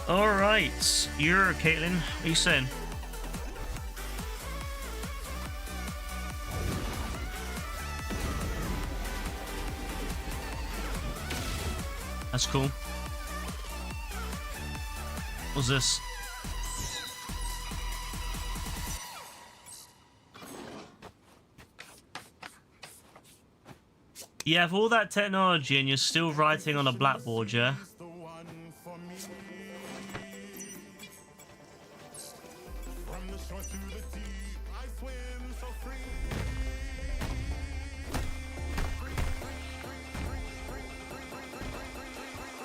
Alright, you're Caitlin. What are you saying? That's cool. What's this? You have all that technology and you're still writing on a blackboard, yeah?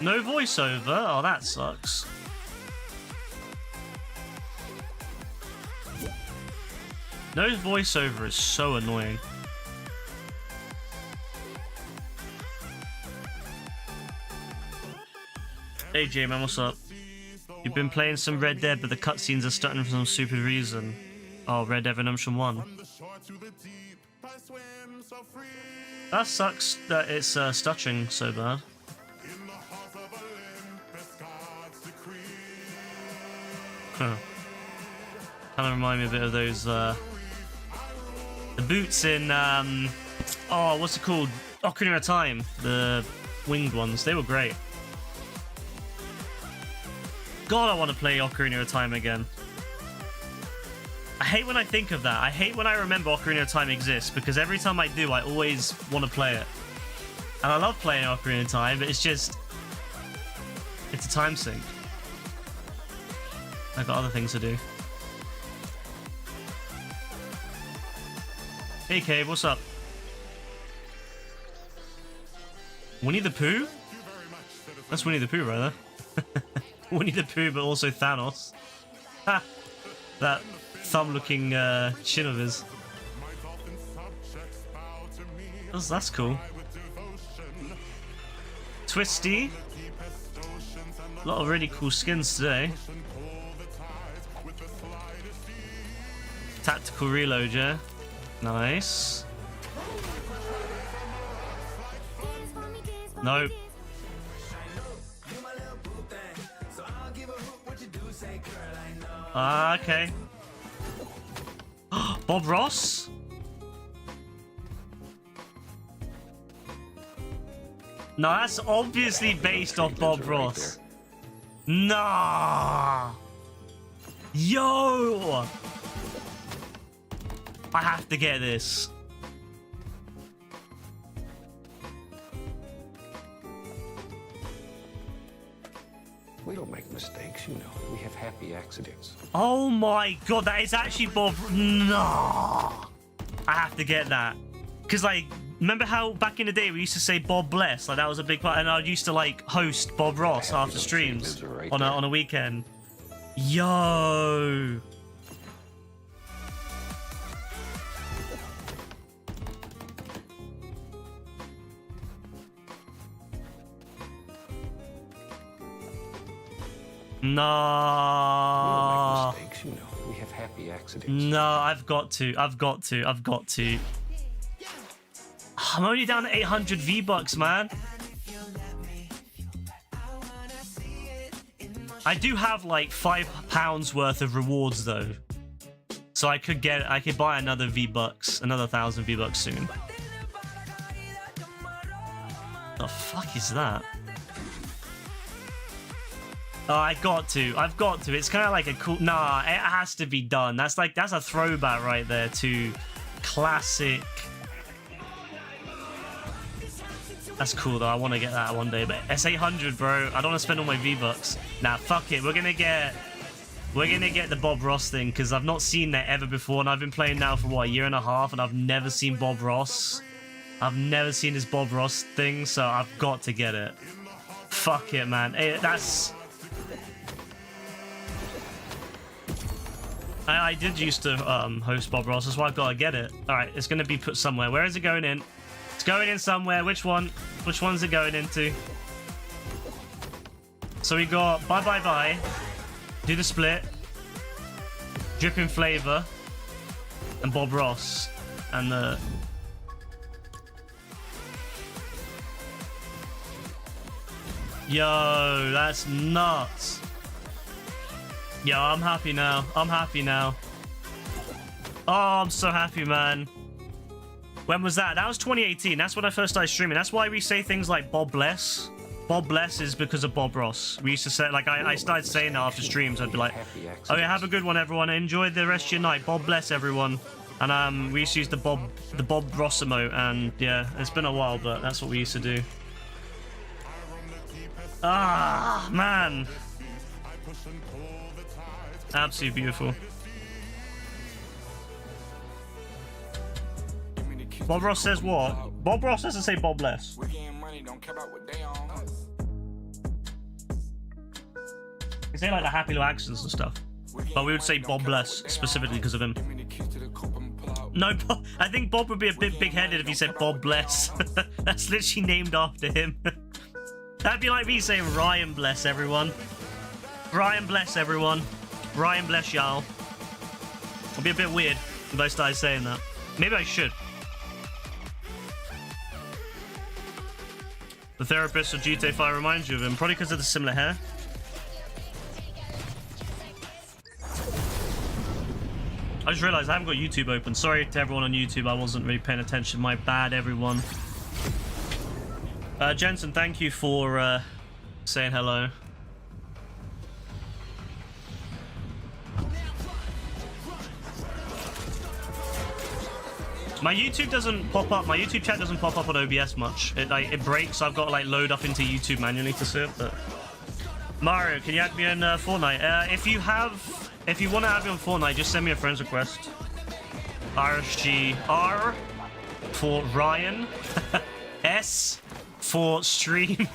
No voiceover? Oh, that sucks. No voiceover is so annoying. Hey J-Man, what's up? You've been playing some Red Dead, but the cutscenes are stuttering for some stupid reason. Oh, Red Dead Redemption 1. That sucks that it's stuttering so bad. Huh. Kind of remind me a bit of those, the boots in, oh, what's it called? Ocarina of Time. The winged ones. They were great. God, I want to play Ocarina of Time again. I hate when I think of that. I hate when I remember Ocarina of Time exists, because every time I do, I always want to play it. And I love playing Ocarina of Time, but it's just... it's a time sink. I've got other things to do. Hey, Cave, what's up? Winnie the Pooh? That's Winnie the Pooh right there. Winnie the Pooh, but also Thanos. Ha! That thumb-looking chin of his. That's cool. Twisty. A lot of really cool skins today. Tactical reload, yeah. Nice. Nope. Ah, okay. Bob Ross? No, that's obviously based off Bob Ross. Nah. Yo! I have to get this. We don't make mistakes, you know. We have happy accidents. Oh my god, that is actually Bob... No! I have to get that. Because, like, remember how back in the day we used to say Bob Bless? Like, that was a big part. And I used to, like, host Bob Ross after streams on a weekend. Yo! No. We don't make mistakes, you know. We have happy accidents. No, I've got to. I'm only down to 800 V-Bucks, man. I do have like £5 worth of rewards though. So I could buy another V-Bucks, another 1,000 V-Bucks soon. The fuck is that? Oh, I've got to. It's kind of like a cool... Nah, it has to be done. That's a throwback right there to classic... That's cool, though. I want to get that one day. But S800, bro. I don't want to spend all my V-Bucks. Nah, fuck it. We're going to get the Bob Ross thing, because I've not seen that ever before, and I've been playing now for, what, a year and a half, and I've never seen Bob Ross. I've never seen this Bob Ross thing, so I've got to get it. Fuck it, man. That's... I did used to host Bob Ross, that's why I've got to get it. Alright, it's going to be put somewhere. Where is it going in? It's going in somewhere. Which one? Which one's it going into? So we got Bye Bye Bye, Do the Split, Dripping Flavor, and Bob Ross. And the... Yo, that's nuts. Yo, I'm happy now. I'm happy now. Oh, I'm so happy, man. When was that? That was 2018. That's when I first started streaming. That's why we say things like Bob Bless. Bob Bless is because of Bob Ross. We used to say, like, I started saying that after streams. I'd be like, oh yeah, have a good one, everyone. Enjoy the rest of your night. Bob Bless, everyone. And we used to use the Bob Ross emote. And yeah, it's been a while, but that's what we used to do. Ah, man. Absolutely beautiful. Bob Ross says what? Bob Ross doesn't say Bob Bless. They say like the happy little accents and stuff. But we would say Bob Bless specifically because of him. No, I think Bob would be a bit big-headed if he said Bob Bless. That's literally named after him. That'd be like me saying Ryan Bless, everyone. Ryan Bless, everyone. Ryan Bless, y'all. It'll be a bit weird if I started saying that. Maybe I should. The therapist of GTA 5 reminds you of him, probably because of the similar hair. I just realized I haven't got YouTube open. Sorry to everyone on YouTube, I wasn't really paying attention. My bad, everyone. Jensen, thank you for saying hello. My YouTube doesn't pop up. My YouTube chat doesn't pop up on OBS much. It breaks. So I've got to like load up into YouTube manually to see it. But Mario, can you add me in Fortnite? If you want to add me on Fortnite, just send me a friend's request. RSGR for Ryan. S for stream.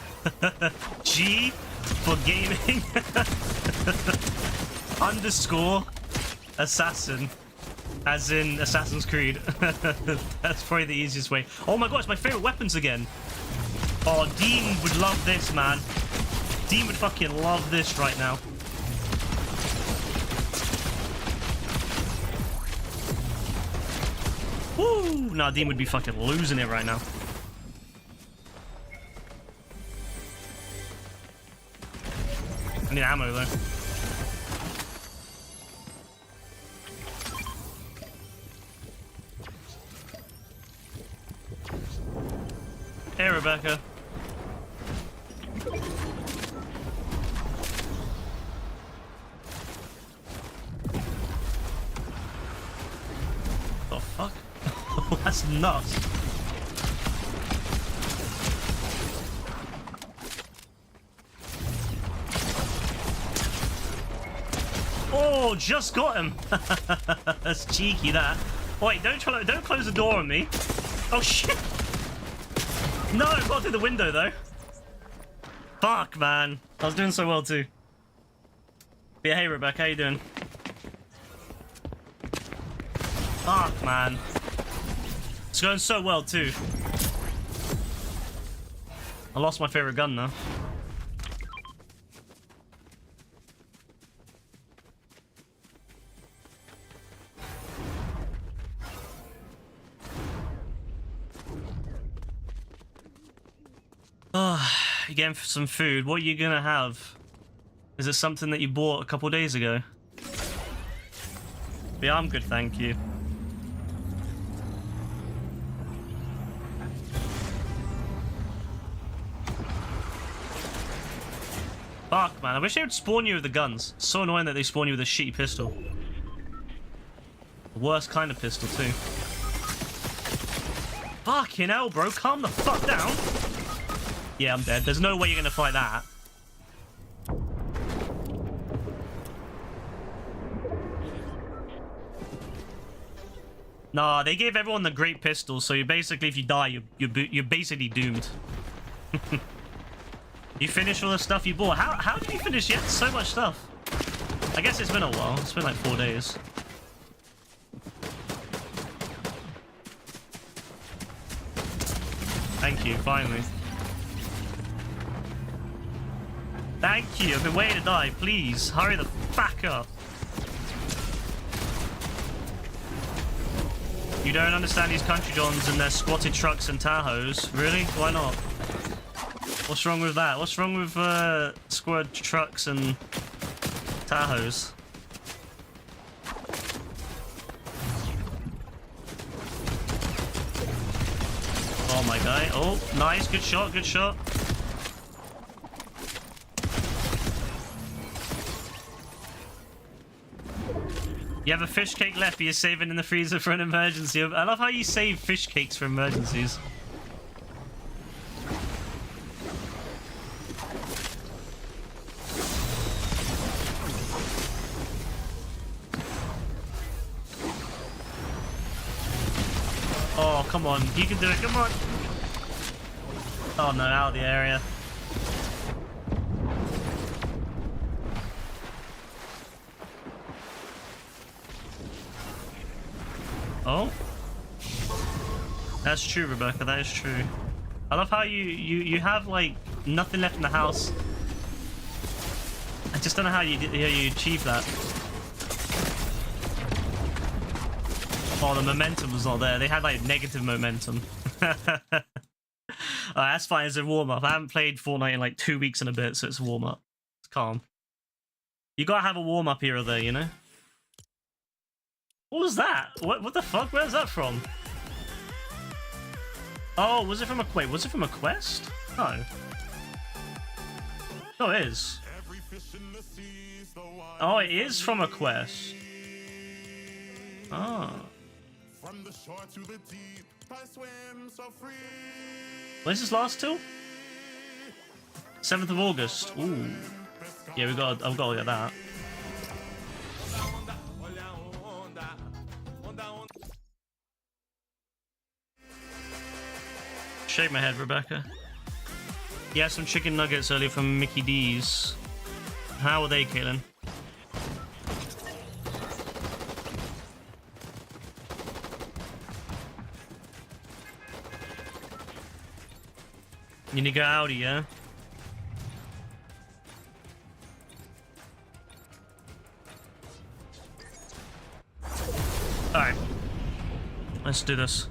G for gaming. Underscore assassin. As in Assassin's Creed. That's probably the easiest way. Oh my god, it's my favorite weapons again. Oh, Dean would love this, man. Dean would fucking love this right now. Woo! Nah, Dean would be fucking losing it right now. I need ammo though. Hey, Rebecca. The fuck? That's nuts. Oh, just got him. That's cheeky, that. Wait, don't close the door on me. Oh shit. No, I got through the window though. Fuck, man. I was doing so well too. But yeah, hey Rebecca, how you doing? Fuck, man. It's going so well too. I lost my favorite gun now. Oh, you're getting some food. What are you gonna have? Is it something that you bought a couple days ago? Yeah, I'm good, thank you. Fuck, man. I wish they would spawn you with the guns. It's so annoying that they spawn you with a shitty pistol. The worst kind of pistol, too. Fucking hell, bro. Calm the fuck down. Yeah, I'm dead. There's no way you're gonna fight that. Nah, they gave everyone the great pistol, so you basically, if you die, you're basically doomed. You finish all the stuff you bought. How did you finish yet? So much stuff. I guess it's been a while. It's been like 4 days. Thank you, finally. Thank you. I've been waiting to die. Please, hurry the fuck up. You don't understand these country johns and their squatted trucks and Tahoes? Really? Why not? What's wrong with that? What's wrong with squad trucks and Tahoes? Oh my guy. Oh, nice. Good shot. Good shot. You have a fish cake left, but you're saving in the freezer for an emergency. I love how you save fish cakes for emergencies. Oh, come on. You can do it. Come on. Oh, no. Out of the area. Oh, that's true, Rebecca. That is true. I love how you have like nothing left in the house. I just don't know how you achieve that. Oh, the momentum was not there. They had like negative momentum. That's fine. It's a warm up. I haven't played Fortnite in like 2 weeks and a bit, so it's a warm up. It's calm. You gotta have a warm up here or there, you know. What was that? What the fuck? Where's that from? Oh, was it from a... Wait, was it from a quest? No. No, it is. Oh, it is from a quest. Oh. When's this last till? 7th of August. Ooh. Yeah, I've got to get that. Shake my head, Rebecca. You had some chicken nuggets earlier from Mickey D's. How are they, Caitlin? You need to go Audi, yeah? Alright. Let's do this.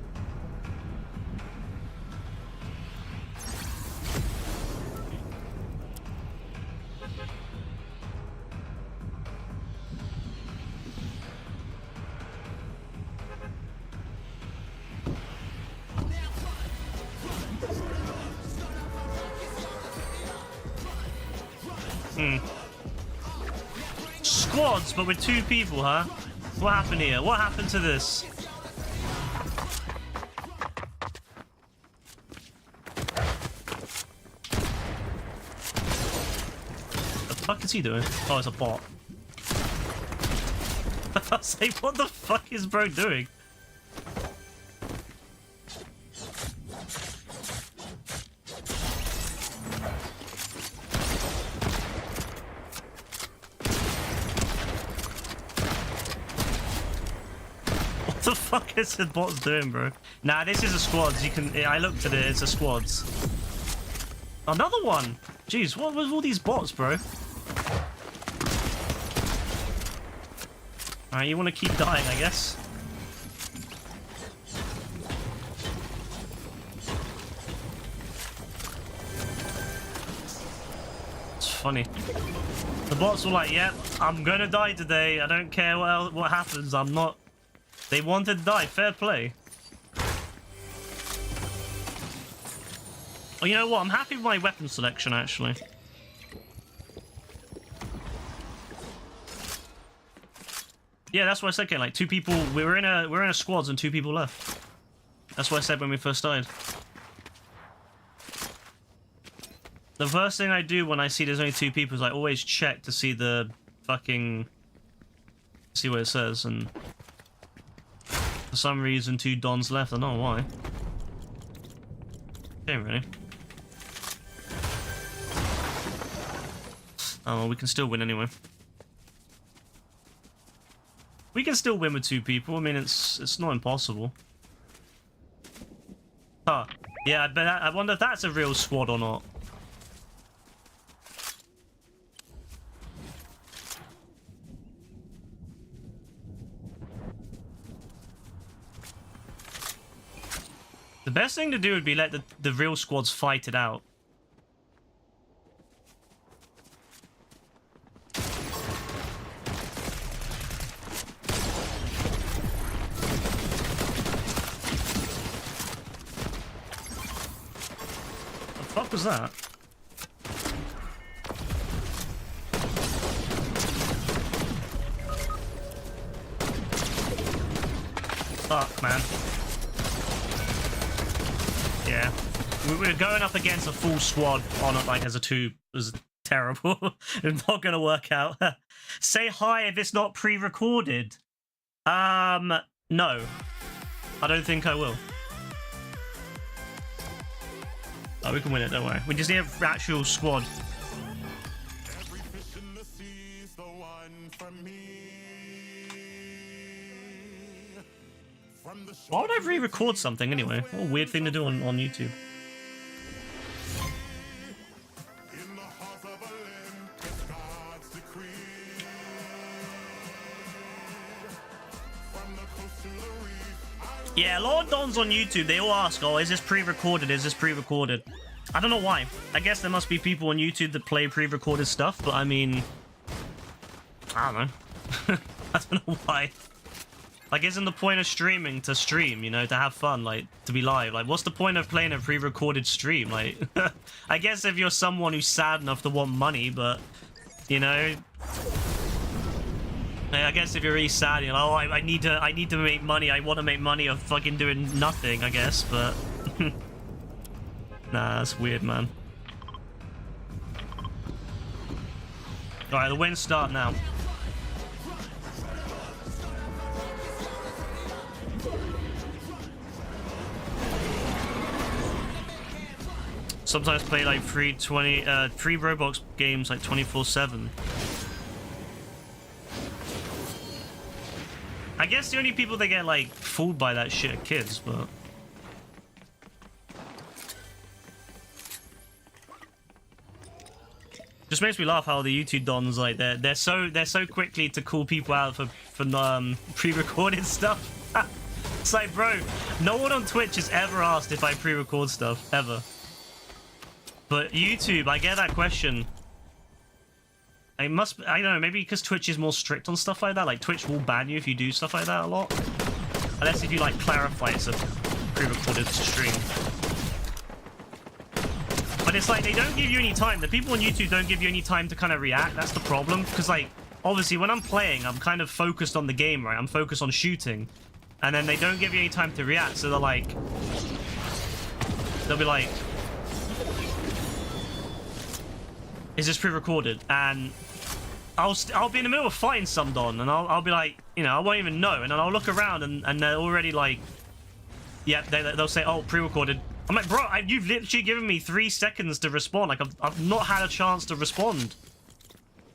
Squads, but with 2 people, huh? What happened here? What happened to this? What the fuck is he doing? Oh, it's a bot. I was like, what the fuck is bro doing? What the fuck is the bots doing, bro? Nah, this is a squads. You can... I looked at it. It's a squads. Another one. Jeez, what was all these bots, bro? Alright, you want to keep dying, I guess. It's funny. The bots were like, yep, I'm gonna die today. I don't care what happens. I'm not... They wanted to die. Fair play. Oh, you know what? I'm happy with my weapon selection, actually. Yeah, that's what I said. Okay, like 2 people. We're in a squads and 2 people left. That's what I said when we first started. The first thing I do when I see there's only 2 people is I always check to see the fucking... see what it says, and... for some reason 2 Dons left, I don't know why. Shame, really. Oh, well, we can still win anyway. We can still win with 2 people, I mean, it's not impossible. Huh. Yeah, but I wonder if that's a real squad or not. The best thing to do would be let the real squads fight it out. What the fuck was that? Fuck, man. Yeah, we were going up against a full squad on it, like as a 2. It was terrible. It's not gonna work out. Say hi if it's not pre-recorded. No, I don't think I will. Oh, we can win it. Don't worry. We just need an actual squad. Every fish in the sea's the one for me. Why would I re-record something anyway? What a weird thing to do on YouTube. In the heart of Olympus, God's decree. From the coast to the reef, Yeah, a lot of Dons on YouTube, they all ask, oh, is this pre-recorded? Is this pre-recorded? I don't know why. I guess there must be people on YouTube that play pre-recorded stuff, but I mean... I don't know. I don't know why. Like, isn't the point of streaming to stream, you know, to have fun, like, to be live? Like, what's the point of playing a pre-recorded stream? Like, I guess if you're someone who's sad enough to want money, but, you know... I guess if you're really sad, you're like, oh, I need to make money, I want to make money of fucking doing nothing, I guess, but... Nah, that's weird, man. Alright, the wins start now. Sometimes play like free Roblox games like 24/7. I guess the only people that get like fooled by that shit are kids, but just makes me laugh how the YouTube Dons like they're so quickly to call people out for pre-recorded stuff. It's like, bro, no one on Twitch has ever asked if I pre-record stuff ever. But YouTube, I get that question. I don't know, maybe because Twitch is more strict on stuff like that. Like, Twitch will ban you if you do stuff like that a lot. Unless if you, like, clarify it's a pre-recorded stream. But it's like, they don't give you any time. The people on YouTube don't give you any time to kind of react. That's the problem. Because, like, obviously, when I'm playing, I'm kind of focused on the game, right? I'm focused on shooting. And then they don't give you any time to react. So they're like... they'll be like... is this pre-recorded? And I'll be in the middle of fighting some Don, and I'll be like, you know, I won't even know, and then I'll look around, and they're already like, yeah, they'll say, oh, pre-recorded. I'm like, bro, you've literally given me 3 seconds to respond. Like, I've not had a chance to respond.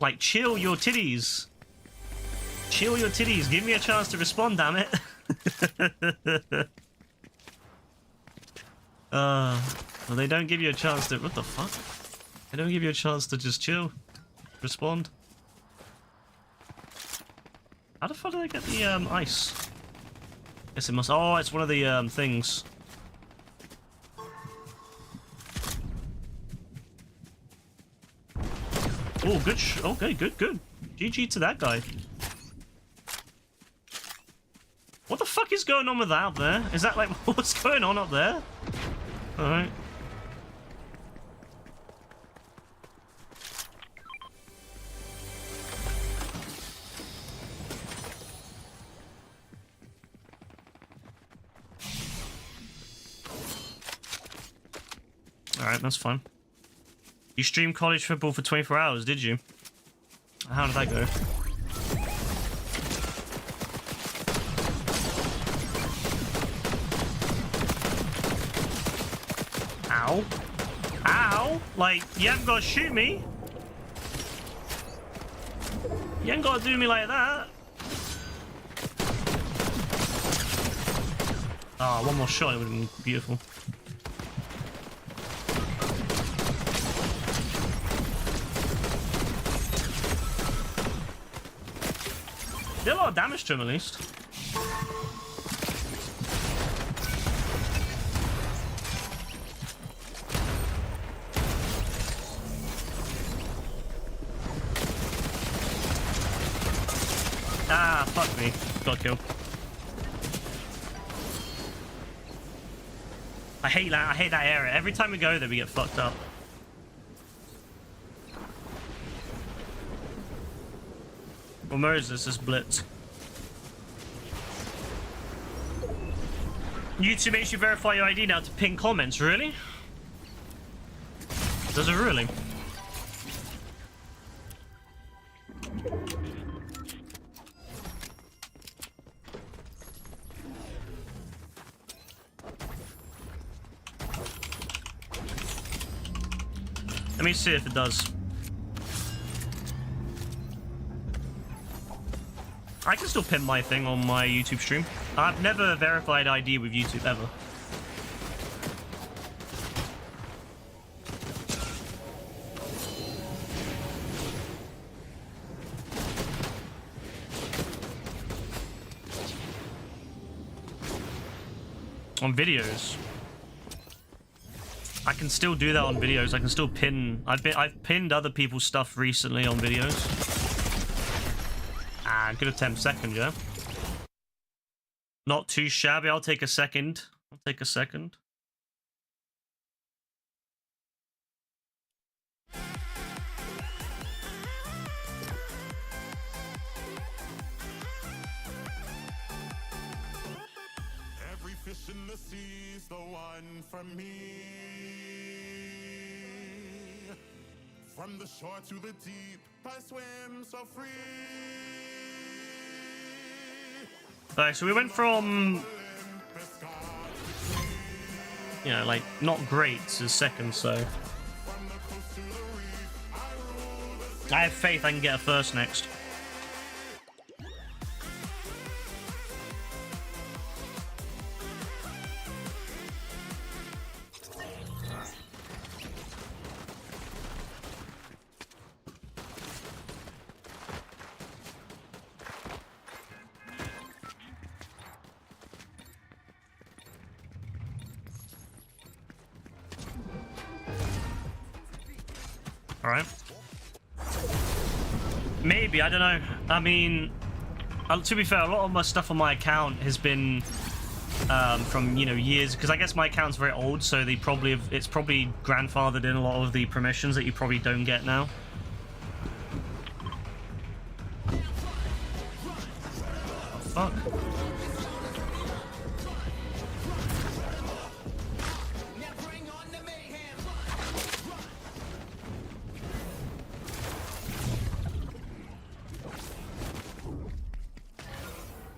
Like, chill your titties. Chill your titties. Give me a chance to respond, damn it. Well, they don't give you a chance to... what the fuck? They don't give you a chance to just chill. Respond. How the fuck do they get the ice? Guess it must... oh, it's one of the things. Oh, good. Okay, good. GG to that guy. What the fuck is going on with that up there? Is that like... what's going on up there? Alright. Alright, that's fine. You streamed college football for 24 hours, did you? How did that go? Ow. Ow! Like, you haven't got to shoot me. You ain't got to do me like that. Oh, one more shot, it would have been beautiful. Did a lot of damage to him, at least. Ah, fuck me. Got killed. I hate that. I hate that area. Every time we go there, we get fucked up. Well, where is this? This Blitz. YouTube makes you verify your ID now to pin comments. Really? Does it really? Let me see if it does. I can still pin my thing on my YouTube stream. I've never verified ID with YouTube ever. On videos. I can still do that on videos. I can still pin. I've pinned other people's stuff recently on videos. Ah, good attempt. Second, yeah. Not too shabby. I'll take a second. I'll take a second. Every fish in the sea's the one for me. From the shore to the deep, I swim so free. Alright, so we went from, you know, like, not great to second, so I have faith I can get a first next. Alright. Maybe, I don't know. I mean, to be fair, a lot of my stuff on my account has been from, you know, years, because I guess my account's very old, so they probably have, it's probably grandfathered in a lot of the permissions that you probably don't get now. Oh, fuck.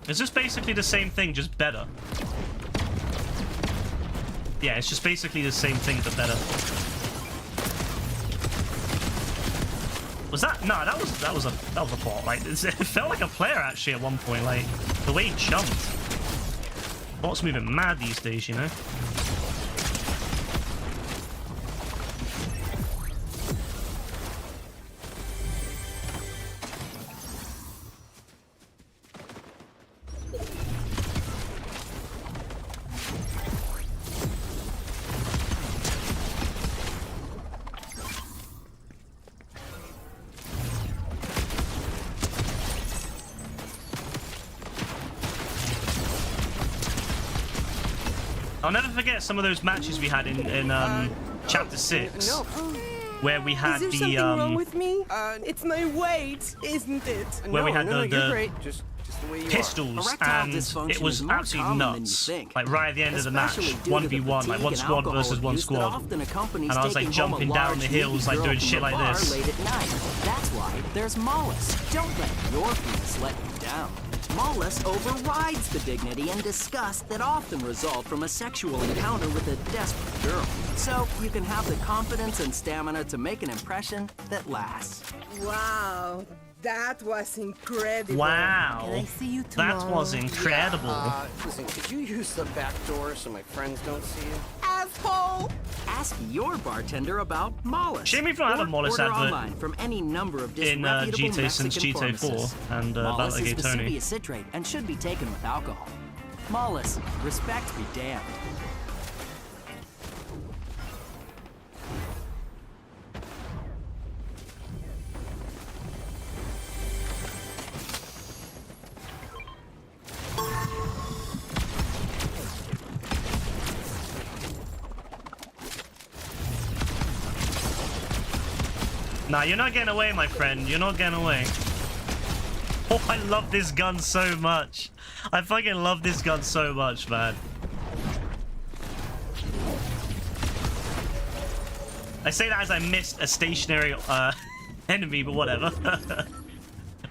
It's just basically the same thing, just better. Yeah, it's just basically the same thing, but better. Was that? No, that was a bot. Like, it felt like a player actually at one point. Like the way he jumped. Bots moving mad these days, you know. I'll never forget some of those matches we had in chapter 6. where we had Is there the something wrong with me? It's my weight, isn't it? where we had no, you're the great. Just the way you pistols, Erectile and dysfunction it was is more absolutely common than you nuts. think, Like right at the end of the match, especially due to the 1v1, like fatigue one and squad alcohol versus one abuse that squad. often accompanies And I was like taking home a jumping down the large hills, like girl doing from shit the like bar this. late at night. That's why there's Mollis. Don't let your penis let you down. Mollis overrides the dignity and disgust that often result from a sexual encounter with a desperate girl. So you can have the confidence and stamina to make an impression that lasts. Wow, that was incredible. Wow, Can I see you that tomorrow? was incredible. Listen, could you use the back door so my friends don't see you? Asshole! Ask your bartender about Mollis. Shame we've not had a Or Mollis order advert online from any number of in disreputable GTA since Mexican GTA 4 pharmacists. and Mollis Ballet is Tony. Vesuvius citrate and should be taken with alcohol. Mollis, respect be damned. Nah, you're not getting away, my friend. You're not getting away. Oh, I love this gun so much. I fucking love this gun so much, man. I say that as I missed a stationary enemy, but whatever.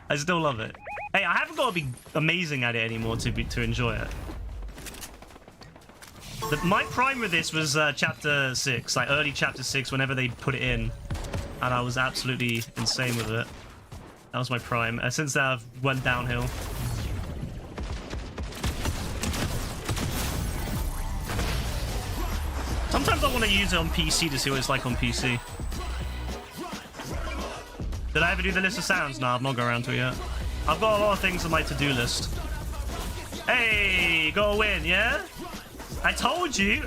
I still love it. Hey, I haven't got to be amazing at it anymore to enjoy it. My prime with this was chapter 6, like early chapter 6, whenever they put it in. And I was absolutely insane with it. That was my prime. Since then, I've went downhill. Sometimes I want to use it on PC to see what it's like on PC. Did I ever do the list of sounds? No, I've not got around to it yet. I've got a lot of things on my to-do list. Hey, got a win, yeah? I told you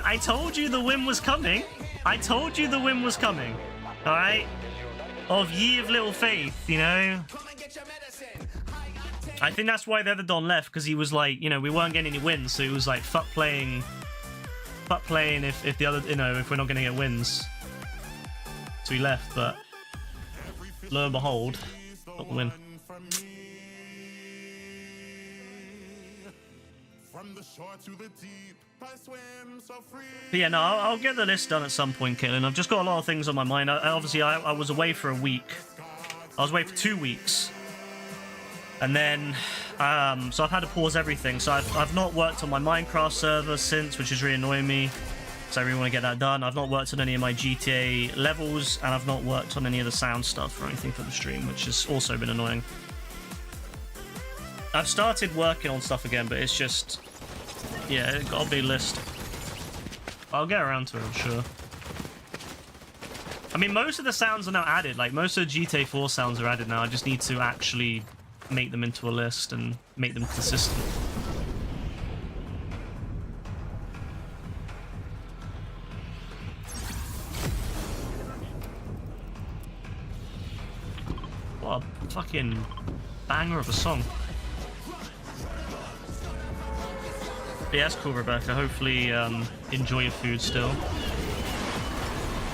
the win was coming. I told you the win was coming. Alright? Of ye of little faith, you know? I think that's why the other Don left, because he was like, you know, we weren't getting any wins, so he was like, fuck playing if the other, you know, if we're not gonna get wins. So he left, but lo and behold, got the win. But yeah, no, I'll get the list done at some point, Caitlin. I've just got a lot of things on my mind. Obviously, I was away for a week. I was away for 2 weeks. And then, so I've had to pause everything. So I've not worked on my Minecraft server since, which is really annoying me. So I really want to get that done. I've not worked on any of my GTA levels, and I've not worked on any of the sound stuff or anything for the stream, which has also been annoying. I've started working on stuff again, but it's just, yeah, it's got a big list. I'll get around to it, I'm sure. I mean, most of the sounds are now added. Like, most of the GTA 4 sounds are added now. I just need to actually make them into a list and make them consistent. What a fucking banger of a song. But yeah, that's cool, Rebecca. Hopefully, enjoy your food still.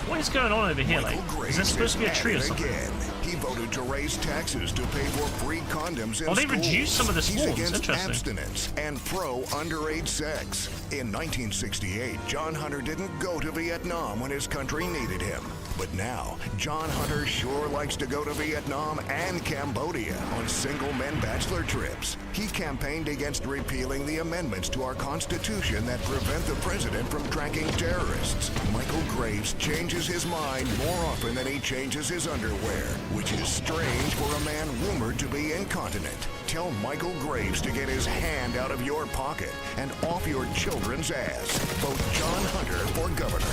What is going on over here? Like, is this supposed to be a tree or something? Again. He voted to raise taxes to pay for free condoms in Oh, they schools. reduced some of the He's swarms. against Interesting. abstinence and pro underage sex. In 1968, John Hunter didn't go to Vietnam when his country needed him. But now, John Hunter sure likes to go to Vietnam and Cambodia on single men bachelor trips. He campaigned against repealing the amendments to our Constitution that prevent the president from tracking terrorists. Michael Graves changes his mind more often than he changes his underwear, which is strange for a man rumored to be incontinent. Tell Michael Graves to get his hand out of your pocket and off your children's ass. Vote John Hunter for governor.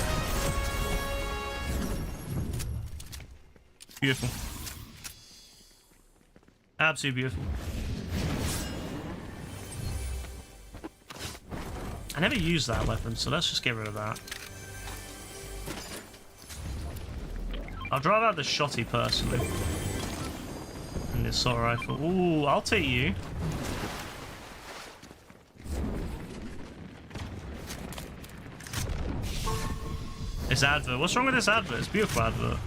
Beautiful. Absolutely beautiful. I never used that weapon, so let's just get rid of that. I'll drive out the shotty personally. And the assault rifle. Ooh, I'll take you. This advert. What's wrong with this advert? It's a beautiful advert.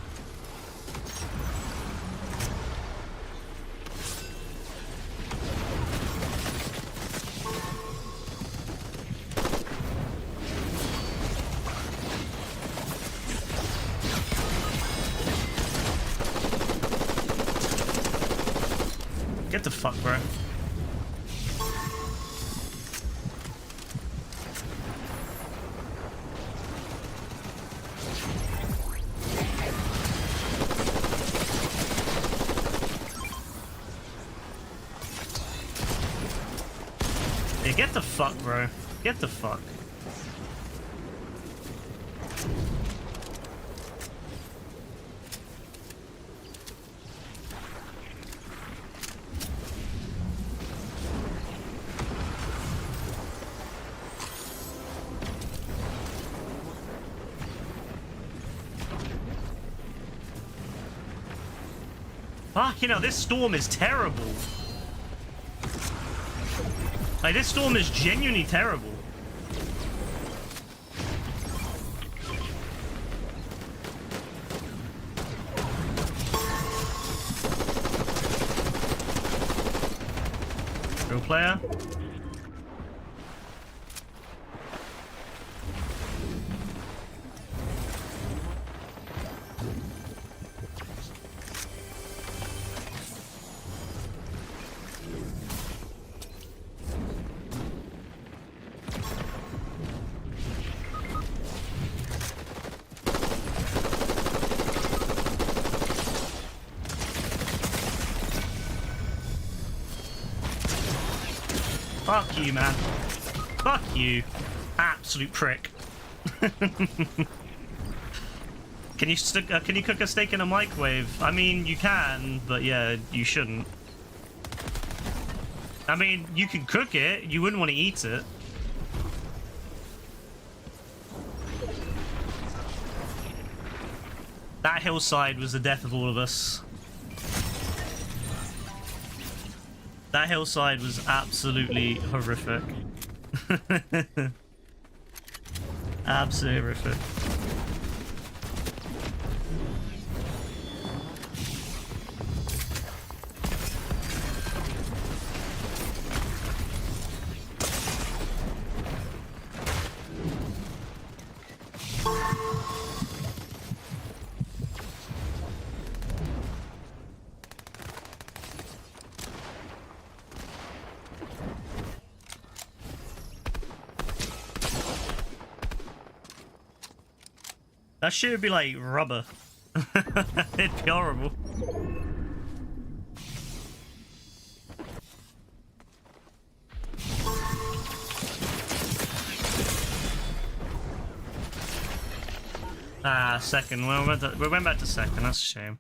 Get the fuck, bro. Yeah, get the fuck, bro. Get the fuck. Fuck, you know, this storm is terrible. Like, this storm is genuinely terrible. Real player. Fuck you, man. Fuck you. Absolute prick. Can you cook a steak in a microwave? I mean, you can, but yeah, you shouldn't. I mean, you can cook it, you wouldn't want to eat it. That hillside was the death of all of us. That hillside was absolutely horrific. Absolutely horrific. That shit would be like rubber. It'd be horrible. Ah, second. Well, we went back to second. That's a shame.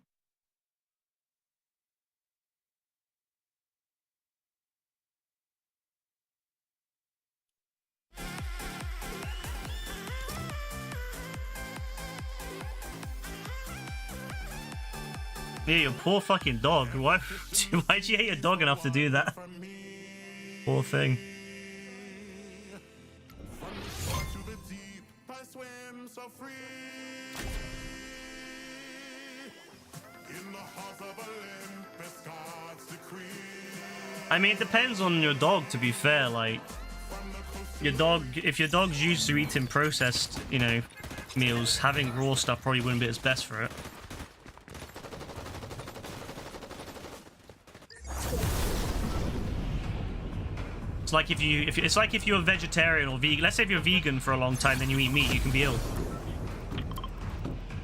Yeah, your poor fucking dog. Why'd you hate your dog enough to do that? Poor thing. I mean, it depends on your dog, to be fair. Like, your dog, if your dog's used to eating processed, you know, meals, having raw stuff probably wouldn't be its best for it. It's like if you're a vegetarian or vegan. Let's say if you're vegan for a long time, then you eat meat, you can be ill.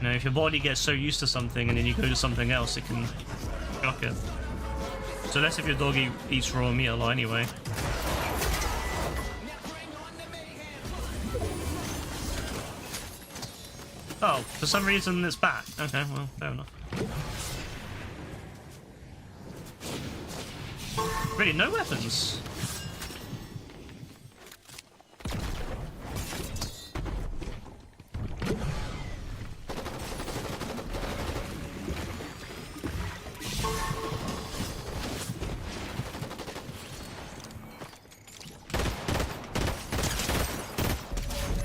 You know, if your body gets so used to something and then you go to something else, it can shock it. So let's if your dog eats raw meat a lot anyway. Oh, for some reason it's back. Okay, well, fair enough. Really, no weapons.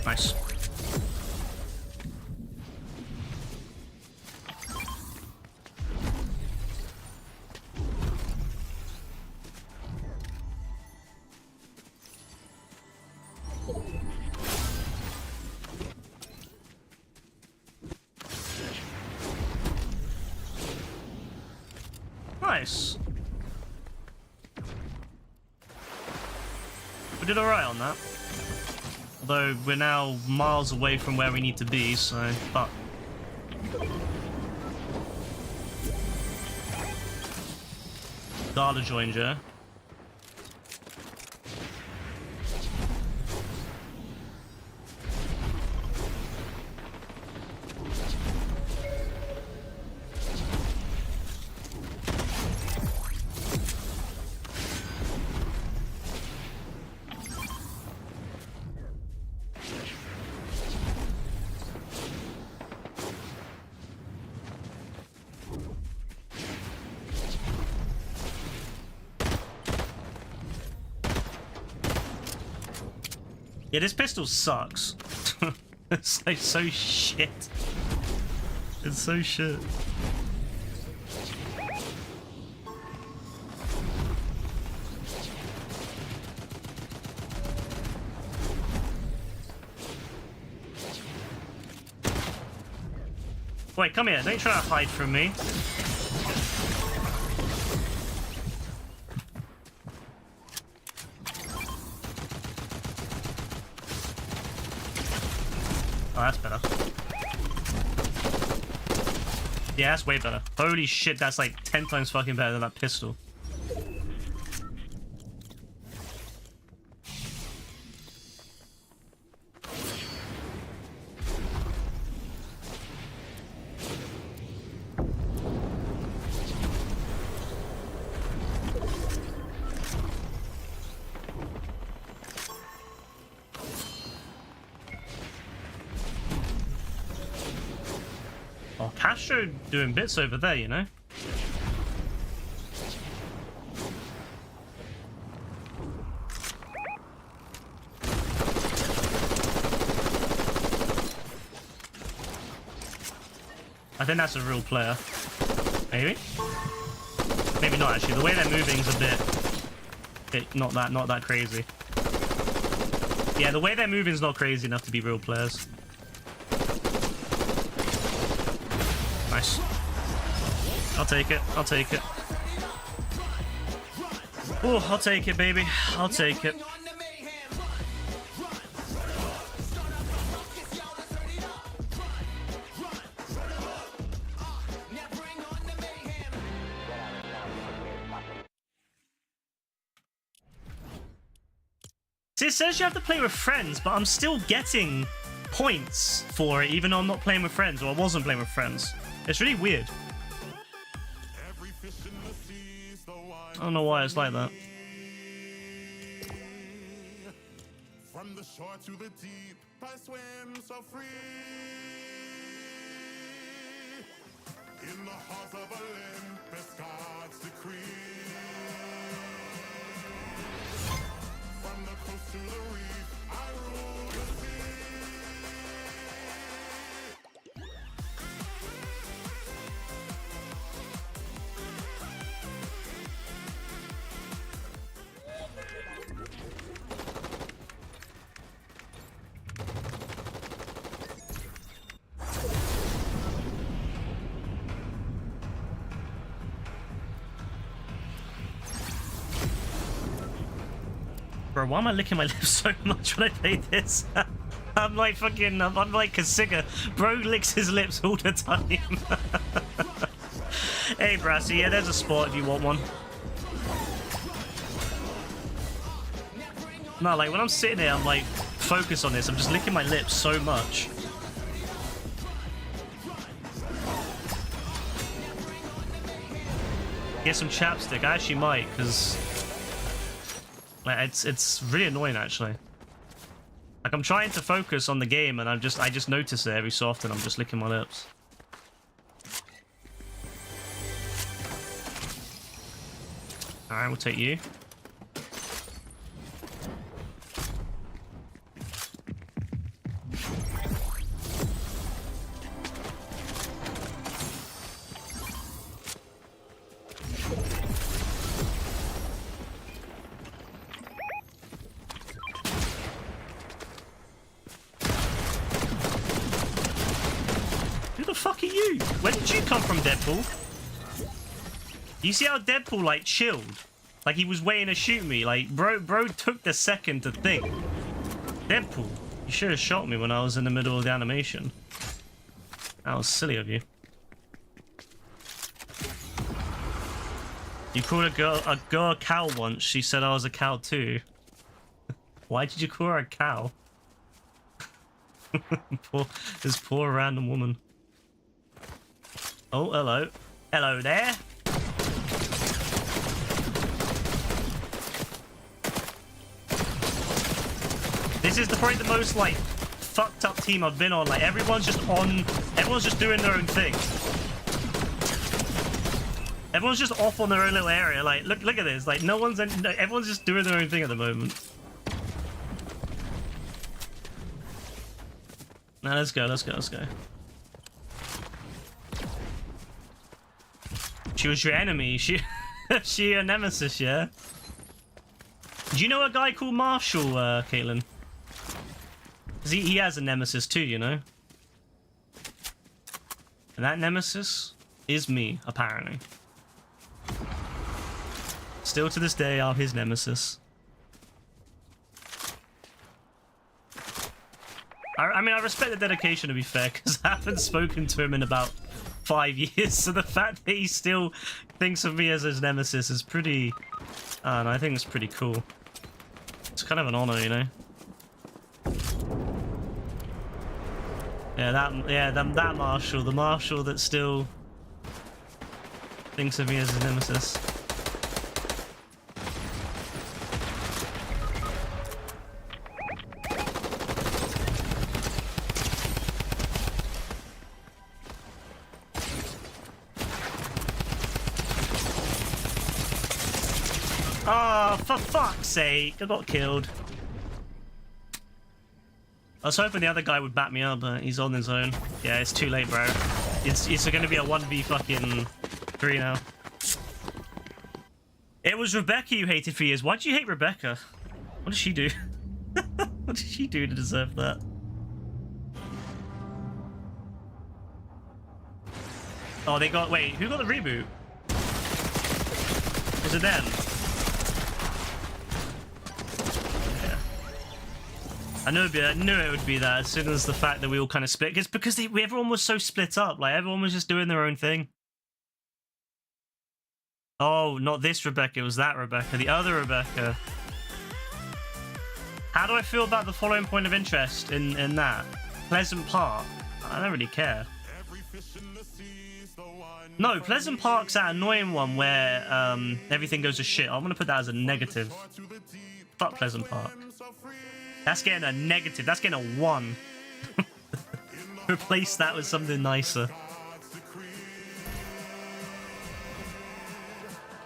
Nice. Nice. We did alright on that. Although we're now miles away from where we need to be, so fuck. Data joined, yeah? Yeah, this pistol sucks. It's like so shit. It's so shit. Wait, come here. Don't try to hide from me. Oh, that's better. Yeah, that's way better. Holy shit, that's like 10 times fucking better than that pistol. Oh, Castro doing bits over there, you know? I think that's a real player. Maybe? Maybe not actually. The way they're moving is a bit not that crazy. Yeah, the way they're moving is not crazy enough to be real players. Nice. I'll take it. I'll take it. Oh, I'll take it, baby. I'll take it. See, it says you have to play with friends, but I'm still getting points for it, even though I'm not playing with friends, or I wasn't playing with friends. It's really weird. I don't know why it's like that. From the shore to the deep, I swim so free. In the halls of Olympus, God's decree. From the coast to the reef, I rule the sea. Bro, why am I licking my lips so much when I play this? I'm like fucking, I'm like a singer. Bro licks his lips all the time. Hey, Brassy, yeah, there's a spot if you want one. No, like when I'm sitting here, I'm like focused on this. I'm just licking my lips so much. Get some chapstick. I actually might, because like it's really annoying actually. Like I'm trying to focus on the game and I just notice it every so often. I'm just licking my lips. All right, we'll take you. Who the fuck are you? Where did you come from, Deadpool? You see how Deadpool like chilled? Like he was waiting to shoot me. Like bro took the second to think. Deadpool, you should have shot me when I was in the middle of the animation. That was silly of you. You called a girl a cow once. She said I was a cow too. Why did you call her a cow? This poor random woman. Oh, hello. Hello there. This is probably the most like fucked up team I've been on. Like everyone's just doing their own thing. Everyone's just off on their own little area. Like look at this. Like everyone's just doing their own thing at the moment. Now let's go. She was your enemy. She your nemesis, yeah? Do you know a guy called Marshall, Caitlin? 'Cause he has a nemesis too, you know? And that nemesis is me, apparently. Still to this day, I'm his nemesis. I mean, I respect the dedication, to be fair, because I haven't spoken to him in about 5 years, so the fact that he still thinks of me as his nemesis is pretty... I don't know, I think it's pretty cool. It's kind of an honor, you know? Yeah, that Marshall, the Marshall that still thinks of me as his nemesis. Oh, for fuck's sake, I got killed. I was hoping the other guy would back me up, but he's on his own. Yeah, it's too late, bro. It's gonna be a 1v fucking 3 now. It was Rebecca you hated for years. Why did you hate Rebecca? What did she do? What did she do to deserve that? Oh, they got... Wait, who got the reboot? Was it them? I knew it would be that as soon as the fact that we all kind of split. It's because everyone was so split up. Like, everyone was just doing their own thing. Oh, not this Rebecca. It was that Rebecca. The other Rebecca. How do I feel about the following point of interest in that? Pleasant Park. I don't really care. No, Pleasant Park's that annoying one where everything goes to shit. I'm going to put that as a negative. Fuck Pleasant Park. That's getting a negative. That's getting a 1. Replace that with something nicer.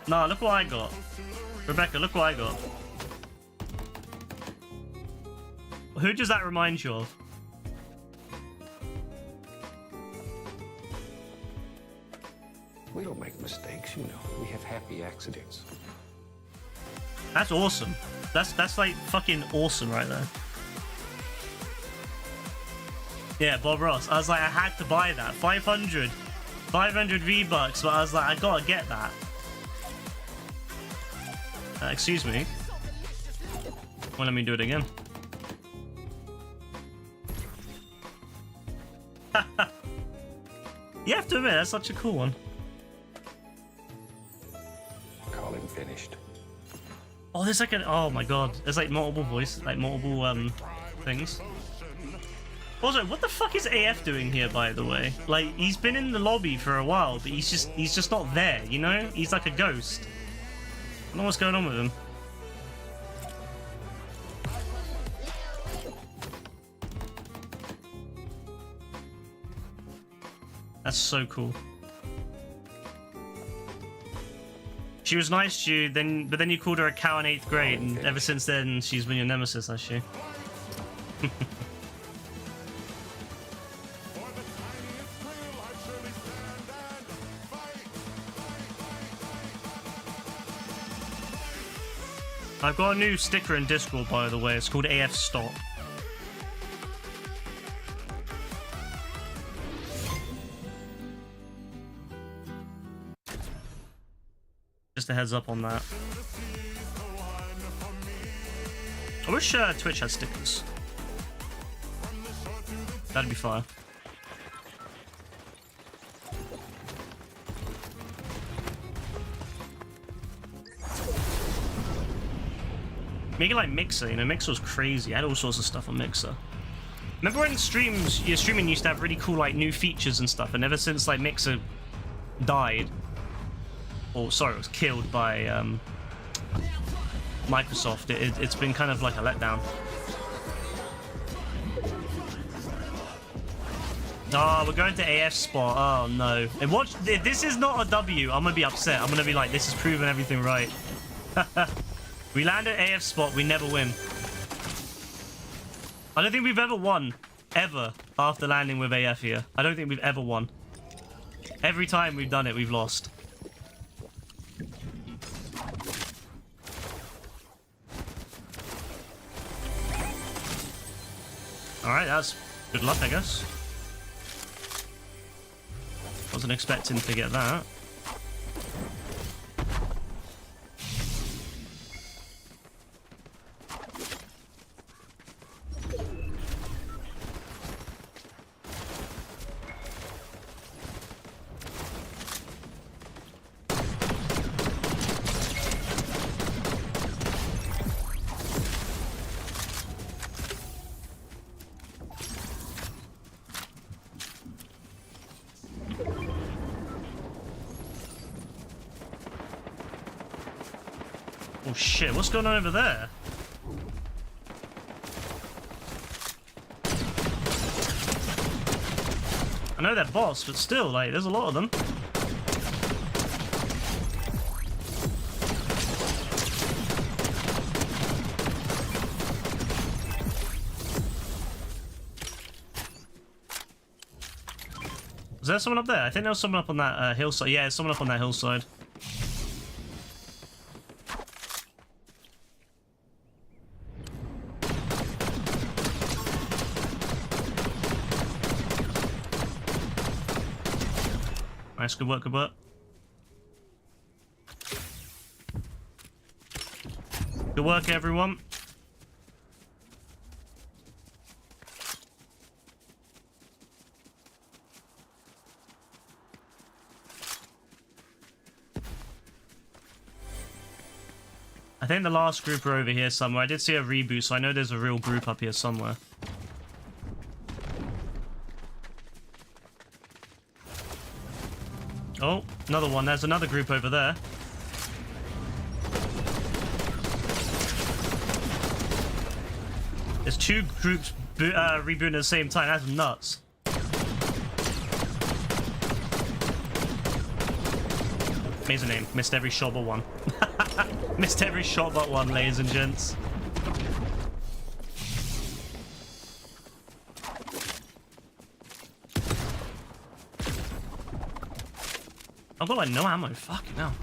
Nah, look what I got. Rebecca, look what I got. Who does that remind you of? We don't make mistakes, you know. We have happy accidents. That's awesome. That's like fucking awesome right there. Yeah, Bob Ross. I was like, I had to buy that. 500 V-Bucks, but I was like, I gotta get that. Excuse me. Well, let me do it again. You have to admit, that's such a cool one. Calling finished. Oh, there's like an... Oh my god. There's like multiple voices, like multiple things. Also, what the fuck is AF doing here, by the way? Like, he's been in the lobby for a while, but he's just not there, you know? He's like a ghost. I don't know what's going on with him. That's so cool. She was nice to you, but then you called her a cow in 8th grade, and ever since then, she's been your nemesis, has she? I've got a new sticker in Discord, by the way. It's called AF Stop. Just a heads up on that. I wish Twitch had stickers. That'd be fire. Make it like Mixer, you know, Mixer was crazy. I had all sorts of stuff on Mixer. Remember when streams, your streaming used to have really cool like new features and stuff, and ever since like Mixer died, or sorry, it was killed by Microsoft, it's been kind of like a letdown. Oh, we're going to AF spot. Oh no. And watch, this is not a W. I'm gonna be upset. I'm gonna be like, this has proven everything right. We land at AF spot, we never win. I don't think we've ever won, ever, after landing with AF here. I don't think we've ever won. Every time we've done it, we've lost. Alright, that's good luck, I guess. Wasn't expecting to get that. Oh shit, what's going on over there? I know they're bots, but still, like, there's a lot of them. Is there someone up there? I think there was someone up on that hillside. Yeah, there's someone up on that hillside. Nice, good work, good work. Good work, everyone. I think the last group are over here somewhere. I did see a reboot, so I know there's a real group up here somewhere. Oh, another one. There's another group over there. There's two groups rebooting at the same time. That's nuts. Amazing name. Missed every shot but one. Missed every shot but one, ladies and gents. I've got like no ammo. Fucking hell.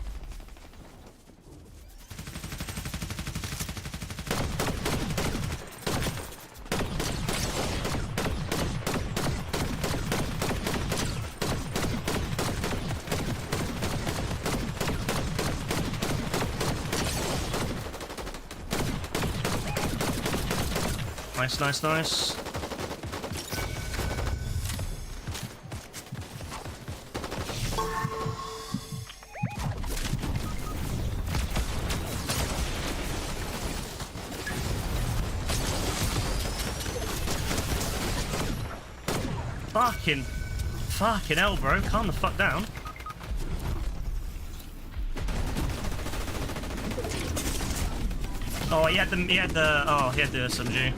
Nice, nice, nice. Fucking hell, bro. Calm the fuck down. Oh, he had the SMG.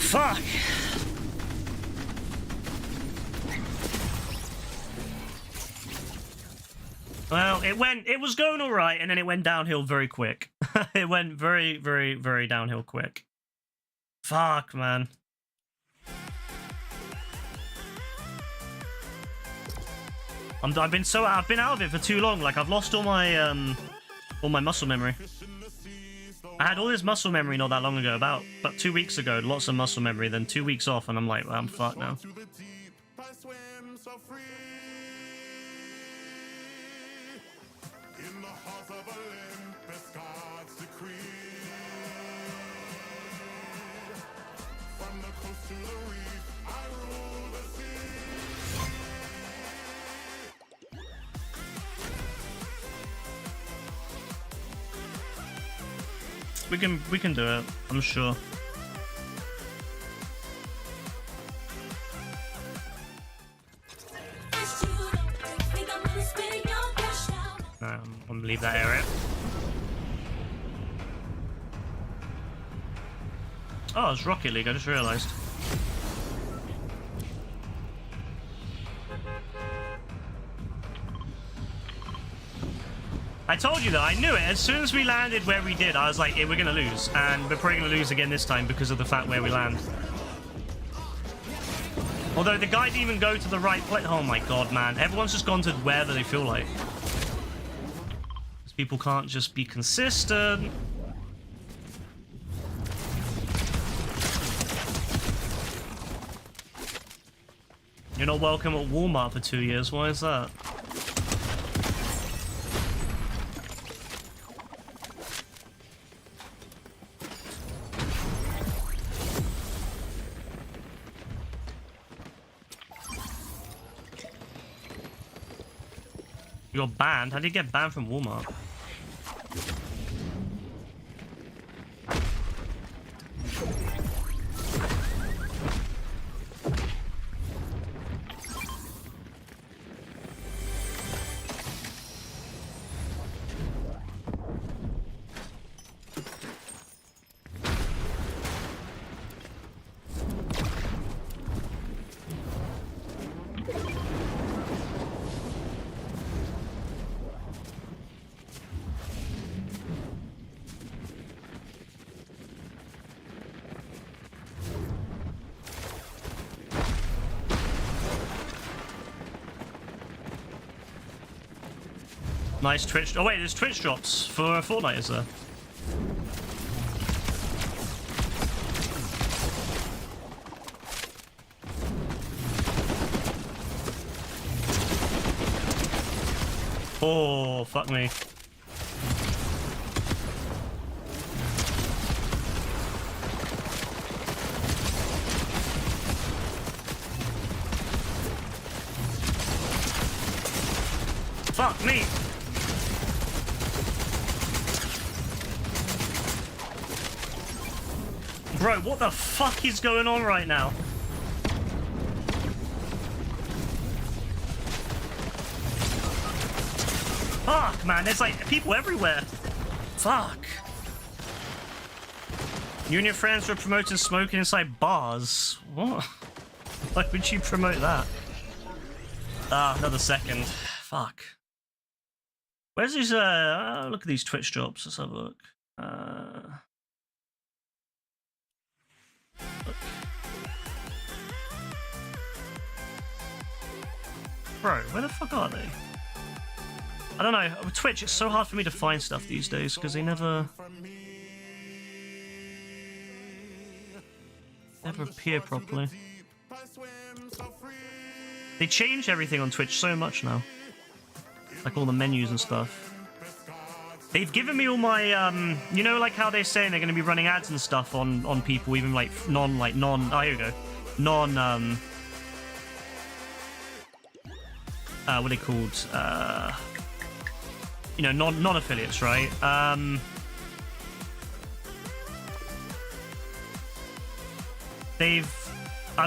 Fuck. Well, it was going all right, and then it went downhill very quick. It went very, very, very downhill quick. Fuck, man. I've been out of it for too long. Like, I've lost all my muscle memory. I had all this muscle memory not that long ago, about 2 weeks ago. Lots of muscle memory. Then 2 weeks off, and I'm like, well, I'm fucked now. laws of Olympus, God's decree. From the coast to the reef, I rule the sea. We can do it, I'm sure. I'm gonna leave that area. Oh, it's Rocket League, I just realized. I told you though, I knew it. As soon as we landed where we did, I was like, hey, we're gonna lose. And we're probably gonna lose again this time because of the fact where we land. Although the guy didn't even go to the right place. Oh my god, man. Everyone's just gone to wherever they feel like. People can't just be consistent. You're not welcome at Walmart for 2 years. Why is that? You're banned? How did you get banned from Walmart? Nice Twitch. Oh wait, there's Twitch drops for Fortnite, is there? Oh, fuck me. Fuck me. Bro, what the fuck is going on right now? Fuck, man, there's like people everywhere. Fuck. You and your friends were promoting smoking inside bars. What? Why would you promote that? Ah, another second. Fuck. Where's these, look at these Twitch drops. Let's have a look. Bro, where the fuck are they? I don't know. With Twitch, it's so hard for me to find stuff these days because they never appear properly. They change everything on Twitch so much now. Like all the menus and stuff. They've given me all my, you know, like how they're saying they're going to be running ads and stuff on people, even like non, oh, here we go. Non, what are they called? You know, non-affiliates, right? I've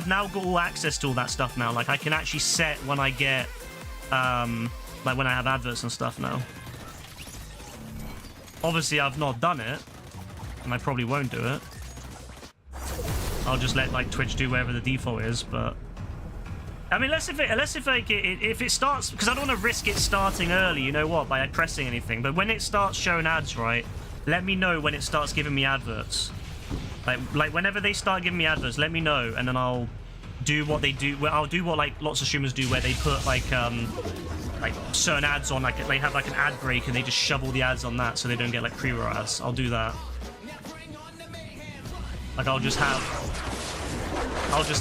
now got all access to all that stuff now. Like, I can actually set when I get, like when I have adverts and stuff now. Obviously, I've not done it, and I probably won't do it. I'll just let like Twitch do whatever the default is, but I mean, unless if it starts, because I don't want to risk it starting early, you know what, by pressing anything. But when it starts showing ads, right, let me know when it starts giving me adverts. Like whenever they start giving me adverts, let me know, and then I'll do what they do. Well, I'll do what like lots of streamers do, where they put like certain ads on, like they have like an ad break, and they just shovel the ads on that, so they don't get like pre-roll ads. I'll do that. Like I'll just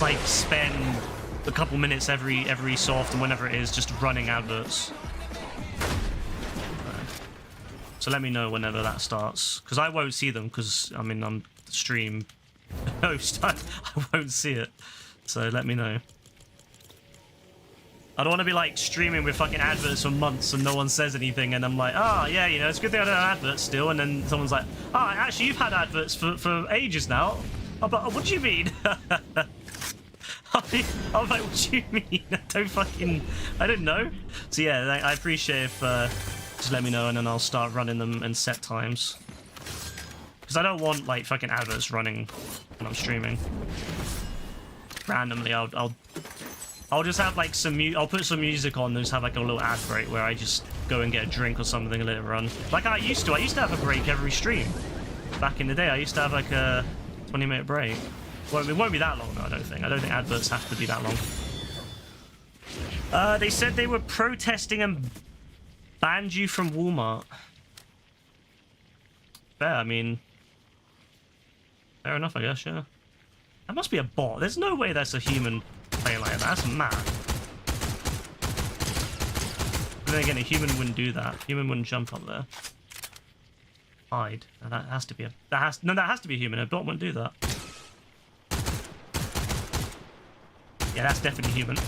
like spend a couple minutes every so often, whenever it is, just running adverts. So let me know whenever that starts, because I won't see them, because I mean I'm the stream host. I won't see it. So let me know. I don't want to be like streaming with fucking adverts for months and no one says anything, and I'm like, oh yeah, you know, it's a good thing I don't have adverts still, and then someone's like, oh, actually you've had adverts for ages now. Oh, but what do you mean? I'm like, what do you mean? I don't know. So yeah, I appreciate if just let me know, and then I'll start running them and set times. Because I don't want like fucking adverts running when I'm streaming. Randomly, I'll just have like I'll put some music on and just have like a little ad break where I just go and get a drink or something and let it run. Like I used to have a break every stream. Back in the day, I used to have like a 20-minute break. Well, it won't be that long though, I don't think. I don't think adverts have to be that long. They said they were protesting and banned you from Walmart. Fair, I mean... Fair enough, I guess, yeah. That must be a bot. There's no way that's a human playing like that. That's mad. But then again, a human wouldn't do that. A human wouldn't jump up there. Hide. No, that has to be a... That has to be a human. A bot wouldn't do that. Yeah, that's definitely human.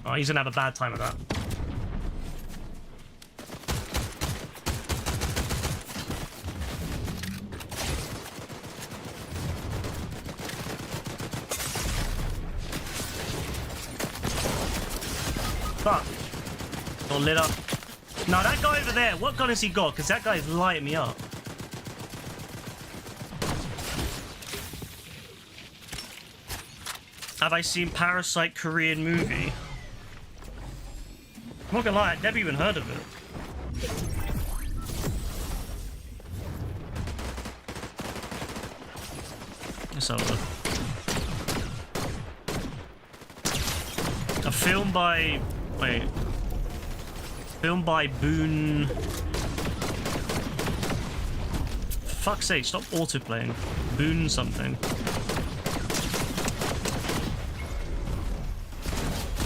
Oh, he's gonna have a bad time with that. Fuck. Got lit up. No, that guy over there, what gun has he got? Because that guy's lighting me up. Have I seen Parasite Korean movie? I'm not gonna lie, I've never even heard of it. Let's have a look. A film by... Wait. Film by Boone... Fuck's sake, stop autoplaying. Boone something.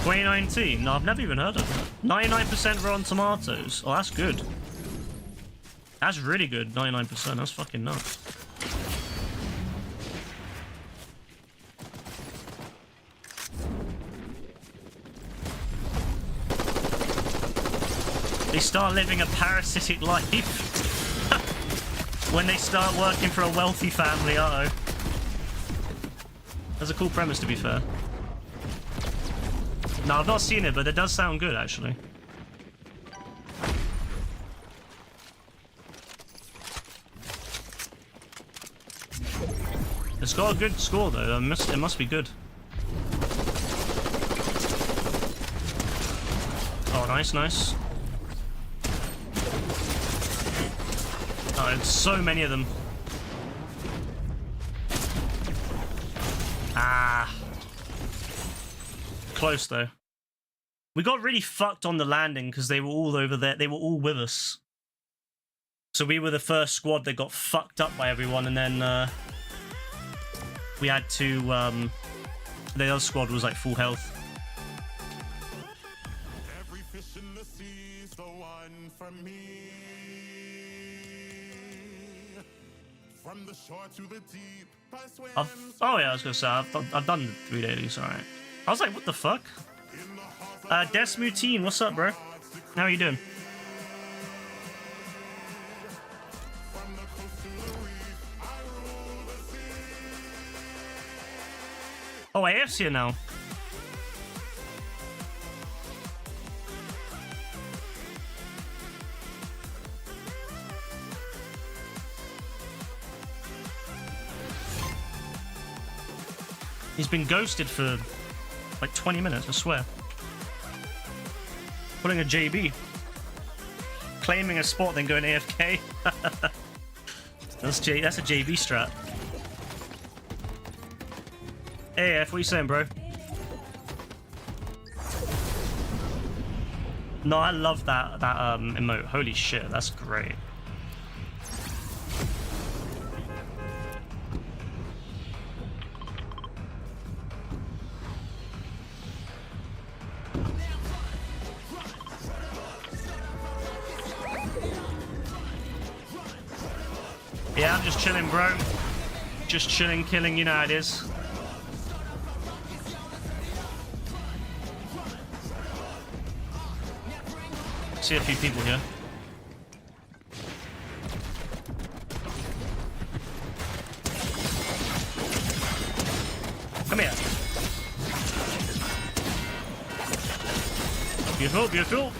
2019? No, I've never even heard of it. 99% Rotten Tomatoes. Oh, that's good. That's really good, 99%. That's fucking nuts. They start living a parasitic life. When they start working for a wealthy family, uh-oh. That's a cool premise, to be fair. No, I've not seen it, but it does sound good, actually. It's got a good score, though. It must be good. Oh, nice, nice. Oh, there's so many of them. Ah. Close, though. We got really fucked on the landing because they were all over there. They were all with us. So we were the first squad that got fucked up by everyone, and then we had to... the other squad was like full health. Every fish in the sea's the one for me. From the shore to the deep, I swim. Oh yeah, I was gonna say I've done 3 dailies. All right. I was like, what the fuck? Desmutine, what's up, bro? How are you doing? Oh, AF's here now. He's been ghosted for like 20 minutes, I swear. Putting a JB. Claiming a spot, then going AFK. That's a JB strat. AF, what you saying, bro? No, I love that emote. Holy shit, that's great. I'm just chilling, bro. Just chilling, killing, you know how it is. See a few people here. Come here. Beautiful, beautiful.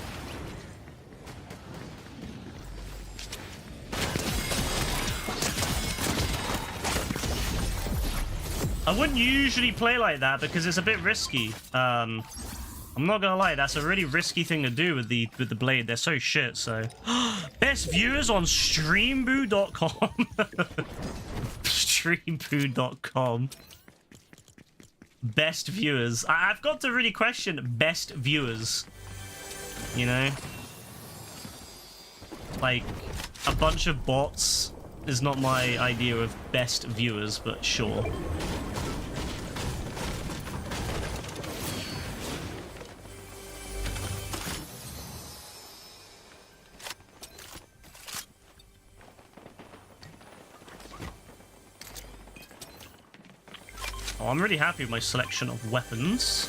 I wouldn't usually play like that because it's a bit risky. I'm not gonna lie, that's a really risky thing to do with the blade. They're so shit. So best viewers on streamboo.com. streamboo.com. Best viewers. I've got to really question best viewers. You know, like a bunch of bots is not my idea of best viewers, but sure. Oh, I'm really happy with my selection of weapons.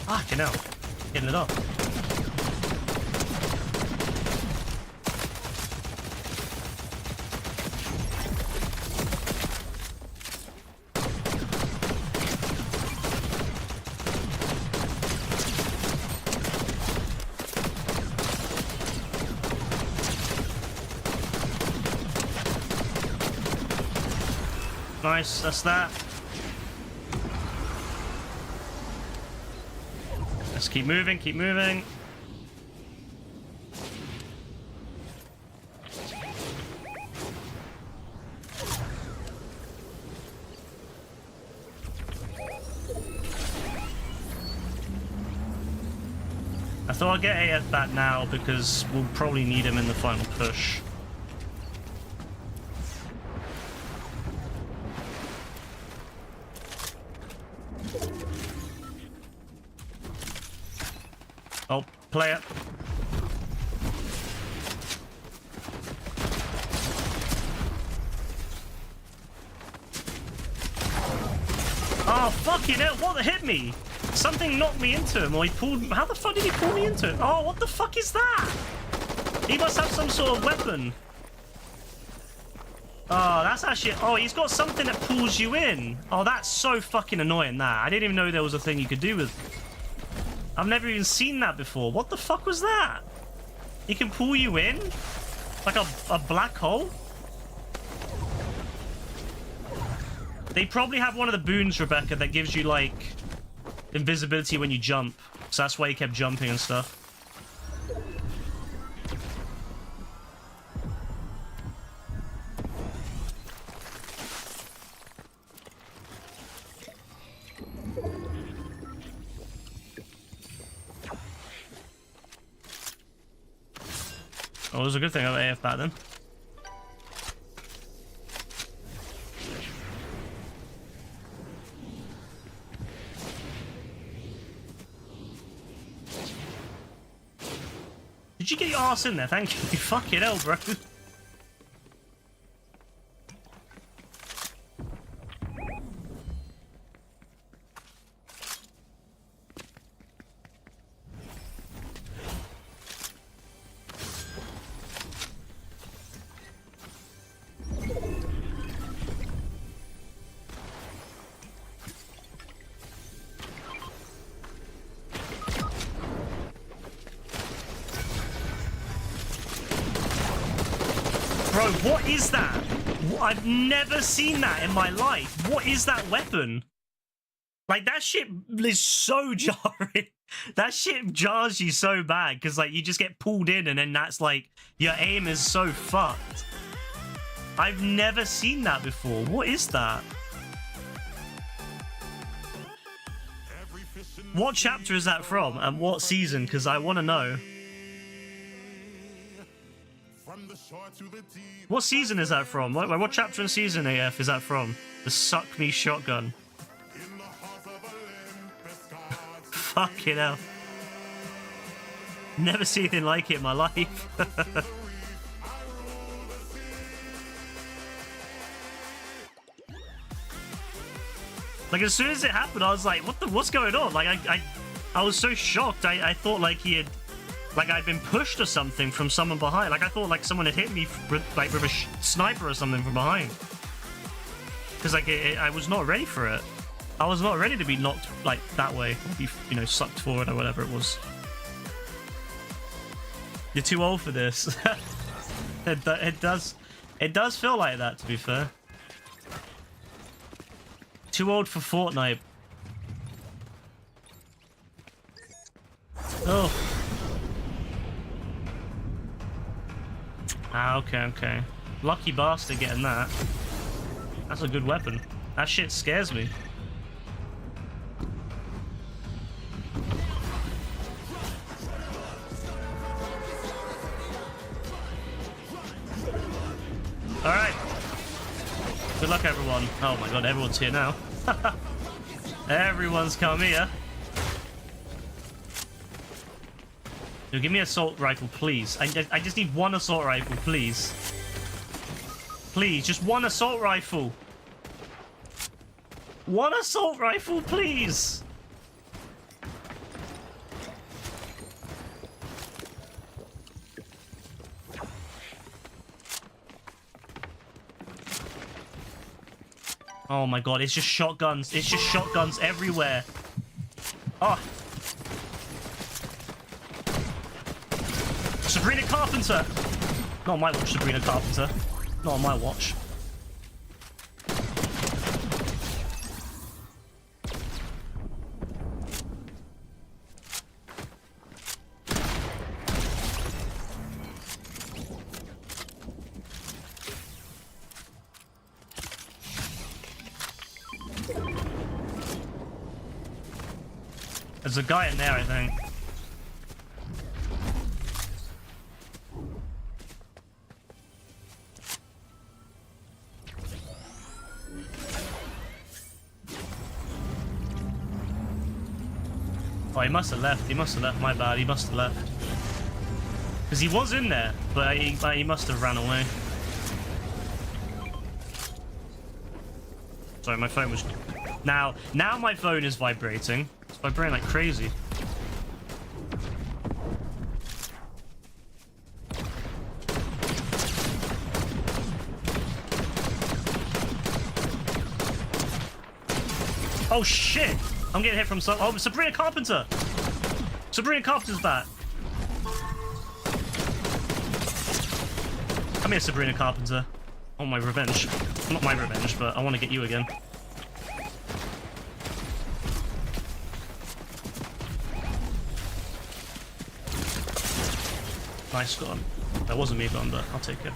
Fucking hell. Getting it up. Nice, that's that. Let's keep moving, keep moving. I thought I'll get AF back now because we'll probably need him in the final push. Oh, play it. Oh, fucking hell, what hit me? Something knocked me into him, or he pulled... How the fuck did he pull me into it? Oh, what the fuck is that? He must have some sort of weapon. Oh, that's actually... Oh, he's got something that pulls you in. Oh, that's so fucking annoying, that. I didn't even know there was a thing you could do with... I've never even seen that before. What the fuck was that? He can pull you in? Like a black hole? They probably have one of the boons, Rebecca, that gives you, like, invisibility when you jump. So that's why he kept jumping and stuff. Oh, it was a good thing I got AF back then. Did you get your ass in there? Thank you. Fucking hell, bro. Bro, what is that? I've never seen that in my life. What is that weapon? Like, that shit is so jarring. That shit jars you so bad because, like, you just get pulled in and then that's, like, your aim is so fucked. I've never seen that before. What is that? What chapter is that from and what season? Because I want to know. From the What season is that from? What chapter in season AF is that from? The Suck Me Shotgun. Fucking hell. Never seen anything like it in my life. Like, as soon as it happened, I was like, what's going on? Like, I was so shocked. I thought, like, I'd been pushed or something from someone behind. Like, I thought, like, someone had hit me with a sniper or something from behind. Because, like, I was not ready for it. I was not ready to be knocked, like, that way. Or be, you know, sucked forward or whatever it was. You're too old for this. It does feel like that, to be fair. Too old for Fortnite. Oh. Ah, okay. Lucky bastard getting that. That's a good weapon. That shit scares me. Alright. Good luck, everyone. Oh my god, everyone's here now. Everyone's come here. Yo, give me an assault rifle, please. I just need one assault rifle, please. Please, just one assault rifle. One assault rifle, please. Oh my god, it's just shotguns. It's just shotguns everywhere. Oh. Sabrina Carpenter. Not on my watch, Sabrina Carpenter. Not on my watch. There's a guy in there, I think. Oh, he must have left. He must have left. My bad. He must have left. Because he was in there, but he must have ran away. Sorry, my phone was... Now my phone is vibrating. It's vibrating like crazy. Oh shit! I'm getting hit from some... Oh, Sabrina Carpenter! Sabrina Carpenter's back. Come here, Sabrina Carpenter. Oh, my revenge. Not my revenge, but I want to get you again. Nice gun. That wasn't me gun, but I'll take it.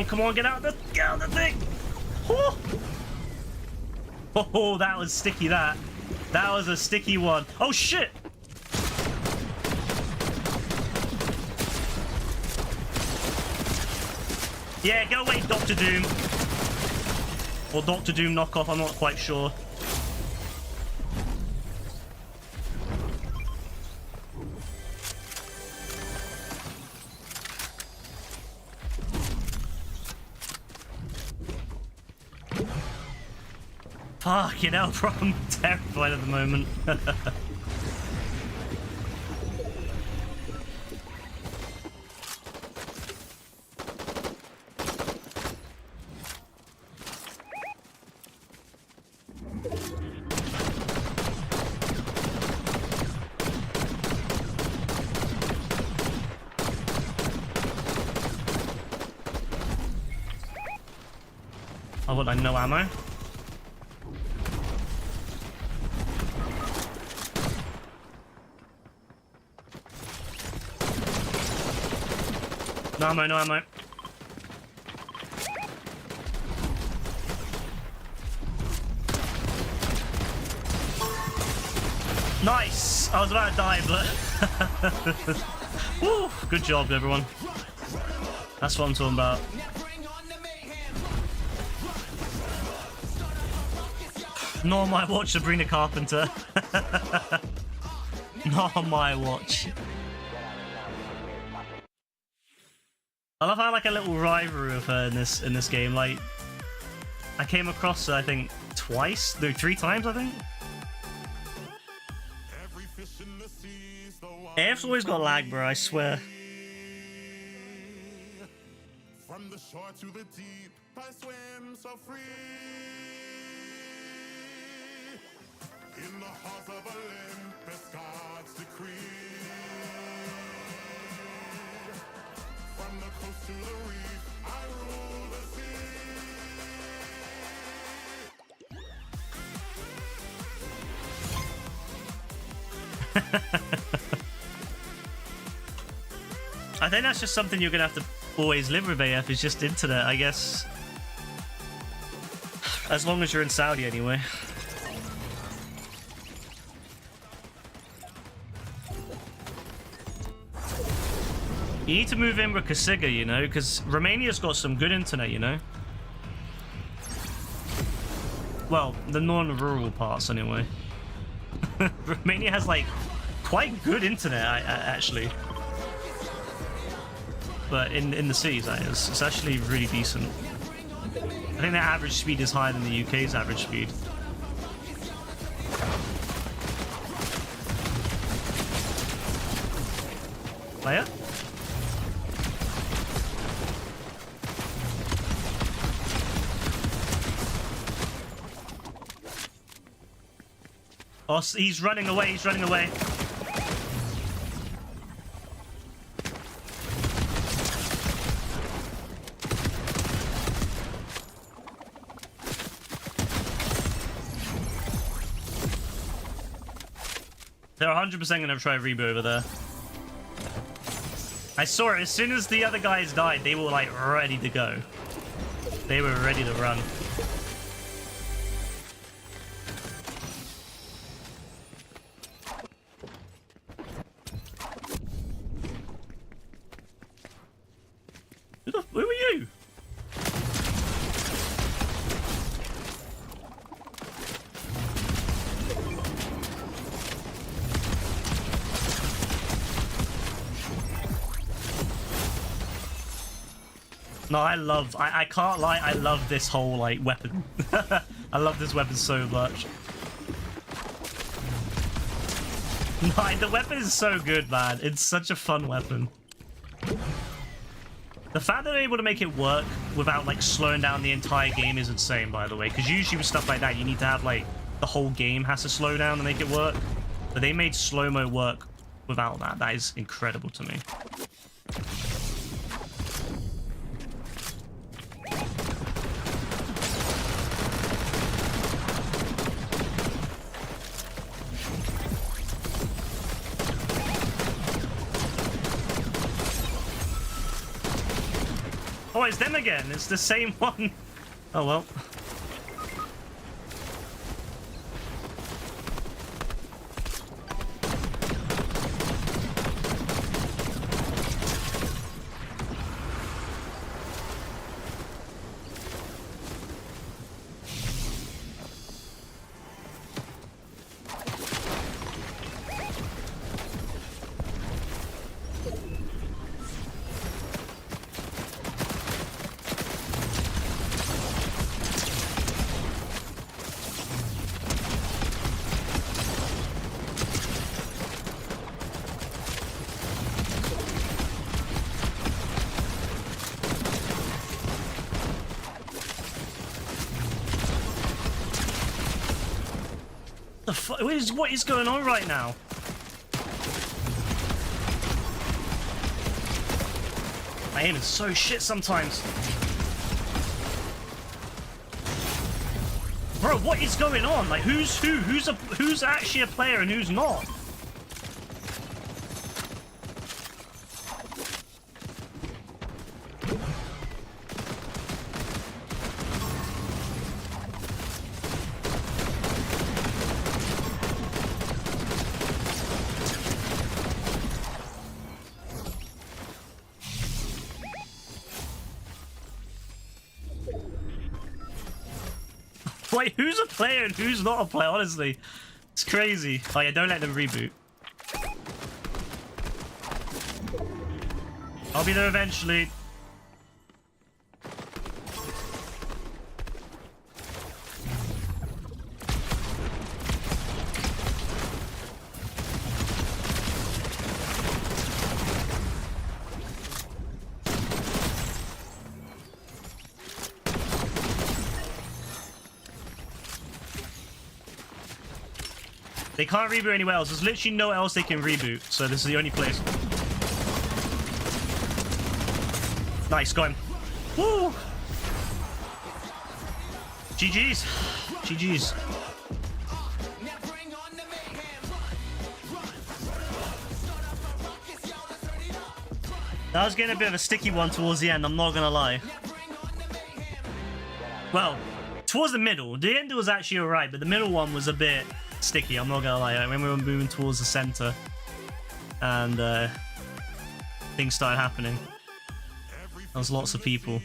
Come on, get out of the thing! Oh! Oh, that was sticky, that. That was a sticky one. Oh, shit! Yeah, go away, Dr. Doom. Or Dr. Doom knockoff, I'm not quite sure. Fucking hell, bro, I'm terrified at the moment. I want like no ammo. No ammo, no ammo. Nice! I was about to die, but... Woo! Good job, everyone. That's what I'm talking about. Not on my watch, Sabrina Carpenter. Not on my watch. I love how like a little rivalry of her in this game. Like, I came across her, I think, twice, no, 3 times, I think. AF's always got lag, bro. I swear. From the shore to the deep, I swim so free. In the halls of Olympus, God's decree. From the coast to the reef, I rule the sea. I think that's just something you're gonna have to always live with, AF, is just internet, I guess. As long as you're in Saudi, anyway. You need to move in with Kasiga, you know, because Romania's got some good internet, you know. Well, the non-rural parts, anyway. Romania has, like, quite good internet, actually. But in the cities, that is. It's actually really decent. I think the average speed is higher than the UK's average speed. Player? Oh, he's running away, he's running away. They're 100% going to try reboot over there. I saw it. As soon as the other guys died, they were, like, ready to go. They were ready to run. Who are you? No, I can't lie, I love this whole, like, weapon. I love this weapon so much. No, the weapon is so good, man. It's such a fun weapon. The fact that they're able to make it work without, like, slowing down the entire game is insane, by the way. Because usually with stuff like that, you need to have, like, the whole game has to slow down to make it work. But they made slow-mo work without that. That is incredible to me. Oh, it's them again. It's the same one. Oh, well. What is going on right now? My aim is so shit sometimes. Bro, what is going on? Like, who's who? Who's actually a player and who's not? Wait, who's a player and who's not a player? Honestly, it's crazy. Oh yeah, don't let them reboot. I'll be there eventually. They can't reboot anywhere else. There's literally nowhere else they can reboot. So this is the only place. Nice, got him. Woo! GG's. GG's. That was getting a bit of a sticky one towards the end, I'm not gonna lie. Well, towards the middle. The end was actually alright, but the middle one was a bit sticky, I'm not gonna lie. When we were moving towards the center and things started happening. There was lots of people.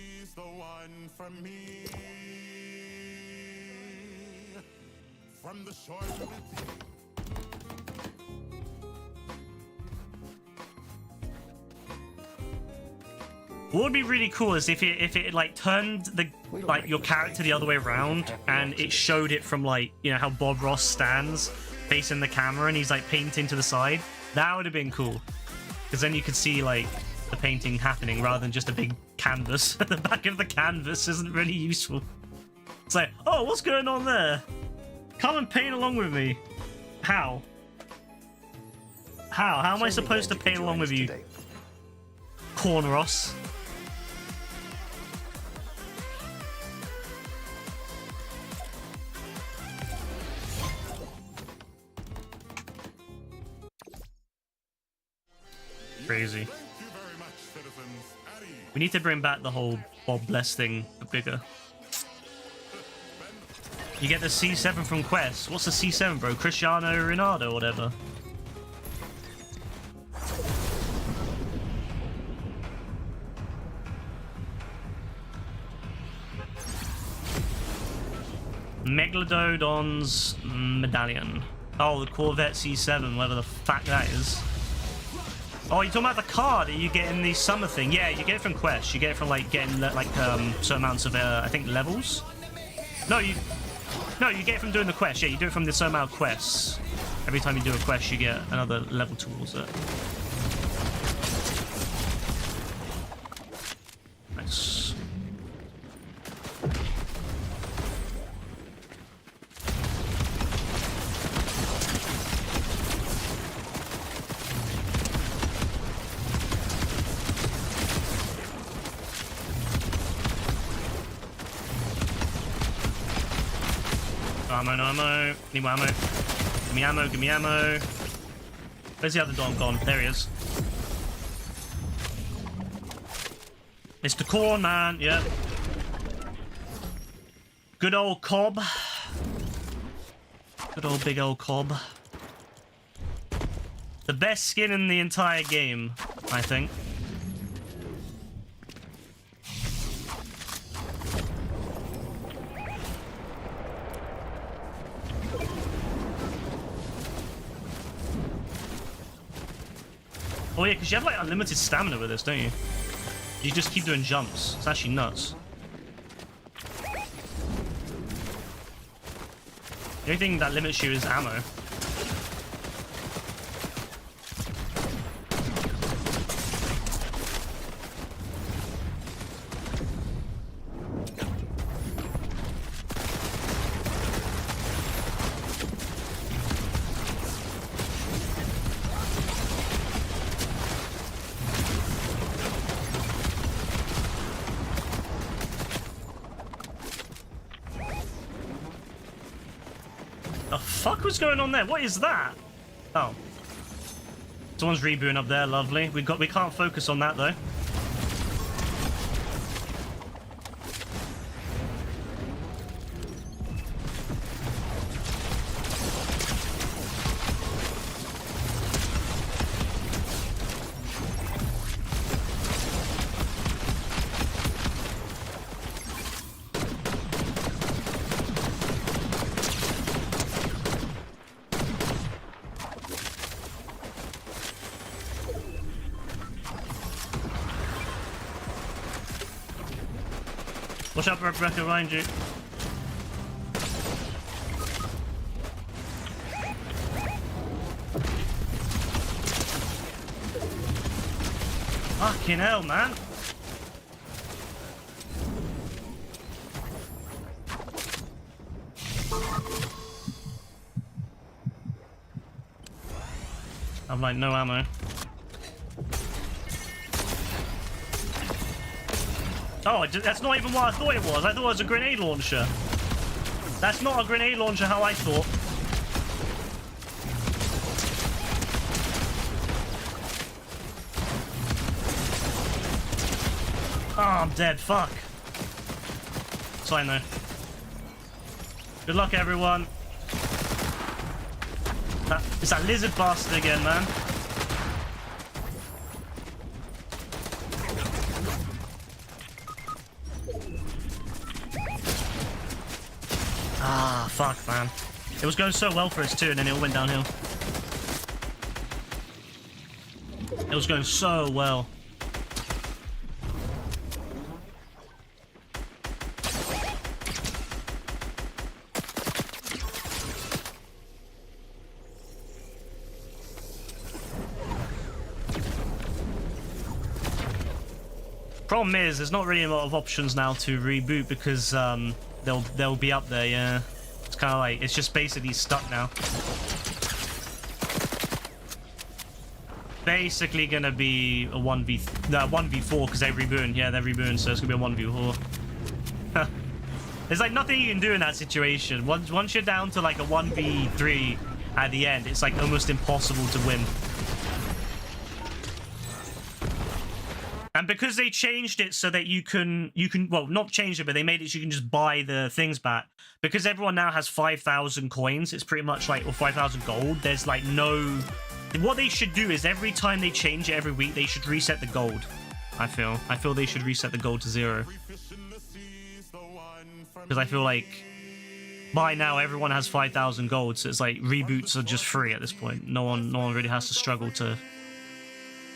What would be really cool is if it like turned the like your character the other way around and it showed it from like, you know, how Bob Ross stands facing the camera and he's like painting to the side. That would have been cool, because then you could see like the painting happening rather than just a big canvas. The back of the canvas isn't really useful. It's like, oh, what's going on there? Come and paint along with me. How? How am I supposed to paint along with you, Corn Ross? Crazy. We need to bring back the whole Bob Bless thing, but bigger. You get the C7 from Quest. What's the C7, bro? Cristiano Ronaldo or whatever. Megalodon's medallion. Oh, the Corvette C7, whatever the fuck that is. Oh, you're talking about the card that you get in the summer thing? Yeah, you get it from Quest. You get it from like getting like certain amounts of I think levels. No, you get it from doing the quest. Yeah, you do it from the certain amount of quests. Every time you do a quest, you get another level towards it. Nice. Ammo, no ammo. Need more ammo. Give me ammo, give me ammo. Where's the other dog gone? There he is. Mr. Corn, man. Yep. Good old Cobb. Good old big old Cobb. The best skin in the entire game, I think. Oh yeah, because you have like unlimited stamina with this, don't you? You just keep doing jumps. It's actually nuts. The only thing that limits you is ammo. The fuck was going on there? What is that? Oh. Someone's rebooting up there, lovely. We can't focus on that though. Watch out, Rebecca, behind you. Fucking hell, man. I've like no ammo. Oh, that's not even what I thought it was. I thought it was a grenade launcher. That's not a grenade launcher how I thought. Oh, I'm dead. Fuck. So I know. Good luck, everyone. It's that lizard bastard again, man. Ah, fuck, man. It was going so well for us too, and then it all went downhill. It was going so well. Problem is, there's not really a lot of options now to reboot because they'll be up there. Yeah, it's kind of like it's just basically stuck now. Basically gonna be a 1v4 because they're rebooting. Yeah, they're rebooting, so it's gonna be a 1v4. There's like nothing you can do in that situation. Once you're down to like a 1v3 at the end, it's like almost impossible to win. And because they changed it so that you can well, not changed it, but they made it so you can just buy the things back. Because everyone now has 5,000 coins, it's pretty much like, or 5,000 gold. There's like no... What they should do is every time they change it every week, they should reset the gold. I feel they should reset the gold to 0. Because I feel like by now everyone has 5,000 gold, so it's like reboots are just free at this point. No one really has to struggle to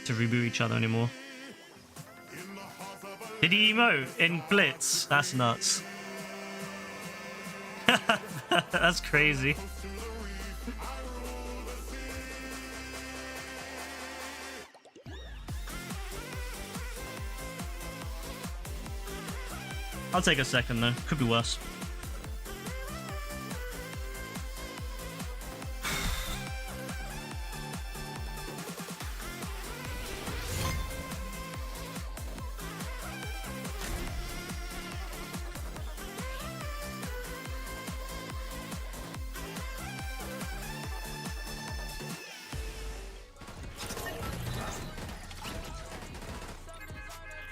reboot each other anymore. Did he emote in Blitz? That's nuts. That's crazy. I'll take a second though. Could be worse.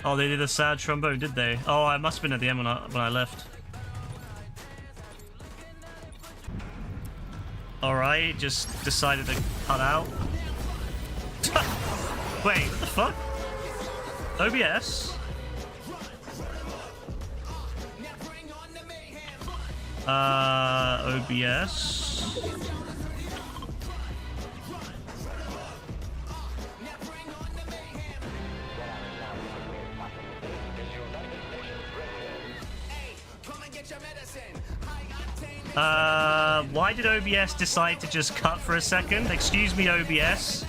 Oh, they did a sad trombone, did they? Oh, I must have been at the end when I left. Alright, just decided to cut out. Wait, what the fuck? OBS? OBS? Why did OBS decide to just cut for a second? Excuse me, OBS.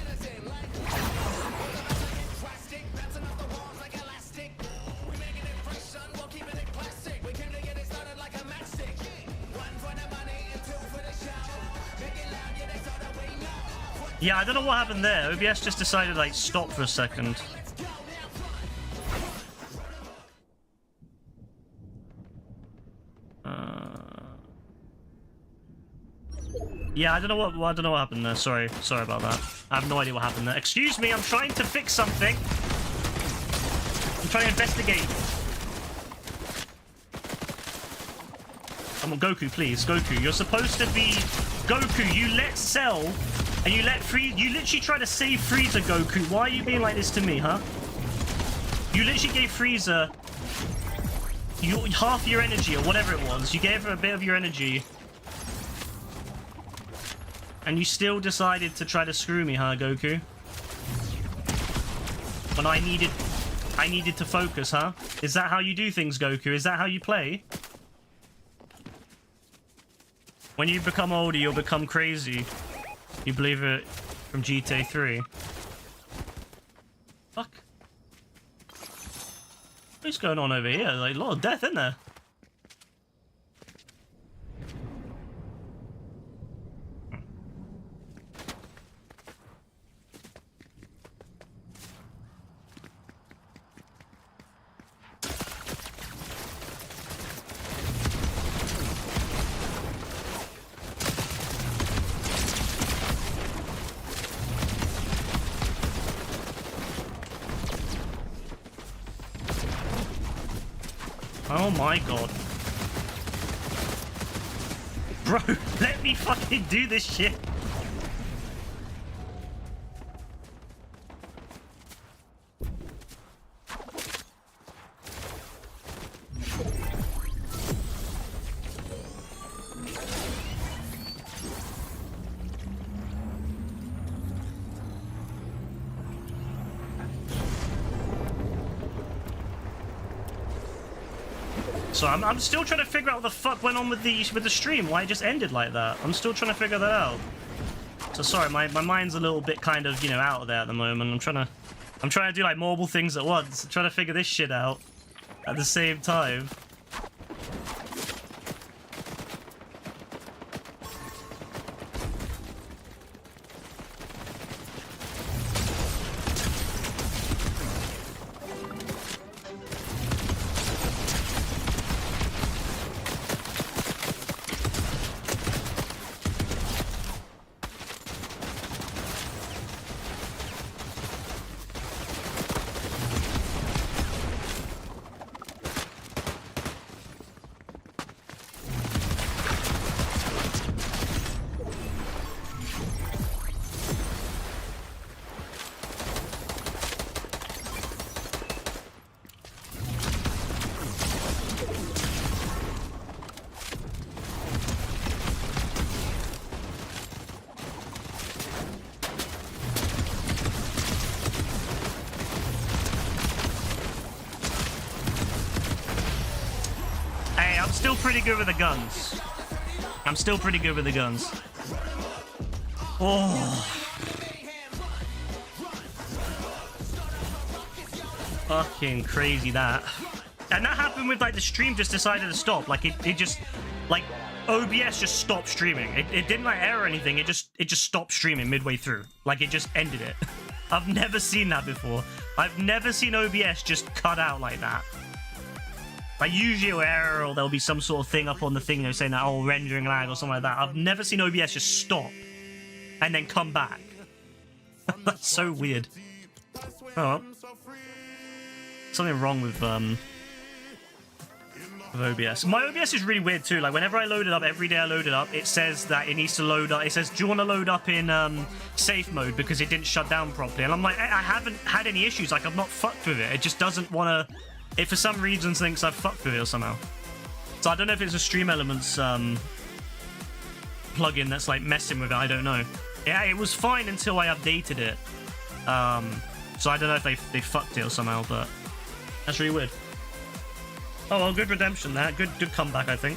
Yeah, I don't know what happened there. OBS just decided, like, stop for a second. Yeah, I don't know what happened there. Sorry about that. I have no idea what happened there. Excuse me, I'm trying to fix something. I'm trying to investigate. Come on, Goku, please. Goku, you're supposed to be... Goku, you let Cell... And you let Frieza... You literally try to save Frieza, Goku. Why are you being like this to me, huh? You literally gave Frieza... half your energy, or whatever it was. You gave her a bit of your energy. And you still decided to try to screw me, huh, Goku? When I needed to focus, huh? Is that how you do things, Goku? Is that how you play? When you become older, you'll become crazy. You believe it from GTA 3. Fuck. What's going on over here? Like, a lot of death, isn't there? Oh my god. Bro, let me fucking do this shit. So I'm still trying to figure out what the fuck went on with the stream, why it just ended like that. I'm still trying to figure that out. So sorry, my mind's a little bit kind of, you know, out of there at the moment. I'm trying to do like multiple things at once. I'm trying to figure this shit out at the same time. Still pretty good with the guns. I'm still pretty good with the guns. Oh. Fucking crazy that. And that happened with like the stream just decided to stop. Like it just like OBS just stopped streaming. It didn't like error or anything. It just stopped streaming midway through. Like it just ended it. I've never seen that before. I've never seen OBS just cut out like that. Like usually it'll error or there'll be some sort of thing up on the thing, you know, saying that, oh, rendering lag or something like that. I've never seen OBS just stop and then come back. That's so weird. Oh, something wrong with OBS. My OBS is really weird too. Like whenever I load it up, every day I load it up, it says that it needs to load up. It says, do you want to load up in safe mode because it didn't shut down properly? And I'm like, I haven't had any issues. Like I've not fucked with it. It just doesn't want to. It for some reason thinks I've fucked with it somehow. So I don't know if it's a Stream Elements plugin that's like messing with it. I don't know. Yeah, it was fine until I updated it. So I don't know if they fucked it or somehow, but that's really weird. Oh well, good redemption there. Good comeback, I think.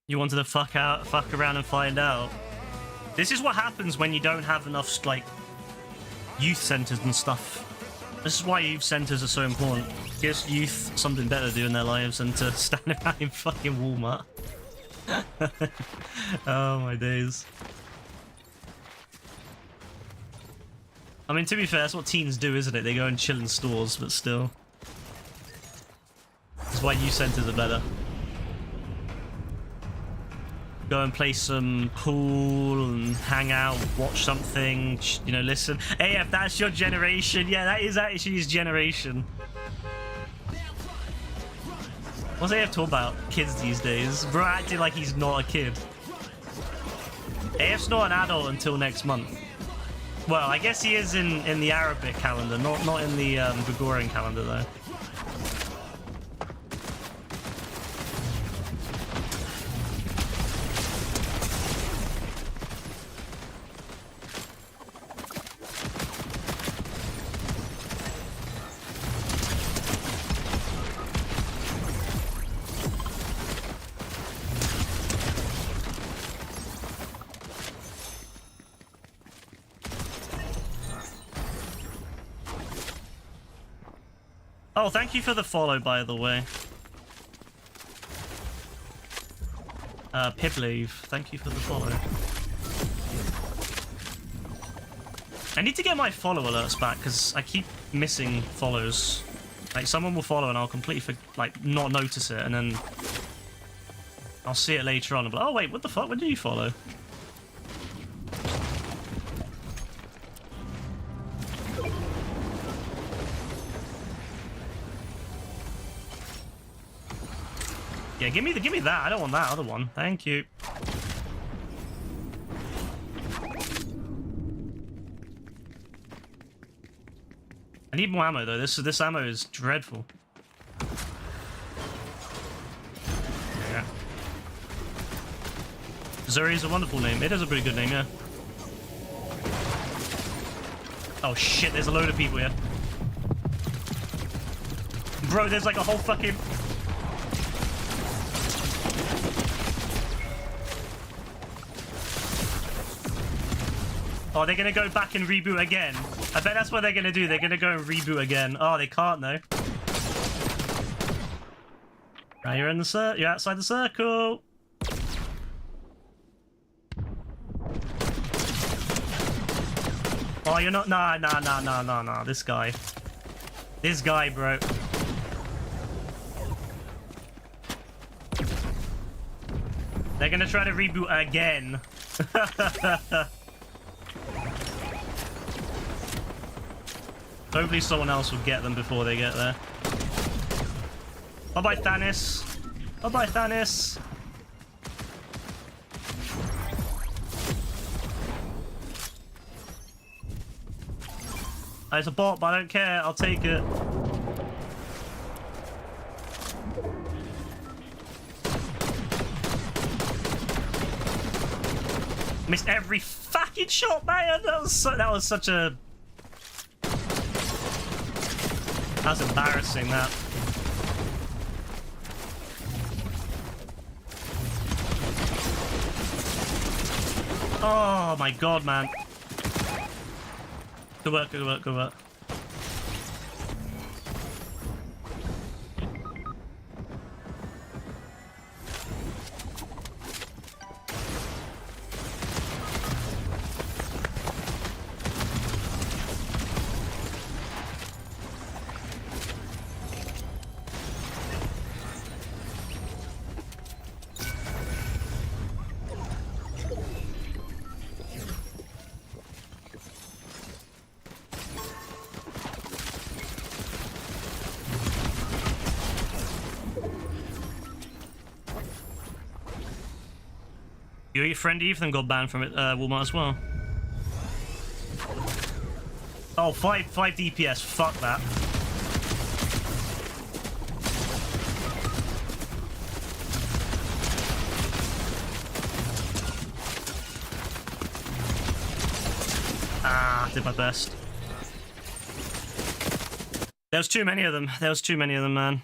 You wanted to fuck around and find out. This is what happens when you don't have enough, like, youth centers and stuff. This is why youth centers are so important. It gives youth something better to do in their lives than to stand around in fucking Walmart. Oh my days. I mean, to be fair, that's what teens do, isn't it? They go and chill in stores, but still. That's why youth centers are better. Go and play some pool and hang out, watch something, you know, listen. Hey, if that's your generation, yeah, that is actually his generation. What's AF talking about? Kids these days. Bro acting like he's not a kid. AF's not an adult until next month. Well, I guess he is in the Arabic calendar, not in the Gregorian calendar though. Oh, thank you for the follow, by the way. Pibleave, thank you for the follow. I need to get my follow alerts back, because I keep missing follows. Like, someone will follow and I'll completely, not notice it, and then I'll see it later on. But oh, wait, what the fuck? When did you follow? Yeah, give me that. I don't want that other one. Thank you. I need more ammo though. This ammo is dreadful. Yeah. Zuri is a wonderful name. It is a pretty good name, yeah. Oh shit, there's a load of people here. Bro, there's like a whole fucking... Oh, they're gonna go back and reboot again. I bet that's what they're gonna do. They're gonna go and reboot again. Oh, they can't though. Now you're in the you're outside the circle. Oh, you're not. Nah. This guy, bro. They're gonna try to reboot again. Hopefully someone else will get them before they get there. Bye-bye, Thanos. Bye-bye, Thanos. It's a bot, but I don't care. I'll take it. Missed every fucking shot, man. That was such a... That's embarrassing, that. Oh my god, man. Good work, good work, good work. Your friend Ethan got banned from it, Walmart as well. Oh, 5 DPS. Fuck that. Ah, did my best. There was too many of them. Man.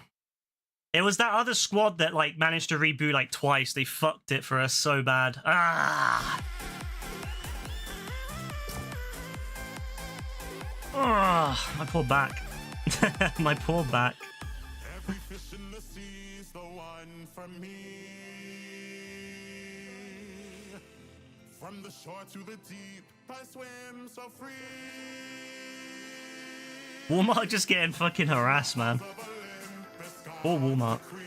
It was that other squad that like managed to reboot like twice. They fucked it for us so bad. Ah. Oh, my poor back. My poor back. Every fish in the sea's the one for me. From the shore to the deep, I swim so free. Walmart just getting fucking harassed, man. Poor Walmart. From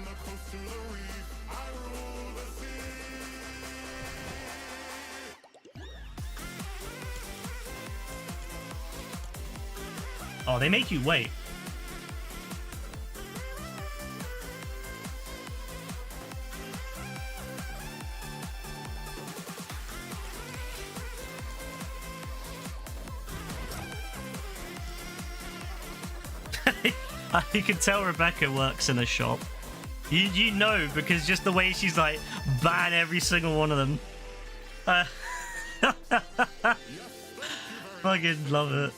the coast to the reef, I rule the sea. Oh, they make you wait. You can tell Rebecca works in a shop. You know, because just the way she's like, ban every single one of them. Fucking love it.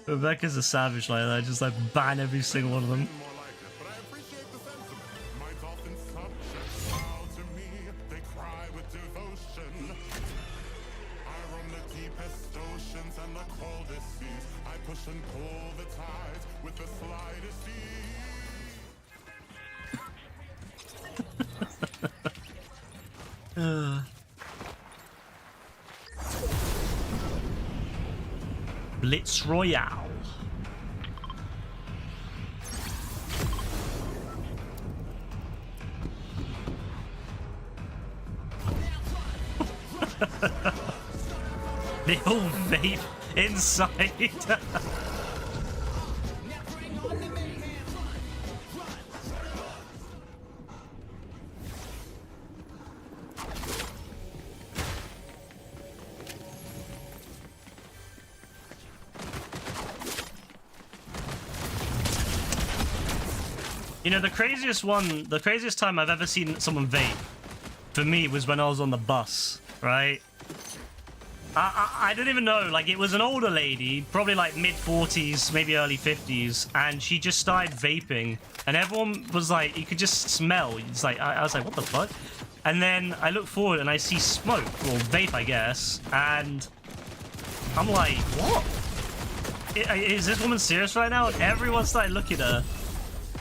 Rebecca's a savage like that, just like ban every single one of them. More like it, but I appreciate the sentiment. My dolphin subjects bow to me, they cry with devotion. I roam the deepest oceans and the coldest seas. I push and pull the tides with the slightest ease. Blitz Royale. They all vape inside. You know, the craziest time I've ever seen someone vape, for me, was when I was on the bus, right? I don't even know, like, it was an older lady, probably like mid-40s, maybe early 50s, and she just started vaping, and everyone was like, you could just smell, it's like, I was like, what the fuck? And then I look forward and I see smoke, or vape, I guess, and I'm like, what? Is this woman serious right now? And everyone started looking at her.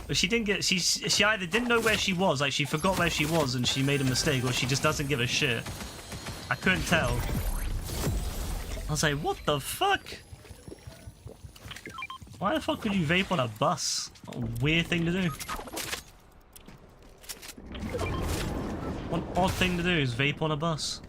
But she didn't get, she either didn't know where she was, like she forgot where she was and she made a mistake, or she just doesn't give a shit. I couldn't tell. I was like, what the fuck? Why the fuck would you vape on a bus? What a weird thing to do. What an odd thing to do is vape on a bus.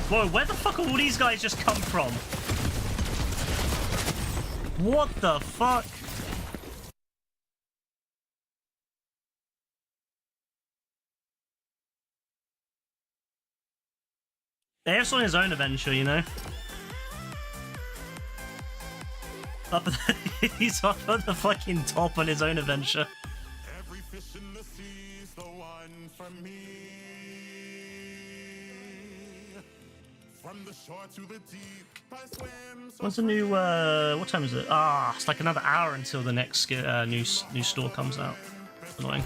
Whoa, where the fuck are all these guys just come from? What the fuck? Air's on his own adventure, you know? He's up at the fucking top on his own adventure. Every fish in the sea's the one for me. From the shore to the deep, I swim so What's the new, what time is it? Ah, it's like another hour until the next new store comes out. Annoying.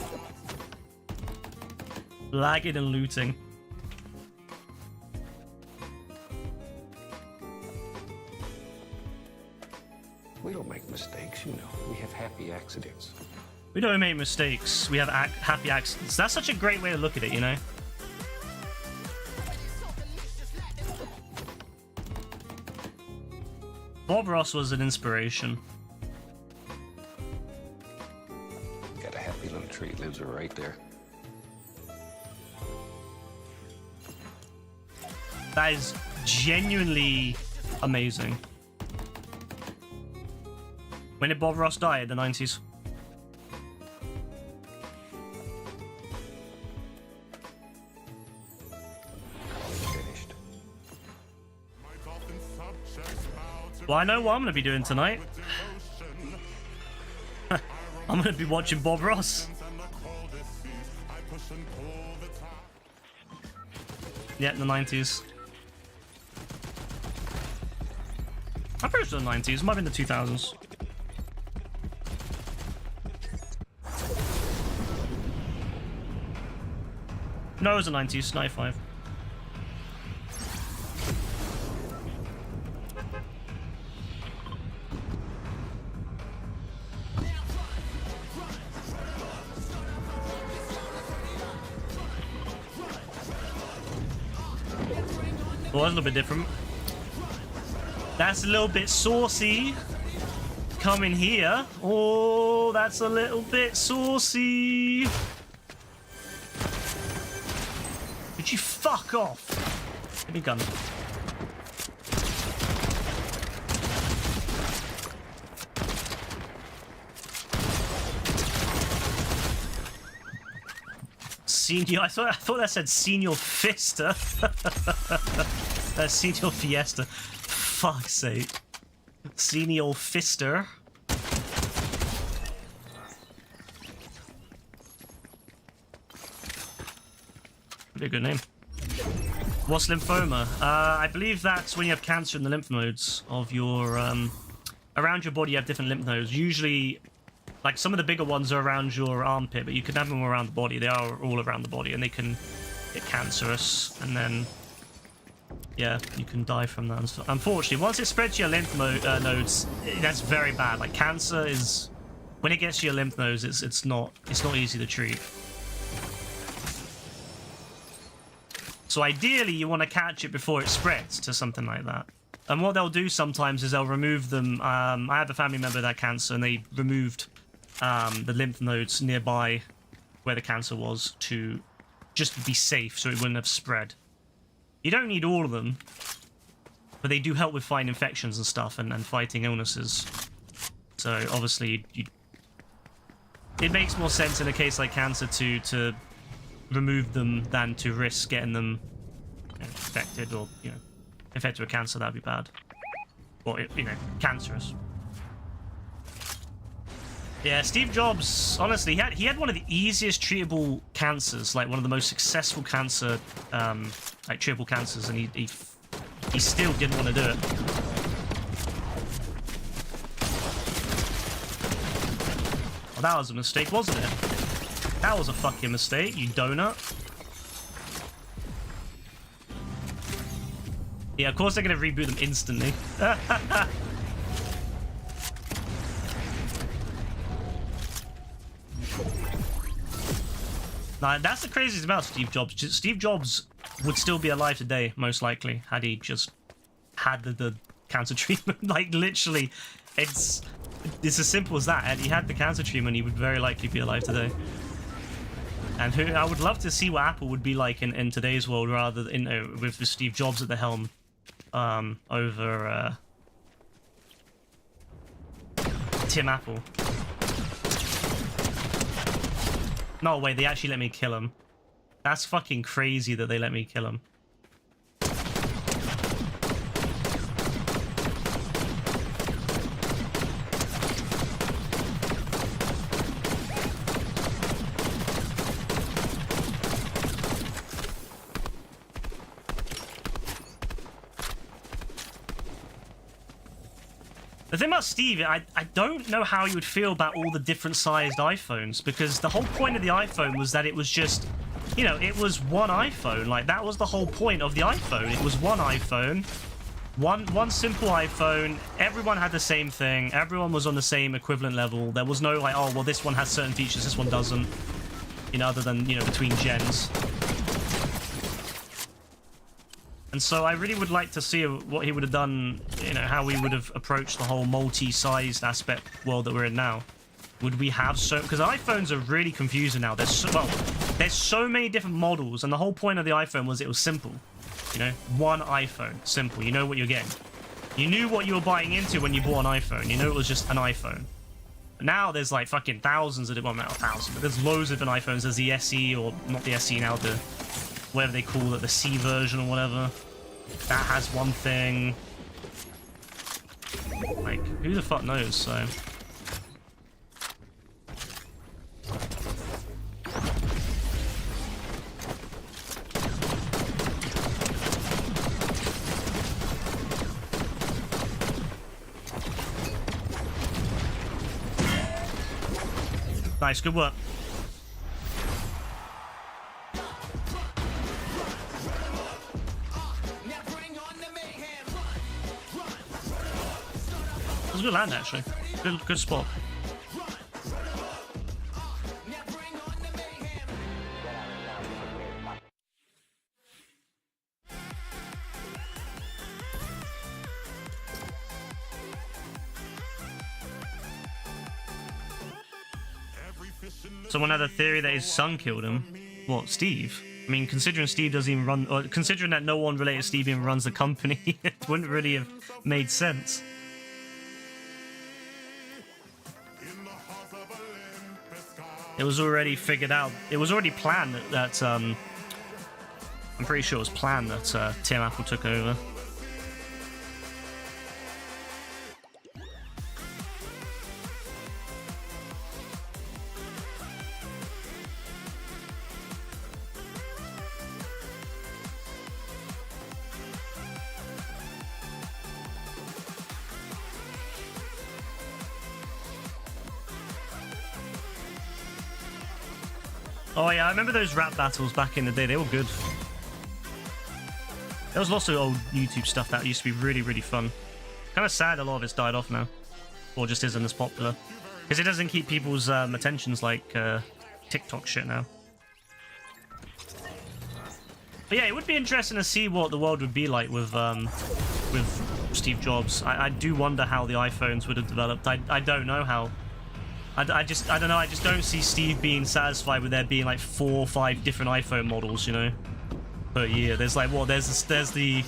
Lagging and looting. We don't make mistakes, you know. We have happy accidents. We don't make mistakes. We have happy accidents. That's such a great way to look at it, you know? Bob Ross was an inspiration. Got a happy little tree, lives right there. That is genuinely amazing. When did Bob Ross die? In the 90s? Finished. Well, I know what I'm going to be doing tonight. I'm going to be watching Bob Ross. Yeah, in the 90s. I'm pretty sure the 90s. Might be in the 2000s. No, it was the 90s. 95. Well, that's a little bit different. That's a little bit saucy. Coming here. Oh, that's a little bit saucy. Would you fuck off? Give me a gun. Senior, I thought that said Senior Fiesta. That's Senior Fiesta. Fuck's sake. Senior Fister. Be a good name. What's lymphoma? I believe that's when you have cancer in the lymph nodes of your around your body. You have different lymph nodes. Usually, like some of the bigger ones are around your armpit, but you can have them around the body. They are all around the body, and they can get cancerous, and then yeah, you can die from that and stuff. Unfortunately, once it spreads to your lymph nodes, that's very bad. Like cancer is when it gets to your lymph nodes, it's not easy to treat. So ideally, you want to catch it before it spreads to something like that. And what they'll do sometimes is they'll remove them. I have a family member that had cancer, and they removed the lymph nodes nearby where the cancer was to just be safe so it wouldn't have spread. You don't need all of them, but they do help with fighting infections and stuff and fighting illnesses. So obviously, it makes more sense in a case like cancer to remove them than to risk getting them infected or infected with cancer. That'd be bad, or cancerous. Yeah, Steve Jobs, honestly, he had one of the easiest treatable cancers, like one of the most successful cancer like treatable cancers, and he still didn't want to do it. Well, that was a mistake, wasn't it? That was a fucking mistake, you donut. Yeah, of course they're gonna reboot them instantly. Nah, that's the craziest about Steve Jobs. Steve Jobs would still be alive today, most likely, had he just had the cancer treatment. Like, literally, it's as simple as that. Had he had the cancer treatment, he would very likely be alive today. And I would love to see what Apple would be like in today's world, rather than with Steve Jobs at the helm, over Tim Apple. No way, they actually let me kill him. That's fucking crazy that they let me kill him. The thing about Steve, I don't know how he would feel about all the different sized iPhones, because the whole point of the iPhone was that it was just, it was one iPhone. Like, that was the whole point of the iPhone. It was one iPhone, one simple iPhone. Everyone had the same thing. Everyone was on the same equivalent level. There was no like, oh, well, this one has certain features, this one doesn't, other than, between gens. And so I really would like to see what he would have done, how we would have approached the whole multi-sized aspect world that we're in now. Would we have because iPhones are really confusing now. There's so many different models, and the whole point of the iPhone was it was simple. One iPhone, simple. You know what you're getting. You knew what you were buying into when you bought an iPhone. You knew it was just an iPhone. But now there's like fucking thousands of different, well, not thousands, but there's loads of different iPhones. There's the SE, or not the SE now, the whatever they call it, the C version or whatever. That has one thing. Like, who the fuck knows, so... Nice, good work. It was a good land, actually. Good spot. Someone had a theory that his son killed him. What, Steve? I mean, considering Steve doesn't even run, or considering that no one related to Steve even runs the company, it wouldn't really have made sense. It was already figured out. It was already planned that I'm pretty sure it was planned that Tim Apple took over. Oh yeah, I remember those rap battles back in the day. They were good. There was lots of old YouTube stuff that used to be really, really fun. Kind of sad a lot of it's died off now. Or just isn't as popular. Because it doesn't keep people's attentions like TikTok shit now. But yeah, it would be interesting to see what the world would be like with Steve Jobs. I do wonder how the iPhones would have developed. I don't know how. I don't know. I just don't see Steve being satisfied with there being like 4 or 5 different iPhone models, you know, per year. There's like what? There's the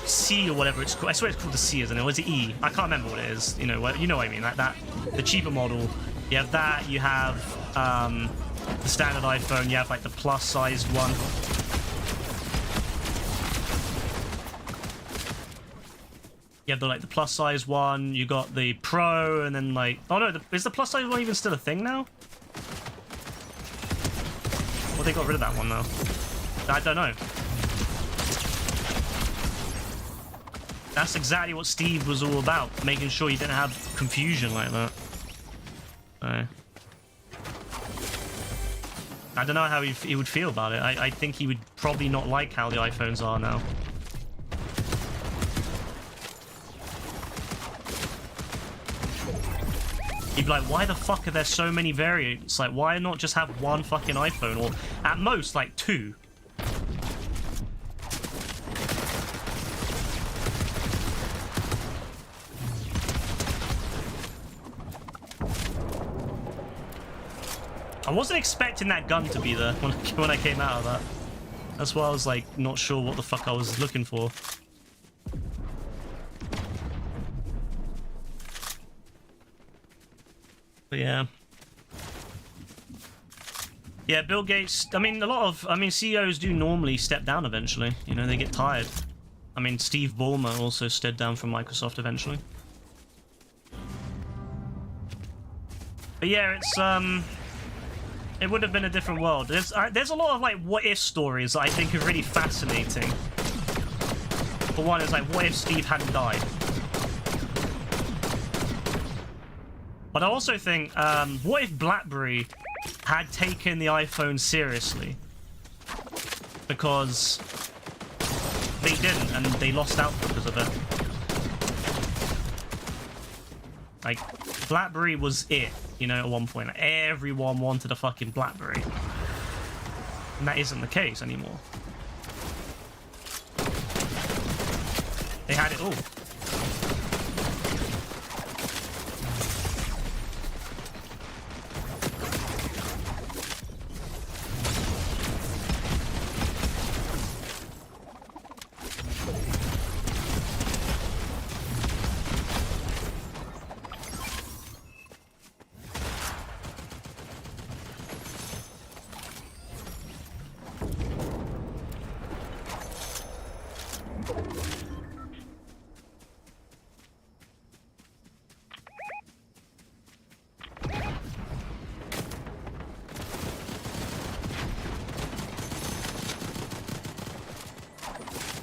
C or whatever it's called. I swear it's called the C, isn't it? Or is it E? I can't remember what it is. You know what I mean? Like that, the cheaper model. You have that. You have the standard iPhone. You have like the plus-sized one. You have the plus-size one, you got the Pro, and then like... Oh no, is the plus-size one even still a thing now? Well, they got rid of that one now. I don't know. That's exactly what Steve was all about, making sure you didn't have confusion like that. So... I don't know how he would feel about it. I think he would probably not like how the iPhones are now. He'd be like, why the fuck are there so many variants? Like, why not just have one fucking iPhone? Or at most, like 2. I wasn't expecting that gun to be there when I came out of that. That's why I was like, not sure what the fuck I was looking for. But yeah. Yeah, Bill Gates, I mean, CEOs do normally step down eventually. You know, they get tired. I mean, Steve Ballmer also stepped down from Microsoft eventually. But yeah, it's, it would have been a different world. There's a lot of, like, what-if stories that I think are really fascinating. For one, it's like, what if Steve hadn't died? But I also think, what if BlackBerry had taken the iPhone seriously? Because they didn't, and they lost out because of it. Like, BlackBerry was it, you know, at one point. Like, everyone wanted a fucking BlackBerry. And that isn't the case anymore. They had it all.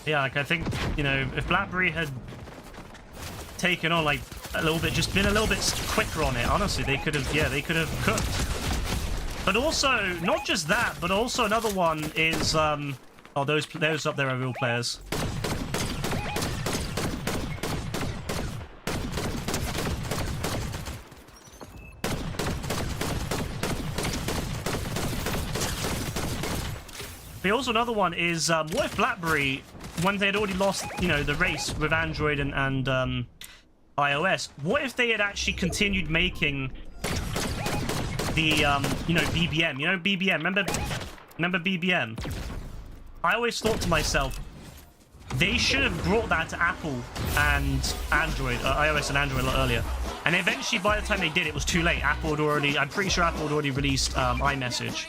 Yeah, like I think, you know, if BlackBerry had taken on like a little bit, just been a little bit quicker on it, honestly, they could have, yeah, they could have cooked. But also, not just that, but also another one is, oh, those up there are real players. But also another one is, what if BlackBerry, when they had already lost, you know, the race with Android and iOS, what if they had actually continued making the, you know, BBM? You know, BBM, remember BBM? I always thought to myself, they should have brought that to Apple and Android, iOS and Android a lot earlier. And eventually, by the time they did, it was too late. Apple had already, I'm pretty sure Apple had already released iMessage.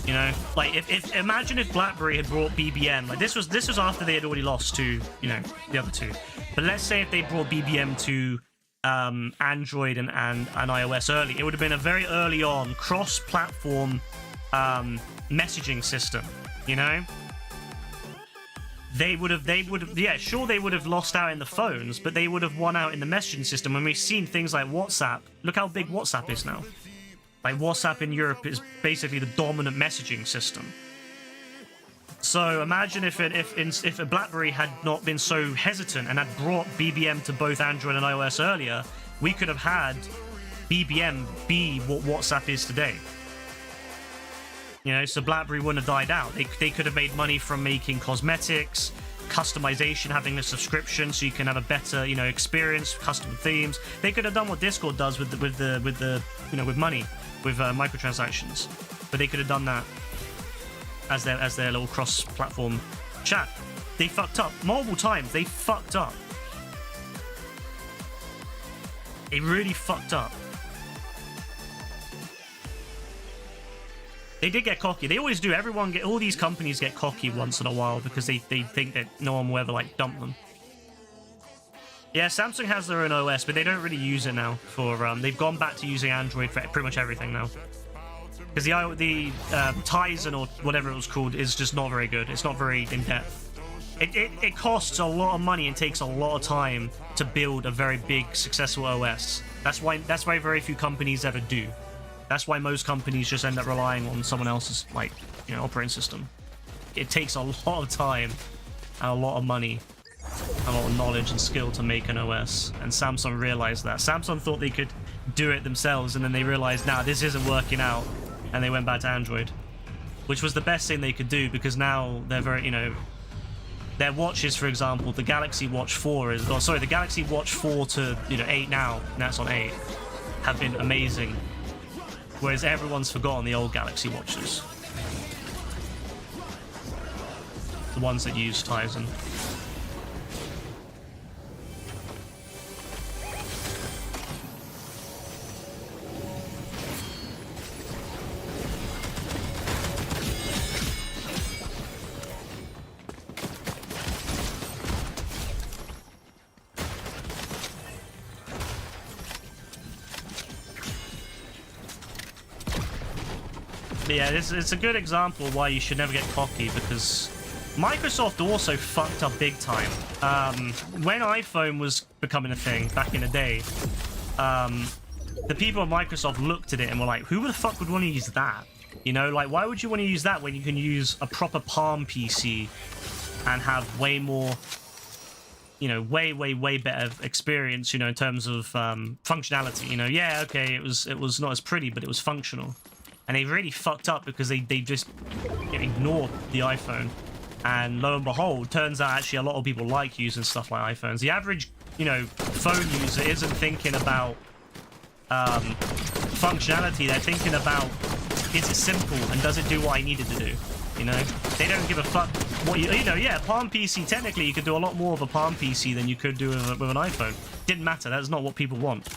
You know, like if imagine if BlackBerry had brought BBM, like this was after they had already lost to, you know, the other two. But let's say if they brought BBM to Android and iOS early, it would have been a very early on cross-platform messaging system. You know, they would have, yeah, sure, they would have lost out in the phones, but they would have won out in the messaging system. And we've seen things like WhatsApp. Look how big WhatsApp is now. Like, WhatsApp in Europe is basically the dominant messaging system. So imagine if a BlackBerry had not been so hesitant and had brought BBM to both Android and iOS earlier, we could have had BBM be what WhatsApp is today. You know, so BlackBerry wouldn't have died out. They could have made money from making cosmetics, customization, having a subscription so you can have a better, you know, experience, custom themes. They could have done what Discord does with the you know, with money, with microtransactions, but they could have done that as their little cross-platform chat. They fucked up multiple times. They fucked up. They really fucked up. They did get cocky. They always do. All these companies get cocky once in a while because they think that no one will ever like dump them. Yeah, Samsung has their own OS, but they don't really use it now. They've gone back to using Android for pretty much everything now. Because the Tizen or whatever it was called is just not very good. It's not very in depth. It costs a lot of money and takes a lot of time to build a very big successful OS. That's why very few companies ever do. That's why most companies just end up relying on someone else's, like, you know, operating system. It takes a lot of time and a lot of money, a lot of knowledge and skill to make an OS, and Samsung realized that. Samsung thought they could do it themselves, and then they realized, nah, this isn't working out, and they went back to Android, which was the best thing they could do, because now they're very, you know, their watches, for example, the Galaxy Watch 4 the Galaxy Watch 4 to, you know, 8 now, and that's on 8, have been amazing. Whereas everyone's forgotten the old Galaxy Watches. The ones that use Tizen. Yeah, it's a good example of why you should never get cocky, because Microsoft also fucked up big time. When iPhone was becoming a thing back in the day, the people at Microsoft looked at it and were like, who the fuck would want to use that? You know, like, why would you want to use that when you can use a proper Palm PC and have way more, you know, way better experience, you know, in terms of functionality? You know, yeah, okay, it was not as pretty, but it was functional. And they really fucked up because they just ignored the iPhone. And lo and behold, turns out actually a lot of people like using stuff like iPhones. The average, you know, phone user isn't thinking about functionality. They're thinking about, is it simple and does it do what I needed to do? You know, they don't give a fuck what you know. Yeah, Palm PC, technically you could do a lot more with a Palm PC than you could do with an iPhone. Didn't matter. That's not what people want.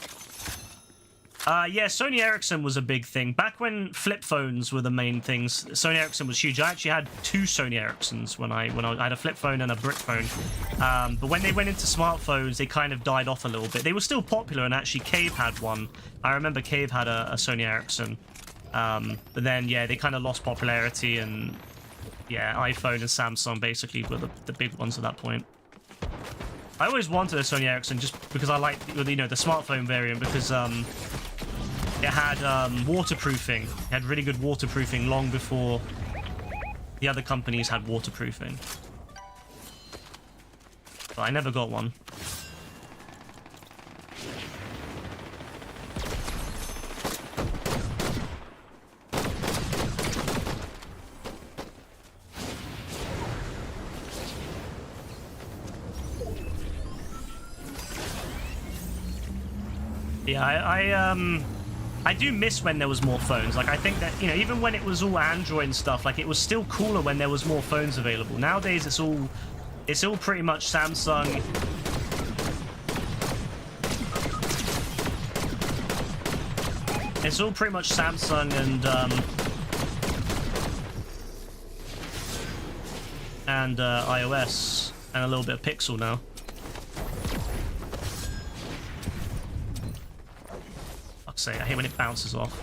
Yeah, Sony Ericsson was a big thing. Back when flip phones were the main things, Sony Ericsson was huge. I actually had 2 Sony Ericssons when I had a flip phone and a brick phone. But when they went into smartphones, they kind of died off a little bit. They were still popular, and actually Cave had one. I remember Cave had a Sony Ericsson. But then, yeah, they kind of lost popularity, and yeah, iPhone and Samsung basically were the big ones at that point. I always wanted a Sony Ericsson just because I liked, you know, the smartphone variant, because it had waterproofing. It had really good waterproofing long before the other companies had waterproofing. But I never got one. Yeah, I do miss when there was more phones. Like, I think that, you know, even when it was all Android and stuff, like, it was still cooler when there was more phones available. Nowadays, it's all pretty much Samsung. It's all pretty much Samsung and iOS and a little bit of Pixel now. Say, I hate when it bounces off.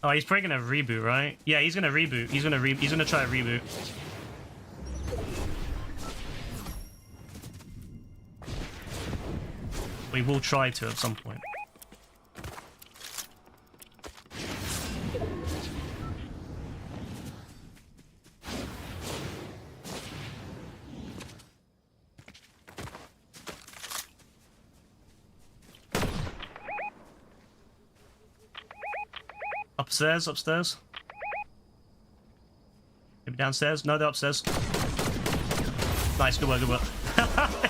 Oh, he's probably gonna reboot, right? Yeah, he's gonna reboot. He's gonna try a reboot. We will try to at some point. Upstairs, upstairs. Maybe downstairs? No, they're upstairs. Nice, good work, good work.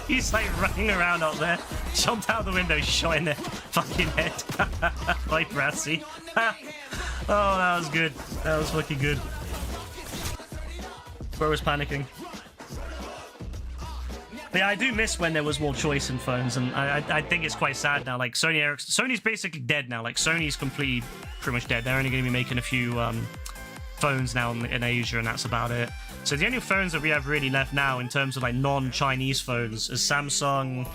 He's like running around up there. Jumped out the window, shot in their fucking head. Like Brassy. Oh, that was good. That was fucking good. Bro was panicking. But yeah, I do miss when there was more choice in phones, and I think it's quite sad now. Like Sony's basically dead now. Like Sony's completely pretty much dead. They're only going to be making a few phones now in Asia, and that's about it. So the only phones that we have really left now in terms of like non-Chinese phones is Samsung,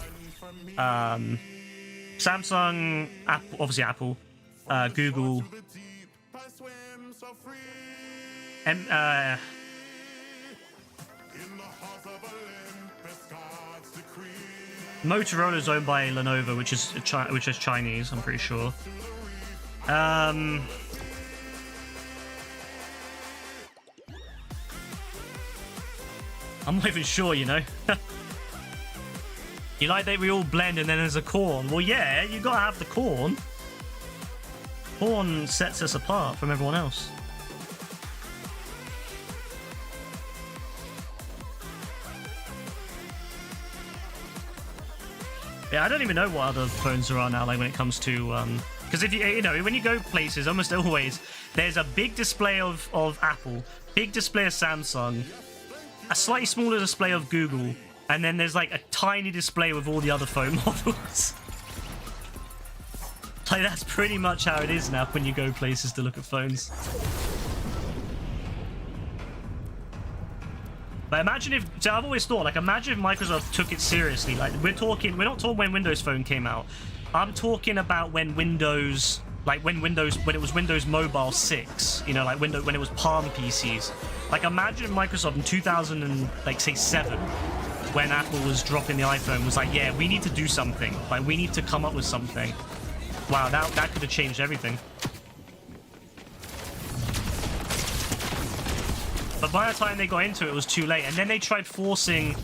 Apple, obviously Apple, Google, and Motorola is owned by Lenovo, which is Chinese, I'm pretty sure. I'm not even sure, you know. You like that we all blend and then there's a corn. Well, yeah, you gotta have the corn. Corn sets us apart from everyone else. Yeah, I don't even know what other phones there are now, like when it comes to because if you know, when you go places, almost always there's a big display of Apple, big display of Samsung, a slightly smaller display of Google, and then there's like a tiny display with all the other phone models. Like, that's pretty much how it is now when you go places to look at phones. But imagine if, so I've always thought, like, imagine if Microsoft took it seriously. Like, we're not talking when Windows Phone came out. I'm talking about when Windows, like when it was Windows Mobile 6, you know, like when it was Palm PCs. Like, imagine if Microsoft in 2007, when Apple was dropping the iPhone, was like, yeah, we need to do something. Like, we need to come up with something. Wow, that could have changed everything. But by the time they got into it, it was too late. And then they tried forcing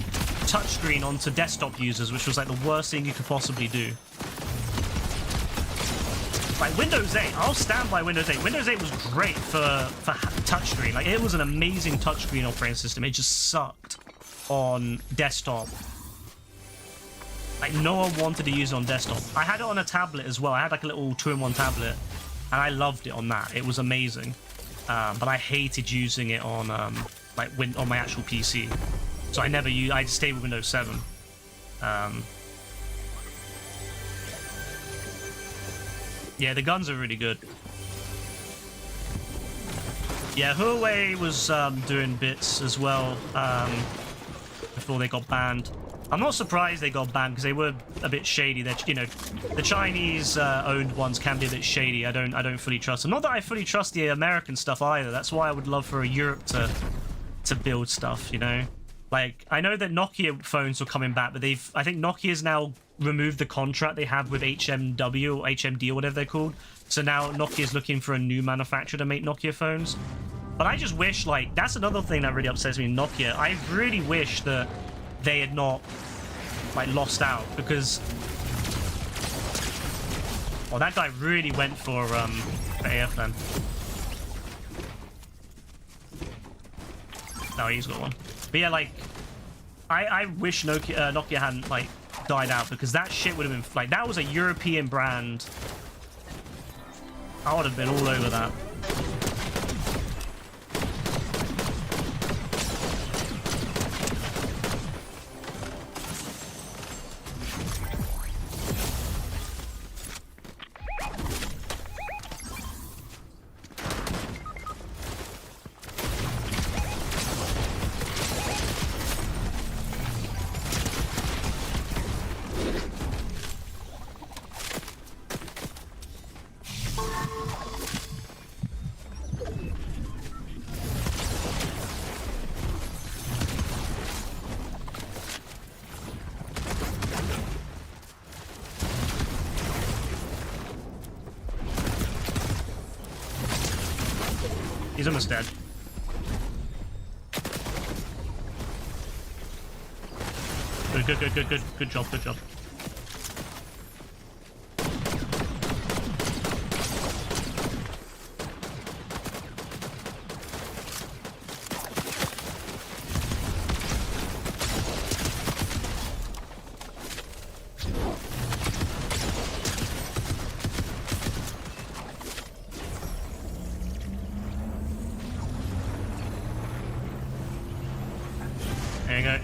touchscreen onto desktop users, which was like the worst thing you could possibly do. Like Windows 8, I'll stand by Windows 8. Windows 8 was great for touchscreen. Like, it was an amazing touchscreen operating system. It just sucked on desktop. Like, no one wanted to use it on desktop. I had it on a tablet as well. I had like a little 2-in-1 tablet, and I loved it on that. It was amazing. But I hated using it on on my actual PC. So I stayed with Windows 7. Yeah, the guns are really good. Yeah, Huawei was doing bits as well before they got banned. I'm not surprised they got banned because they were a bit shady. That, you know, the Chinese owned ones can be a bit shady. I don't fully trust them. Not that I fully trust the American stuff either. That's why I would love for Europe to build stuff, you know. Like, I know that Nokia phones were coming back, but I think Nokia's now removed the contract they have with HMW or HMD or whatever they're called. So now Nokia's looking for a new manufacturer to make Nokia phones. But I just wish, like, that's another thing that really upsets me in Nokia. I really wish that they had not, like, lost out, because... Oh, that guy really went for AF then. No, he's got one. But yeah, like, I wish Nokia hadn't, like, died out, because that shit would have been, like, that was a European brand. I would have been all over that. He's almost dead. Good job. There you go.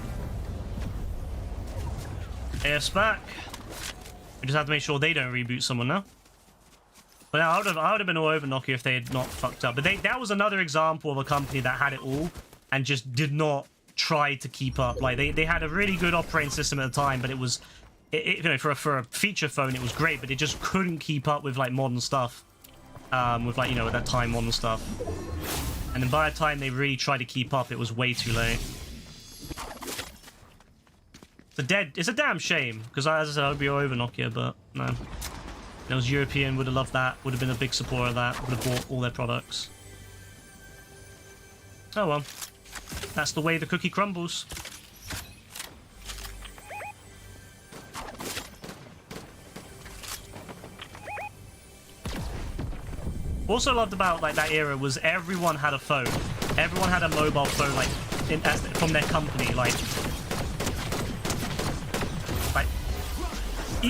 AF's back. We just have to make sure they don't reboot someone now. But yeah, I would have been all over Nokia if they had not fucked up. But that was another example of a company that had it all and just did not try to keep up. Like, they had a really good operating system at the time, but it was, you know, for a feature phone, it was great, but it just couldn't keep up with, like, modern stuff. With, like, you know, at that time, modern stuff. And then by the time they really tried to keep up, it was way too late. It's a damn shame, because as I said, I'd be all over Nokia, but no. It was European, would have loved that, would have been a big supporter of that, would have bought all their products. Oh well. That's the way the cookie crumbles. Also loved about, like, that era was everyone had a phone. Everyone had a mobile phone, like, from their company, like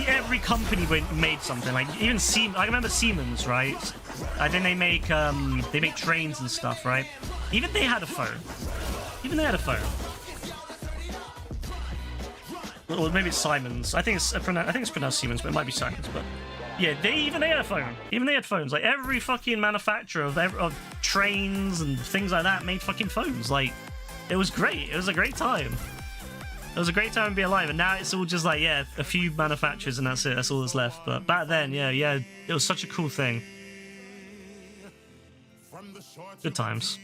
every company made something. Like, even I remember Siemens, right? I think they make trains and stuff, right? Even they had a phone. Or maybe it's Simons. I think it's pronounced Siemens, but it might be Simons. But yeah, they had a phone. Even they had phones. Like, every fucking manufacturer of trains and things like that made fucking phones. Like, it was great. It was a great time. It was a great time to be alive, and now it's all just like, yeah, a few manufacturers and that's it. That's all that's left. But back then, yeah, it was such a cool thing. Good times.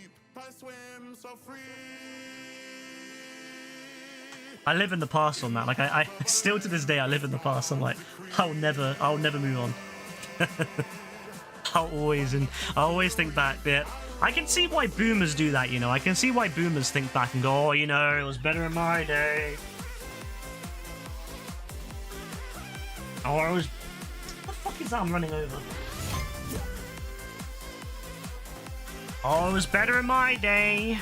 I live in the past on that. Like, I still to this day, I live in the past. I'm like, I'll never move on. I'll always think back there. I can see why boomers do that, you know. I can see why boomers think back and go, oh, you know, it was better in my day. Oh, it was... What the fuck is that I'm running over? Oh, it was better in my day.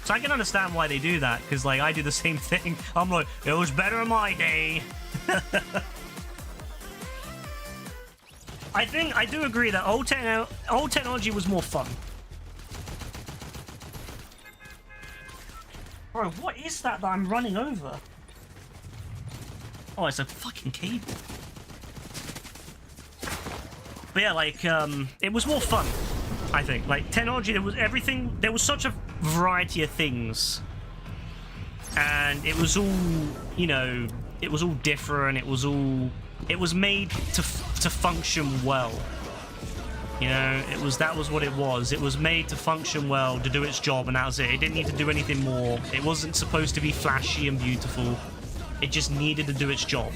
So I can understand why they do that, because, like, I do the same thing. I'm like, it was better in my day. I do agree that old technology was more fun. Bro, what is that I'm running over? Oh, it's a fucking cable. But yeah, like, it was more fun, I think. Like, technology, there was everything, there was such a variety of things. And it was all, you know, it was all different, it was made to function well. You know, that was what it was. It was made to function well, to do its job, and that was it. It didn't need to do anything more. It wasn't supposed to be flashy and beautiful. It just needed to do its job.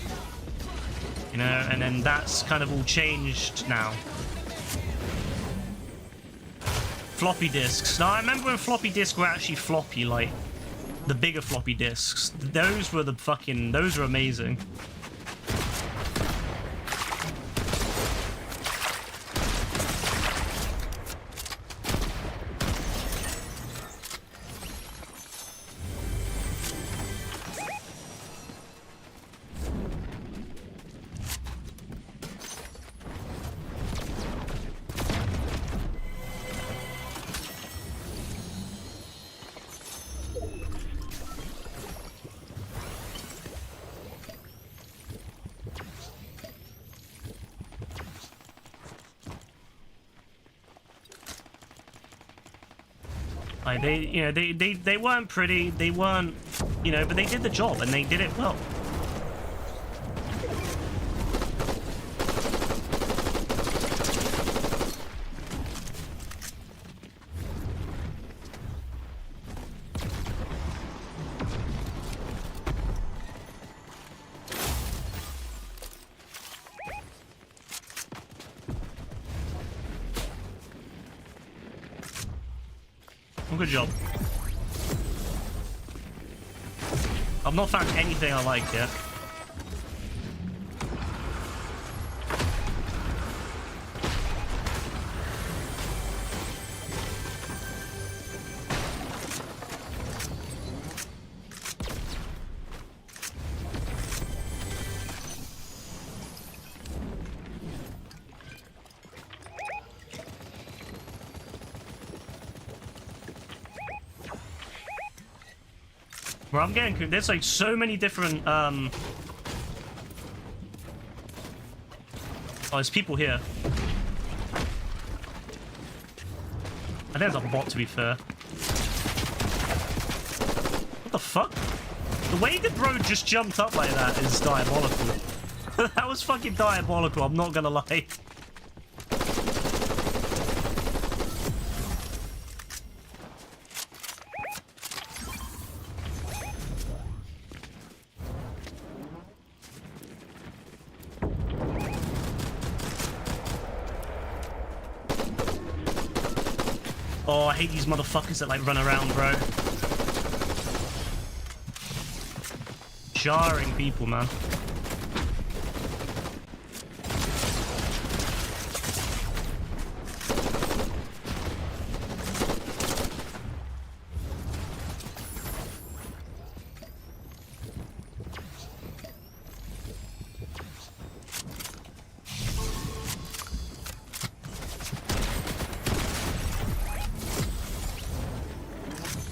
You know, and then that's kind of all changed now. Floppy disks. Now, I remember when floppy disks were actually floppy, like, the bigger floppy disks. Those were those were amazing. Like they weren't pretty, they weren't, you know, but they did the job and they did it well. Good job. I've not found anything I like yet. Bro, I'm getting... There's like so many different... Oh, there's people here. I think there's a bot, to be fair. What the fuck? The way the bro just jumped up like that is diabolical. That was fucking diabolical, I'm not gonna lie. Oh, I hate these motherfuckers that like run around, bro. Jarring people, man.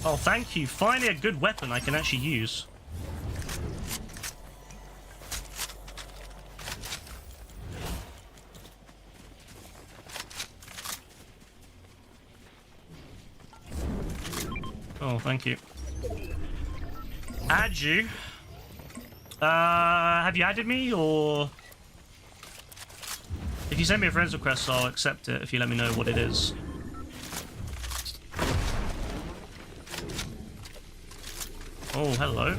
Oh, thank you. Finally a good weapon I can actually use. Oh, thank you. Add you? Have you added me, or... If you send me a friend's request, I'll accept it if you let me know what it is. Oh, hello.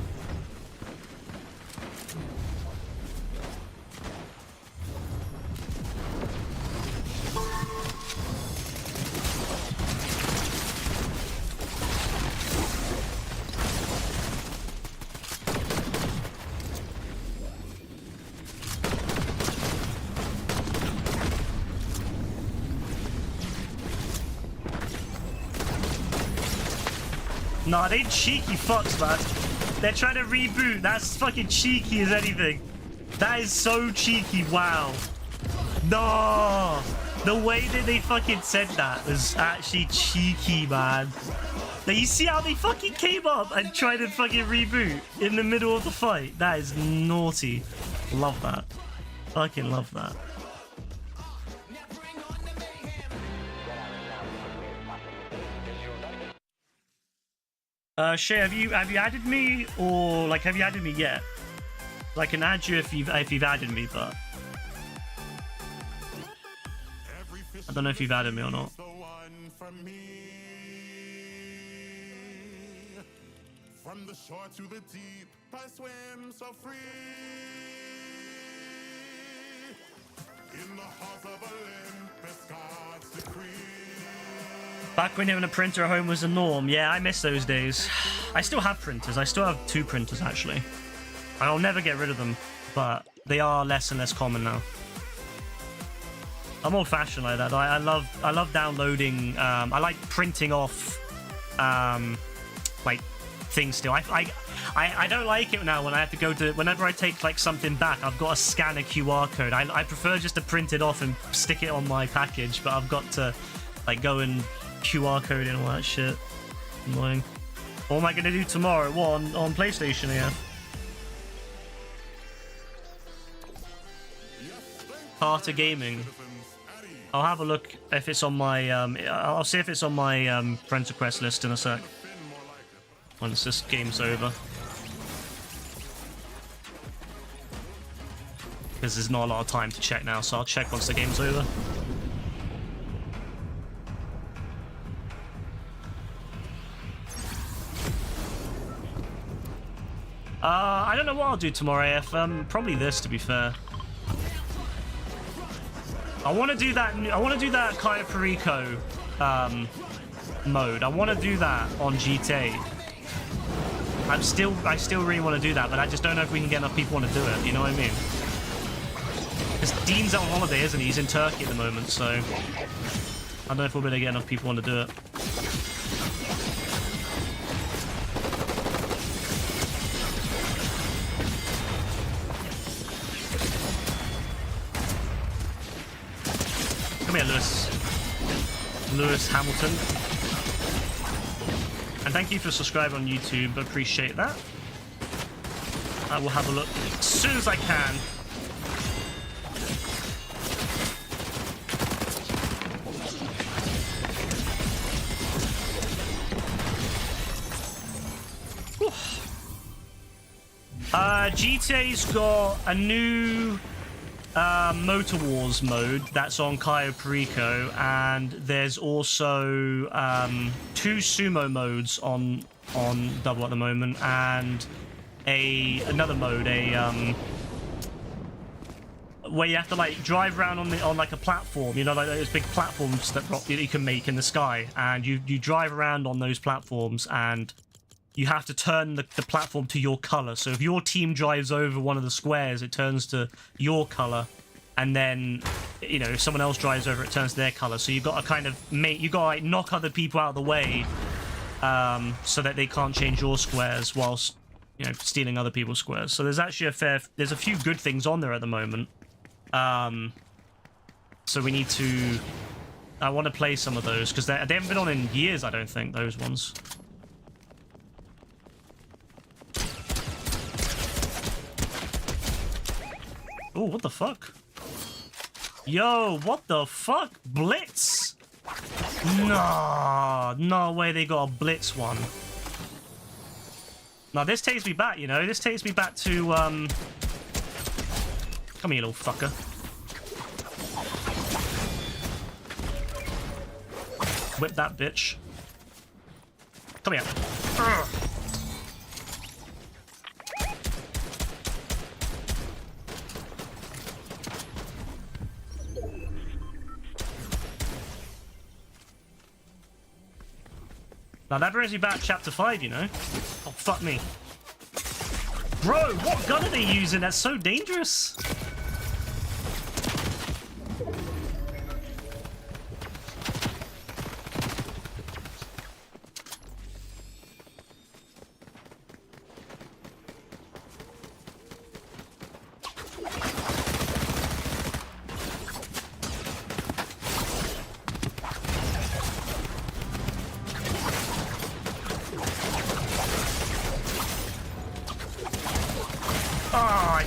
Nah, they cheeky fucks, man. They're trying to reboot. That's fucking cheeky as anything. That is so cheeky. Wow. No. The way that they fucking said that was actually cheeky, man. Now, you see how they fucking came up and tried to fucking reboot in the middle of the fight? That is naughty. Love that. Fucking love that. Shay, have you added me, or like have you added me yet? I can add you if you've added me, but I don't know if you've added me or not. From the shore to the deep, I swim so free. In the halls of Olympus, God's decree. Back when having a printer at home was the norm. Yeah, I miss those days. I still have printers. I still have 2 printers, actually. I'll never get rid of them, but they are less and less common now. I'm old-fashioned like that. I love downloading. I like printing off, like things still. I don't like it now when I have to go to. Whenever I take like something back, I've got to scan a QR code. I prefer just to print it off and stick it on my package, but I've got to like go and QR code and all that shit. Annoying. What am I gonna do tomorrow? What, on PlayStation again? Carter Gaming. I'll have a look if it's on my I'll see if it's on my friends request list in a sec. Once this game's over. Because there's not a lot of time to check now, so I'll check once the game's over. I don't know what I'll do tomorrow, AF. Probably this, to be fair. I want to do that. I want to do that Cayo Perico mode. I want to do that on GTA. I still really want to do that, but I just don't know if we can get enough people want to do it. You know what I mean? Because Dean's out on holiday, isn't he? He's in Turkey at the moment, so I don't know if we'll be able to get enough people want to do it. Come here, Lewis Hamilton. And thank you for subscribing on YouTube. I appreciate that. I will have a look as soon as I can. GTA's got a new Motor Wars mode that's on Cayo Perico, and there's also 2 sumo modes on Double at the moment, and another mode, where you have to like drive around on like a platform, you know, like those big platforms that you can make in the sky, and you drive around on those platforms, and you have to turn the platform to your color. So if your team drives over one of the squares, it turns to your color, and then, you know, if someone else drives over, it turns to their color. So you've got to kind of you got to like knock other people out of the way, so that they can't change your squares whilst, you know, stealing other people's squares. So there's actually there's a few good things on there at the moment. So we need to. I want to play some of those because they haven't been on in years. I don't think those ones. Oh, what the fuck? Yo, what the fuck? Blitz? No way they got a Blitz one. Now this takes me back, you know? This takes me back to, come here, little fucker. Whip that bitch. Come here. Urgh. Now that brings me back to chapter 5, you know? Oh, fuck me. Bro, what gun are they using? That's so dangerous.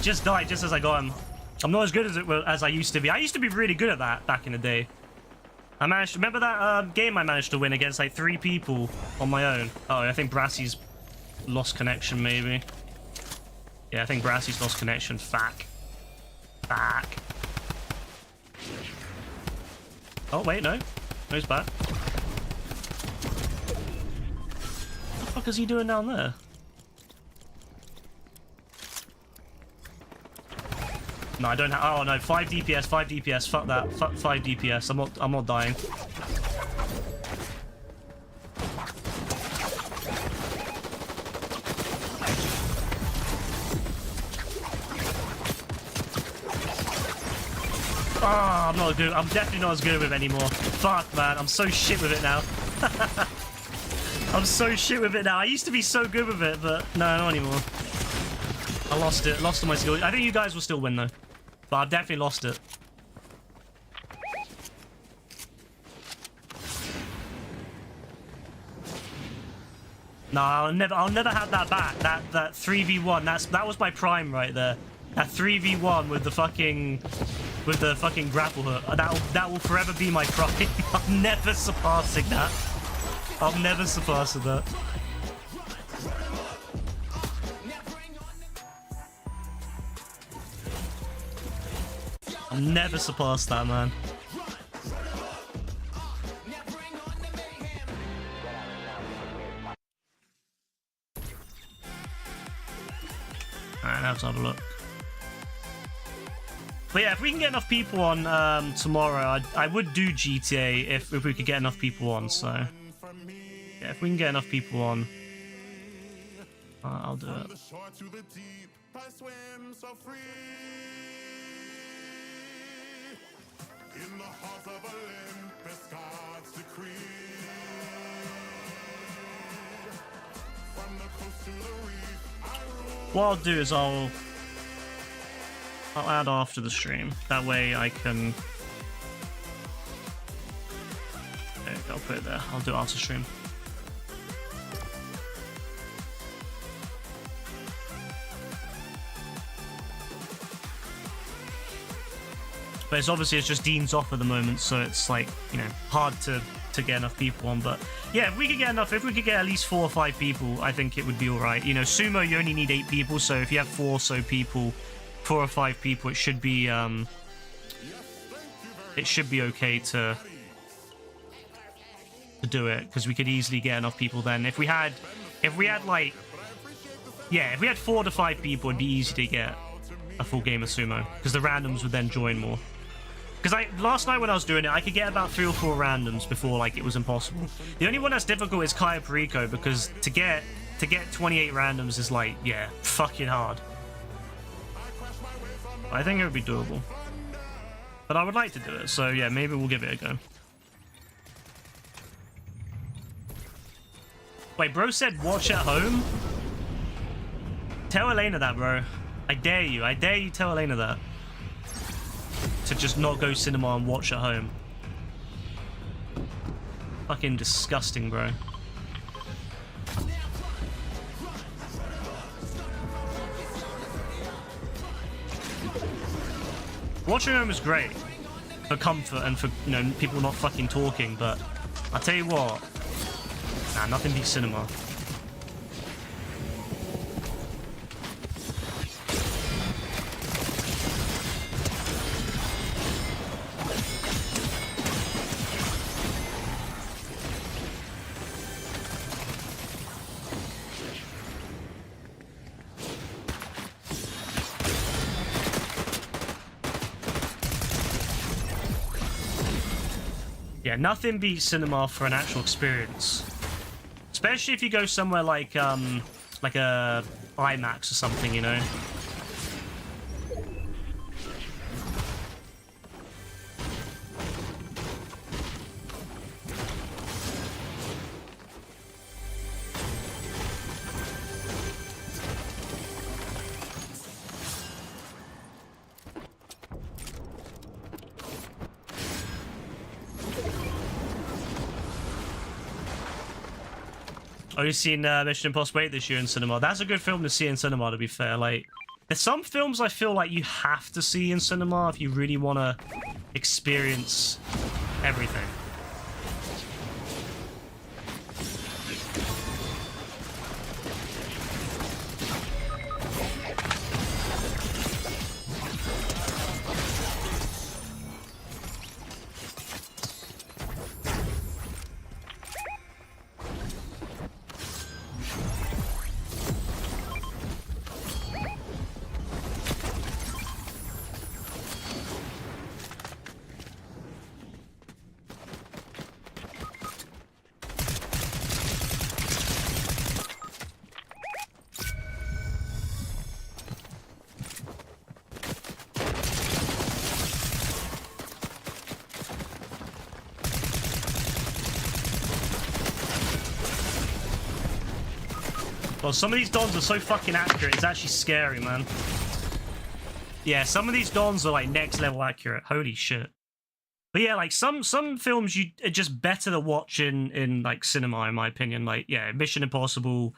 Just died just as I got him. I'm not as good as I used to be. I used to be really good at that back in the day. I managed. Remember that game I managed to win against like 3 people on my own? Oh, I think Brassy's lost connection, maybe. Yeah, I think Brassy's lost connection. Fuck. Oh, wait, no. No, he's back. What the fuck is he doing down there? No, I don't have... Oh, no. 5 DPS, 5 DPS. Fuck that. Fuck 5 DPS. I'm not dying. Oh, I'm not good. I'm definitely not as good with it anymore. Fuck, man. I'm so shit with it now. I'm so shit with it now. I used to be so good with it, but no, not anymore. I lost it. Lost all my skills. I think you guys will still win, though. But I've definitely lost it. No, I'll never have that back. That 3v1. That was my prime right there. That 3v1 with the fucking grapple hook. That will forever be my prime. I'm never surpassing that. I'm never surpassing that. I'll never surpass that, man. Alright, now to have a look. But yeah, if we can get enough people on tomorrow, I would do GTA if we could get enough people on, so... Yeah, if we can get enough people on, I'll do it. What I'll do is I'll add after the stream. That way I can... There, I'll put it there. I'll do it after stream. But it's just Dean's off at the moment, so it's like, you know, hard to get enough people on. But yeah, if we could get at least 4 or 5 people, I think it would be alright. You know, Sumo, you only need 8 people, so if you have 4 or so people, 4 or 5 people, it should be okay to do it, because we could easily get enough people then. If we had 4 to 5 people, it'd be easy to get a full game of Sumo, because the randoms would then join more. Because last night when I was doing it, I could get about 3 or 4 randoms before like it was impossible. The only one that's difficult is Kaya Perico, because to get 28 randoms is like, yeah, fucking hard. I think it would be doable. But I would like to do it, so yeah, maybe we'll give it a go. Wait, bro said watch at home? Tell Elena that, bro. I dare you tell Elena that. To just not go cinema and watch at home. Fucking disgusting, bro. Watching at home is great. For comfort and for, you know, people not fucking talking, but I'll tell you what. Nah, nothing beats cinema. Yeah, nothing beats cinema for an actual experience. Especially if you go somewhere like a IMAX or something, you know. Oh, you've seen Mission Impossible 8 this year in cinema. That's a good film to see in cinema, to be fair. Like, there's some films I feel like you have to see in cinema if you really want to experience everything. Well, some of these dons are so fucking accurate, it's actually scary, man. Yeah, some of these dons are like next level accurate. Holy shit. But yeah, like some films are just better to watch in like cinema, in my opinion. Like, yeah, Mission Impossible,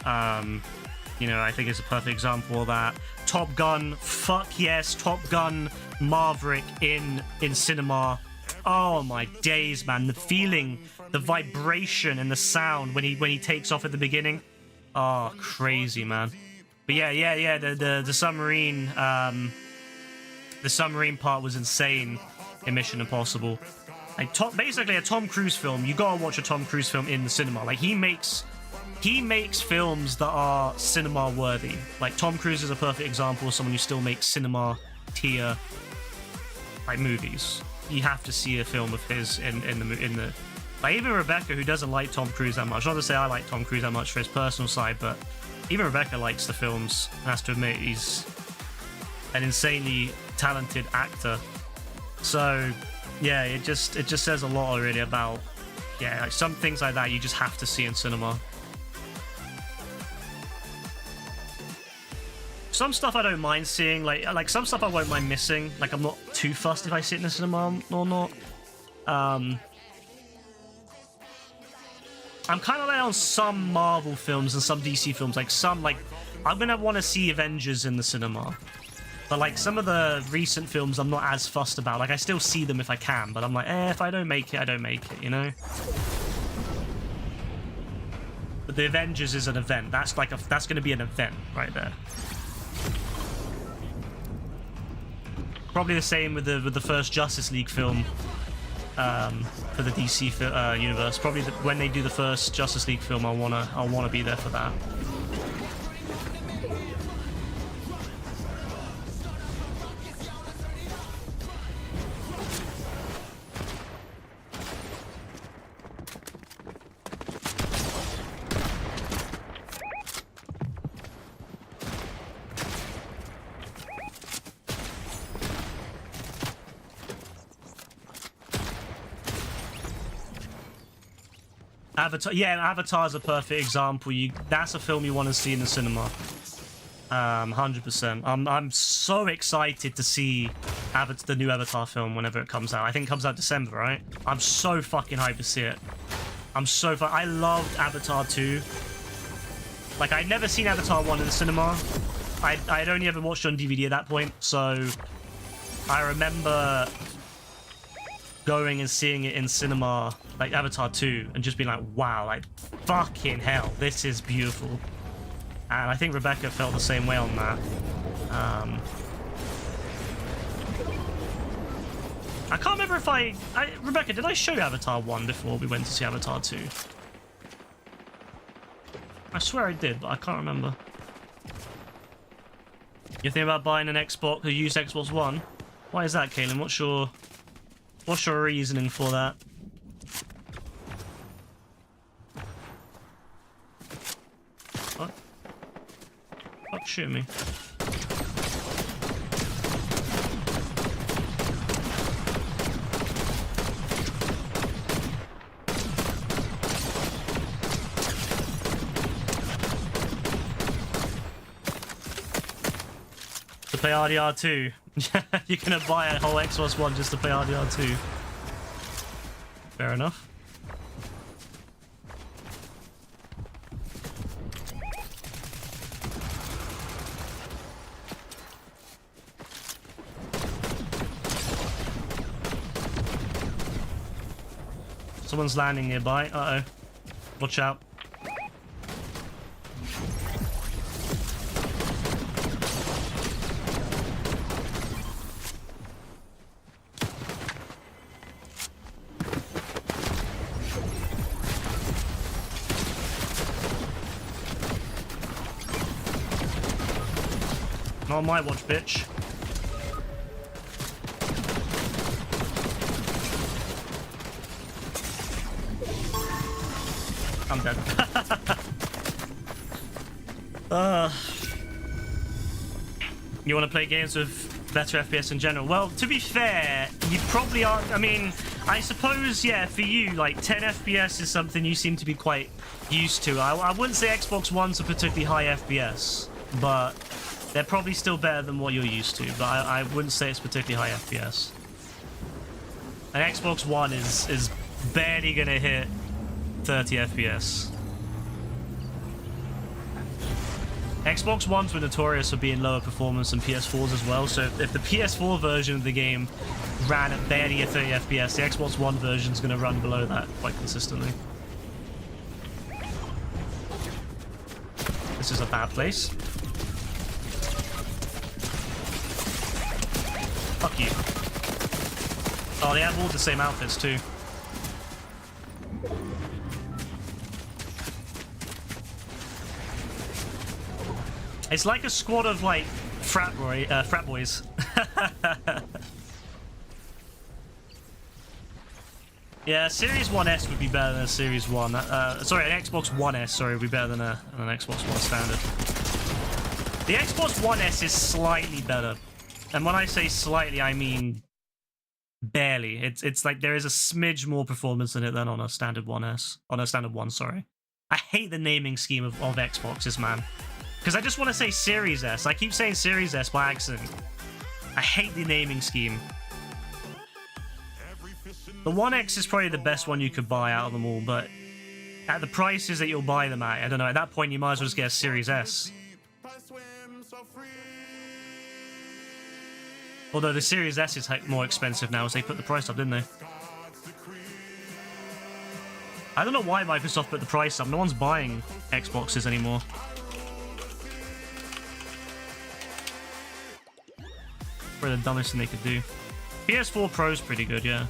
you know, I think it's a perfect example of that. Top Gun, fuck yes, Top Gun Maverick in cinema. Oh my days, man. The feeling, the vibration and the sound when he takes off at the beginning. Oh, crazy, man. But yeah, the submarine, the submarine part was insane in Mission Impossible. Like, basically a Tom Cruise film. You gotta watch a Tom Cruise film in the cinema. Like, he makes films that are cinema worthy. Like, Tom Cruise is a perfect example of someone who still makes cinema tier like movies. You have to see a film of his in the like, even Rebecca, who doesn't like Tom Cruise that much. Not to say I like Tom Cruise that much for his personal side, but even Rebecca likes the films. Has to admit, he's an insanely talented actor. So yeah, it just says a lot really about, yeah, like some things like that you just have to see in cinema. Some stuff I don't mind seeing, like some stuff I won't mind missing. Like, I'm not too fussed if I sit in the cinema or not. I'm kind of like on some Marvel films and some DC films. Like I'm gonna want to see Avengers in the cinema. But like some of the recent films, I'm not as fussed about. Like, I still see them if I can, but I'm like, if I don't make it, I don't make it, you know? But the Avengers is an event. That's like that's gonna be an event right there. Probably the same with the first Justice League film for the DC universe. Probably when they do the first Justice League film, I'll wanna be there for that. Avatar, yeah, Avatar's a perfect example. That's a film you want to see in the cinema. 100%. I'm so excited to see the new Avatar film whenever it comes out. I think it comes out December, right? I'm so fucking hyped to see it. I loved Avatar 2. Like, I'd never seen Avatar 1 in the cinema. I'd only ever watched it on DVD at that point, so I remember going and seeing it in cinema, like Avatar 2, and just being like, wow, like, fucking hell, this is beautiful. And I think Rebecca felt the same way on that. I can't remember if Rebecca, did I show you Avatar 1 before we went to see Avatar 2? I swear I did, but I can't remember. You think about buying an Xbox, a used Xbox One? Why is that, Kaylin? What's your reasoning for that? What? Fuck, shoot me. To play RDR2. You're gonna buy a whole Xbox One just to play RDR2. Fair enough. Someone's landing nearby. Uh-oh. Watch out. Not on my watch, bitch. I'm dead. You want to play games with better FPS in general? Well, to be fair, you probably aren't. I mean, I suppose, yeah, for you, like 10 FPS is something you seem to be quite used to. I wouldn't say Xbox One's a particularly high FPS, but they're probably still better than what you're used to. But I wouldn't say it's particularly high FPS. An Xbox One is barely gonna hit 30 FPS. Xbox Ones were notorious for being lower performance than PS4s as well, so if the PS4 version of the game ran at barely a 30 FPS, the Xbox One version is going to run below that quite consistently. This is a bad place. Fuck you. Oh, they have all the same outfits too. It's like a squad of like frat boys. Yeah, Series 1S would be better than a Series 1. Sorry, an Xbox One S, sorry, would be better than an Xbox One standard. The Xbox One S is slightly better. And when I say slightly, I mean barely. It's like there is a smidge more performance in it than on a standard 1S. On a standard 1, sorry. I hate the naming scheme of Xboxes, man. Because I just want to say Series S. I keep saying Series S by accident. I hate the naming scheme. The One X is probably the best one you could buy out of them all, but at the prices that you'll buy them at, I don't know, at that point you might as well just get a Series S. Although the Series S is more expensive now as they put the price up, didn't they? I don't know why Microsoft put the price up. No one's buying Xboxes anymore. Probably the dumbest thing they could do. PS4 Pro's pretty good, yeah.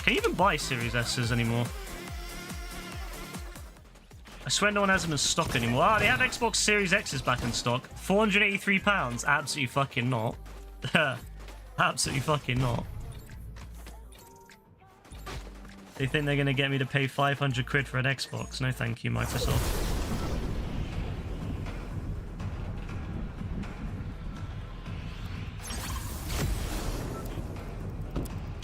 Can you even buy Series S's anymore? I swear no one has them in stock anymore. Ah, they have Xbox Series X's back in stock. £483? Absolutely fucking not. Absolutely fucking not. They think they're gonna get me to pay 500 quid for an Xbox. No thank you, Microsoft.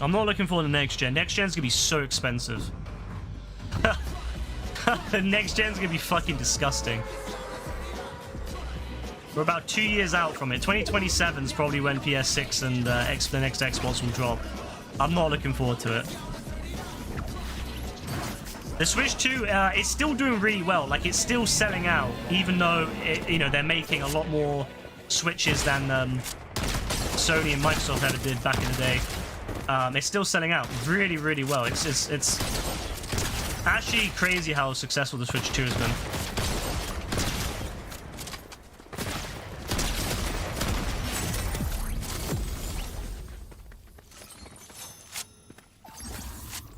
I'm not looking for the next gen. Next gen's gonna be so expensive. The next gen's gonna be fucking disgusting. We're about 2 years out from it. 2027 is probably when PS6 and the next Xbox will drop. I'm not looking forward to it. The Switch 2 is still doing really well. Like, it's still selling out, even though they're making a lot more Switches than Sony and Microsoft ever did back in the day. It's still selling out really, really well. It's actually crazy how successful the Switch 2 has been.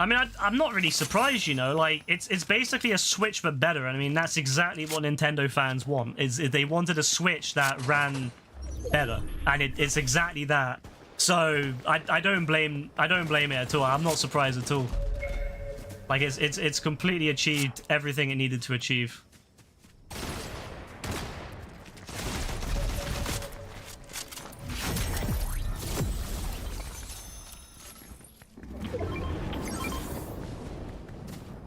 I mean, I'm not really surprised, you know, like, it's basically a Switch but better. I mean, that's exactly what Nintendo fans want, is they wanted a Switch that ran better, and it's exactly that. So, I don't blame it at all. I'm not surprised at all. Like, it's completely achieved everything it needed to achieve.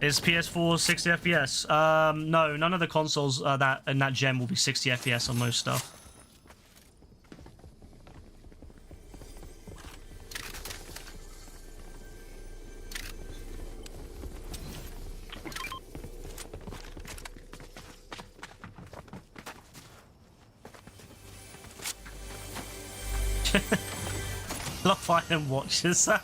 Is PS4 60 FPS? No, none of the consoles that in that gen will be 60 FPS on most stuff. Love Island watches that.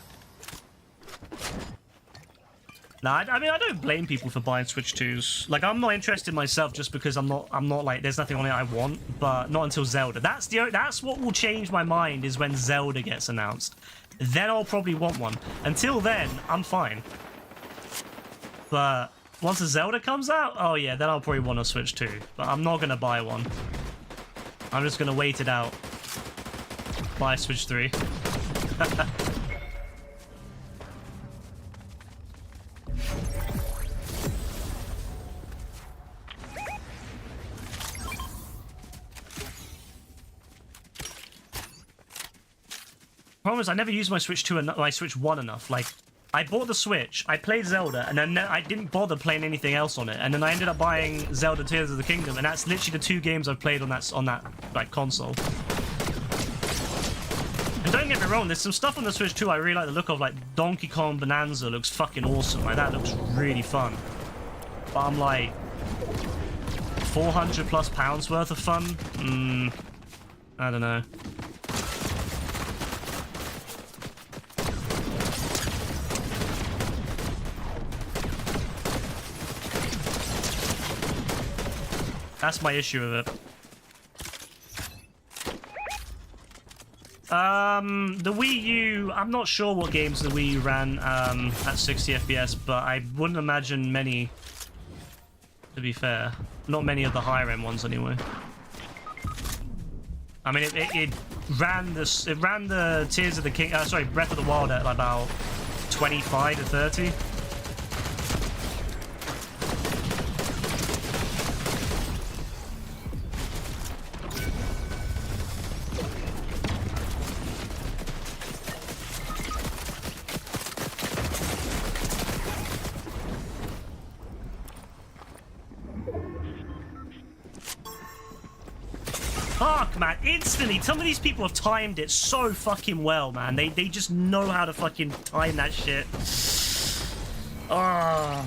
Nah, I mean, I don't blame people for buying Switch 2s. Like, I'm not interested myself just because I'm not like, there's nothing on it I want, but not until Zelda. That's what will change my mind, is when Zelda gets announced. Then I'll probably want one. Until then, I'm fine. But once the Zelda comes out, oh yeah, then I'll probably want a Switch 2. But I'm not gonna buy one. I'm just gonna wait it out. Buy a Switch 3. problem is I never used my Switch 2 and my Switch 1 enough. Like, I bought the Switch, I played Zelda, and then I didn't bother playing anything else on it. And then I ended up buying Zelda Tears of the Kingdom, and that's literally the 2 games I've played on that like console. And don't get me wrong, there's some stuff on the Switch 2 I really like the look of, like Donkey Kong Bonanza looks fucking awesome. Like, that looks really fun. But I'm like, £400+ worth of fun? I don't know. That's my issue with it. The Wii U, I'm not sure what games the Wii U ran at 60 FPS, but I wouldn't imagine many, to be fair. Not many of the higher end ones anyway. I mean, it ran the Tears of the King, sorry, Breath of the Wild at about 25 to 30. Fuck, man, instantly, some of these people have timed it so fucking well, man. They just know how to fucking time that shit. Oh.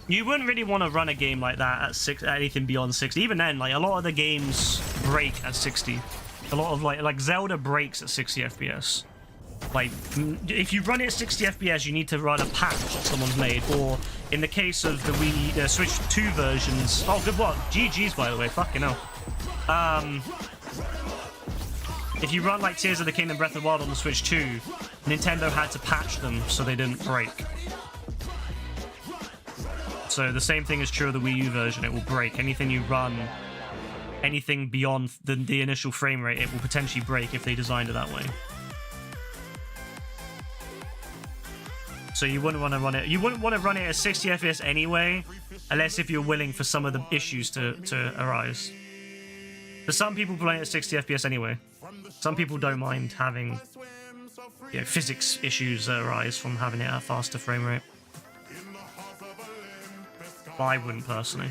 You wouldn't really want to run a game like that at anything beyond 60. Even then, like, a lot of the games break at 60. A lot of, like Zelda breaks at 60 FPS. Like, if you run it at 60 FPS, you need to run a patch that someone's made, or in the case of the Wii, Switch 2 versions. Oh, good what? GG's, by the way. Fucking hell. If you run like Tears of the Kingdom, Breath of the Wild on the Switch 2, Nintendo had to patch them so they didn't break. So the same thing is true of the Wii U version. It will break. Anything you run, anything beyond the initial frame rate, it will potentially break if they designed it that way. So you wouldn't want to run it. You wouldn't want to run it at 60 FPS anyway, unless if you're willing for some of the issues to arise. But some people play it at 60 FPS anyway. Some people don't mind having, you know, physics issues that arise from having it at a faster frame rate. But I wouldn't personally.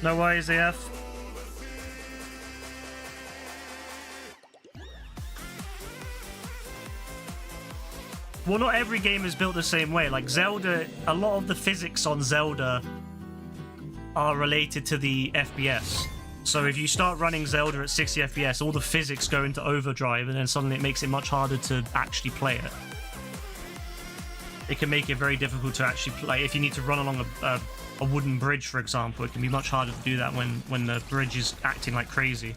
No worries, AF. Well, not every game is built the same way. Like Zelda, a lot of the physics on Zelda are related to the FPS. So if you start running Zelda at 60 FPS, all the physics go into overdrive, and then suddenly it makes it much harder to actually play it. It can make it very difficult to actually play. If you need to run along a wooden bridge, for example, it can be much harder to do that when the bridge is acting like crazy.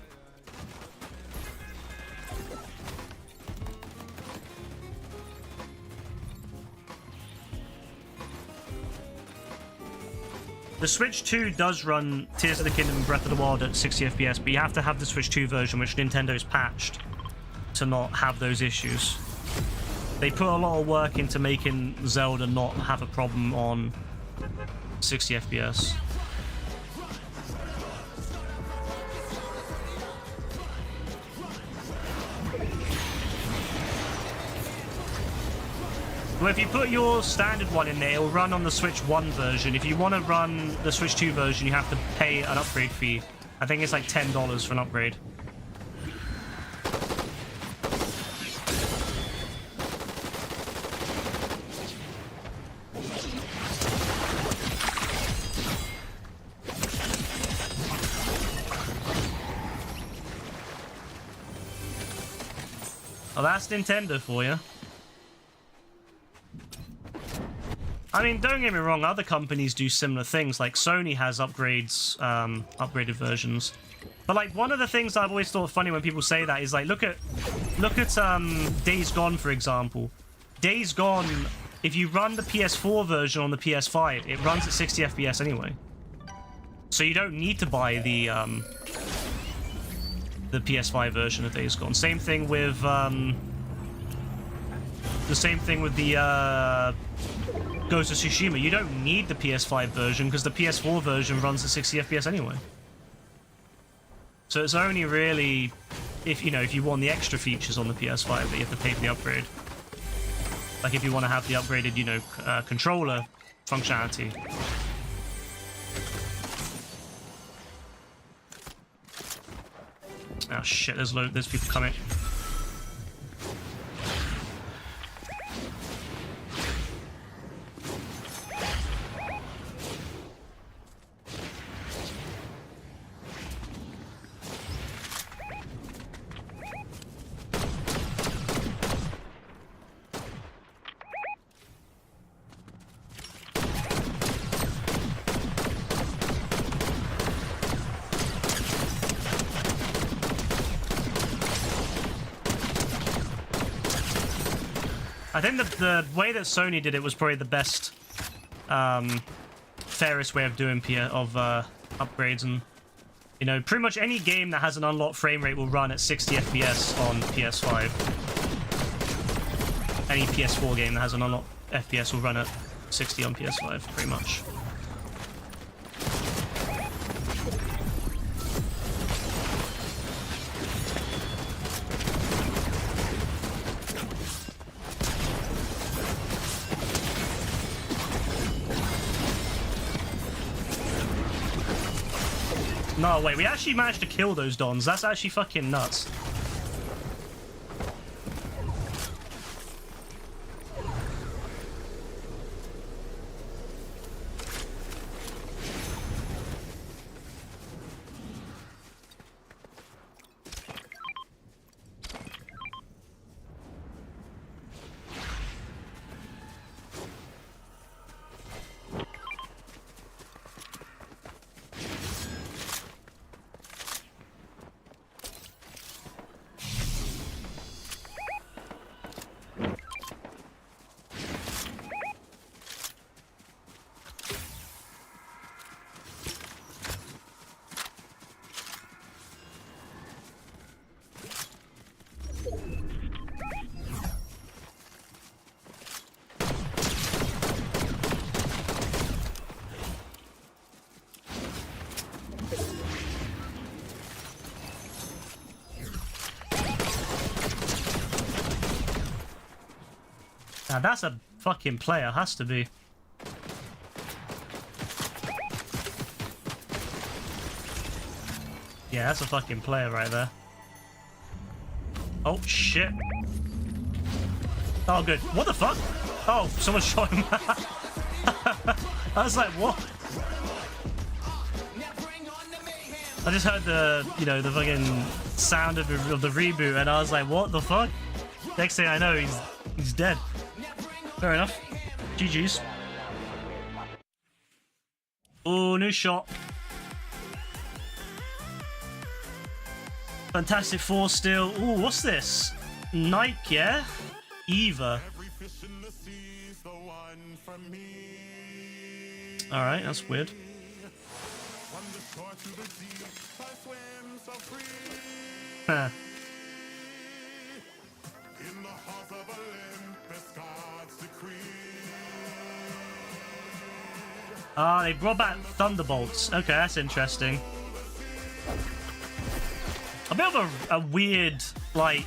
The Switch 2 does run Tears of the Kingdom and Breath of the Wild at 60 FPS, but you have to have the Switch 2 version, which Nintendo's patched to not have those issues. They put a lot of work into making Zelda not have a problem on 60 FPS. Well, if you put your standard one in there, it'll run on the Switch 1 version. If you want to run the Switch 2 version, you have to pay an upgrade fee. I think it's like $10 for an upgrade. Well, that's Nintendo for you. I mean, don't get me wrong, other companies do similar things. Like Sony has upgrades, upgraded versions. But like one of the things I've always thought funny when people say that is like, look at Days Gone, for example. Days Gone, if you run the PS4 version on the PS5, it runs at 60 FPS anyway. So you don't need to buy the PS5 version of Days Gone. Same thing with the Ghost of Tsushima. You don't need the PS5 version because the PS4 version runs at 60 FPS anyway. So it's only really if if you want the extra features on the PS5 that you have to pay for the upgrade. Like if you want to have the upgraded, controller functionality. Oh shit, there's people coming. I think the way that Sony did it was probably the best, fairest way of doing upgrades, and pretty much any game that has an unlocked frame rate will run at 60 FPS on PS5. Any PS4 game that has an unlocked FPS will run at 60 on PS5, pretty much. No, wait, we actually managed to kill those Dons. That's actually fucking nuts. Now that's a fucking player, has to be. Yeah, that's a fucking player right there. Oh shit. Oh good. What the fuck? Oh, someone shot him. I was like, what? I just heard the, the fucking sound of the reboot, and I was like, what the fuck? Next thing I know, he's dead. Fair enough. GG's. Oh, new shot. Fantastic Four still. Ooh, what's this? Nike, yeah? Eva. Alright, that's weird. Huh. Ah, they brought back Thunderbolts. Okay, that's interesting. A bit of a weird, like...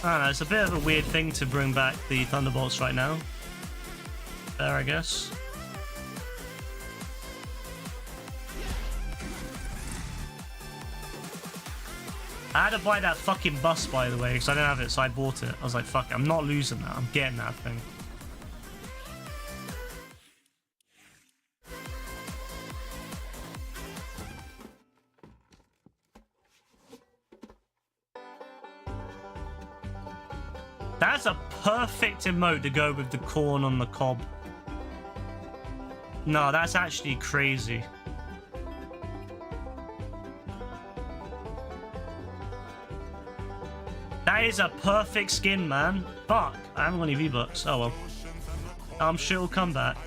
I don't know, it's a bit of a weird thing to bring back the Thunderbolts right now. There, I guess. I had to buy that fucking bus, by the way, because I didn't have it, so I bought it. I was like, fuck it, I'm not losing that. I'm getting that thing. That's a perfect emote to go with the corn on the cob. No, that's actually crazy. That is a perfect skin, man. Fuck, I haven't got any V-Bucks. Oh well. I'm sure it'll come back.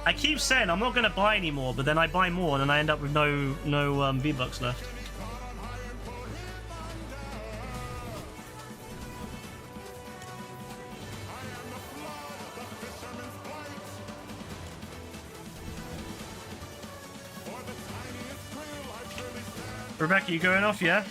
I keep saying I'm not going to buy any more, but then I buy more and then I end up with no V-Bucks left. Rebecca, you going off? Yeah.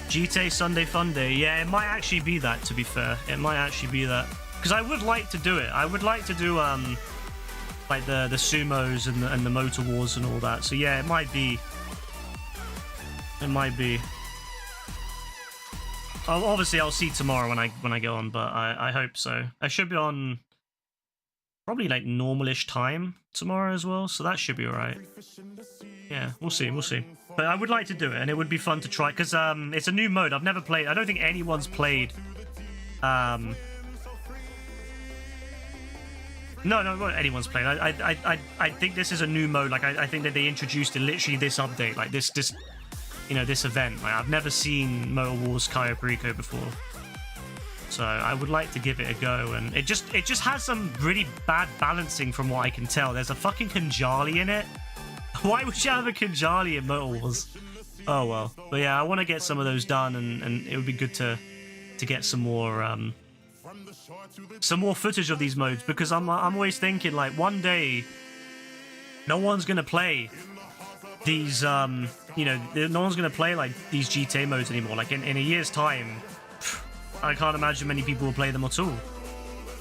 GTA Sunday Fun Day. Yeah, it might actually be that, to be fair. It might actually be that. Because I would like to do it. I would like to do, like the sumos and the motor wars and all that. So yeah, it might be. It might be. Obviously, I'll see tomorrow when I go on, but I hope so. I should be on probably like normalish time tomorrow as well, so that should be alright. Yeah, we'll see, we'll see. But I would like to do it, and it would be fun to try, because it's a new mode. I've never played. I don't think anyone's played. No, not anyone's played. I think this is a new mode. Like I think that they introduced it literally this update, like this you know, this event. Like, I've never seen Motor Wars Cayo Perico before, so I would like to give it a go. And it just has some really bad balancing from what I can tell. There's a fucking Kanjali in it. Why would you have a Kanjali in Motor Wars? Oh well. But yeah, I want to get some of those done, and it would be good to get some more footage of these modes, because I'm always thinking, like, one day no one's gonna play these you know, no one's gonna play like these GTA modes anymore. Like in a year's time, I can't imagine many people will play them at all.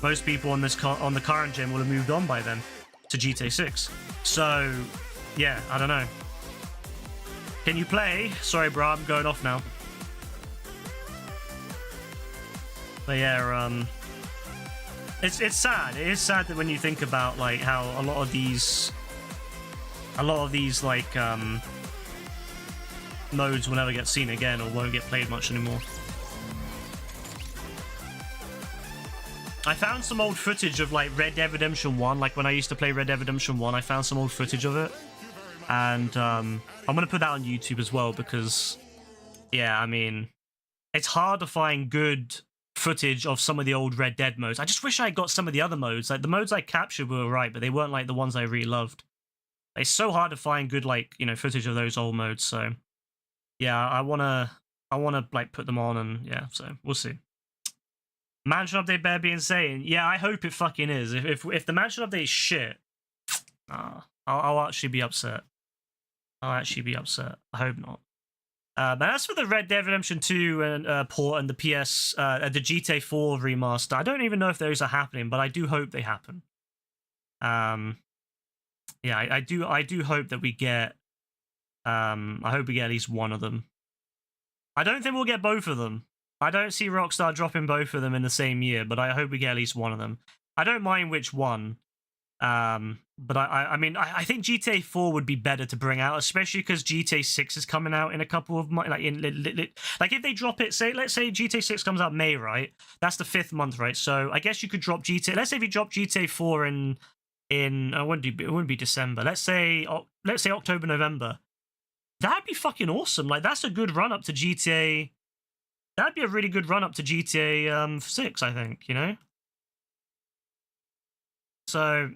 Most people on the current gen will have moved on by then to GTA 6. So yeah, I don't know. Can you play? Sorry, bro, I'm going off now. But yeah, it's sad. It is sad that when you think about like how a lot of these like modes will never get seen again or won't get played much anymore. I found some old footage of like Red Dead Redemption 1, like when I used to play Red Dead Redemption 1, I found some old footage of it. And I'm going to put that on YouTube as well, because, yeah, I mean, it's hard to find good footage of some of the old Red Dead modes. I just wish I got some of the other modes. Like, the modes I captured were right, but they weren't like the ones I really loved. It's so hard to find good, like, you know, footage of those old modes. So, yeah, I want to like put them on, and yeah, so we'll see. Mansion update better be insane. Yeah, I hope it fucking is. If the mansion update is shit, I'll actually be upset. I'll actually be upset. I hope not. But as for the Red Dead Redemption 2 and port and the the GTA 4 remaster, I don't even know if those are happening, but I do hope they happen. Yeah, I do hope that we get. I hope we get at least one of them. I don't think we'll get both of them. I don't see Rockstar dropping both of them in the same year, but I hope we get at least one of them. I don't mind which one. But I mean, I think GTA 4 would be better to bring out, especially because GTA 6 is coming out in a couple of months. Like if they drop it, let's say GTA 6 comes out May, right? That's the 5th month, right? So I guess you could drop GTA. Let's say if you drop GTA 4 it wouldn't be December. Let's say October, November. That'd be fucking awesome. Like, that's a good run up to GTA. That'd be a really good run up to GTA 6, I think, you know? So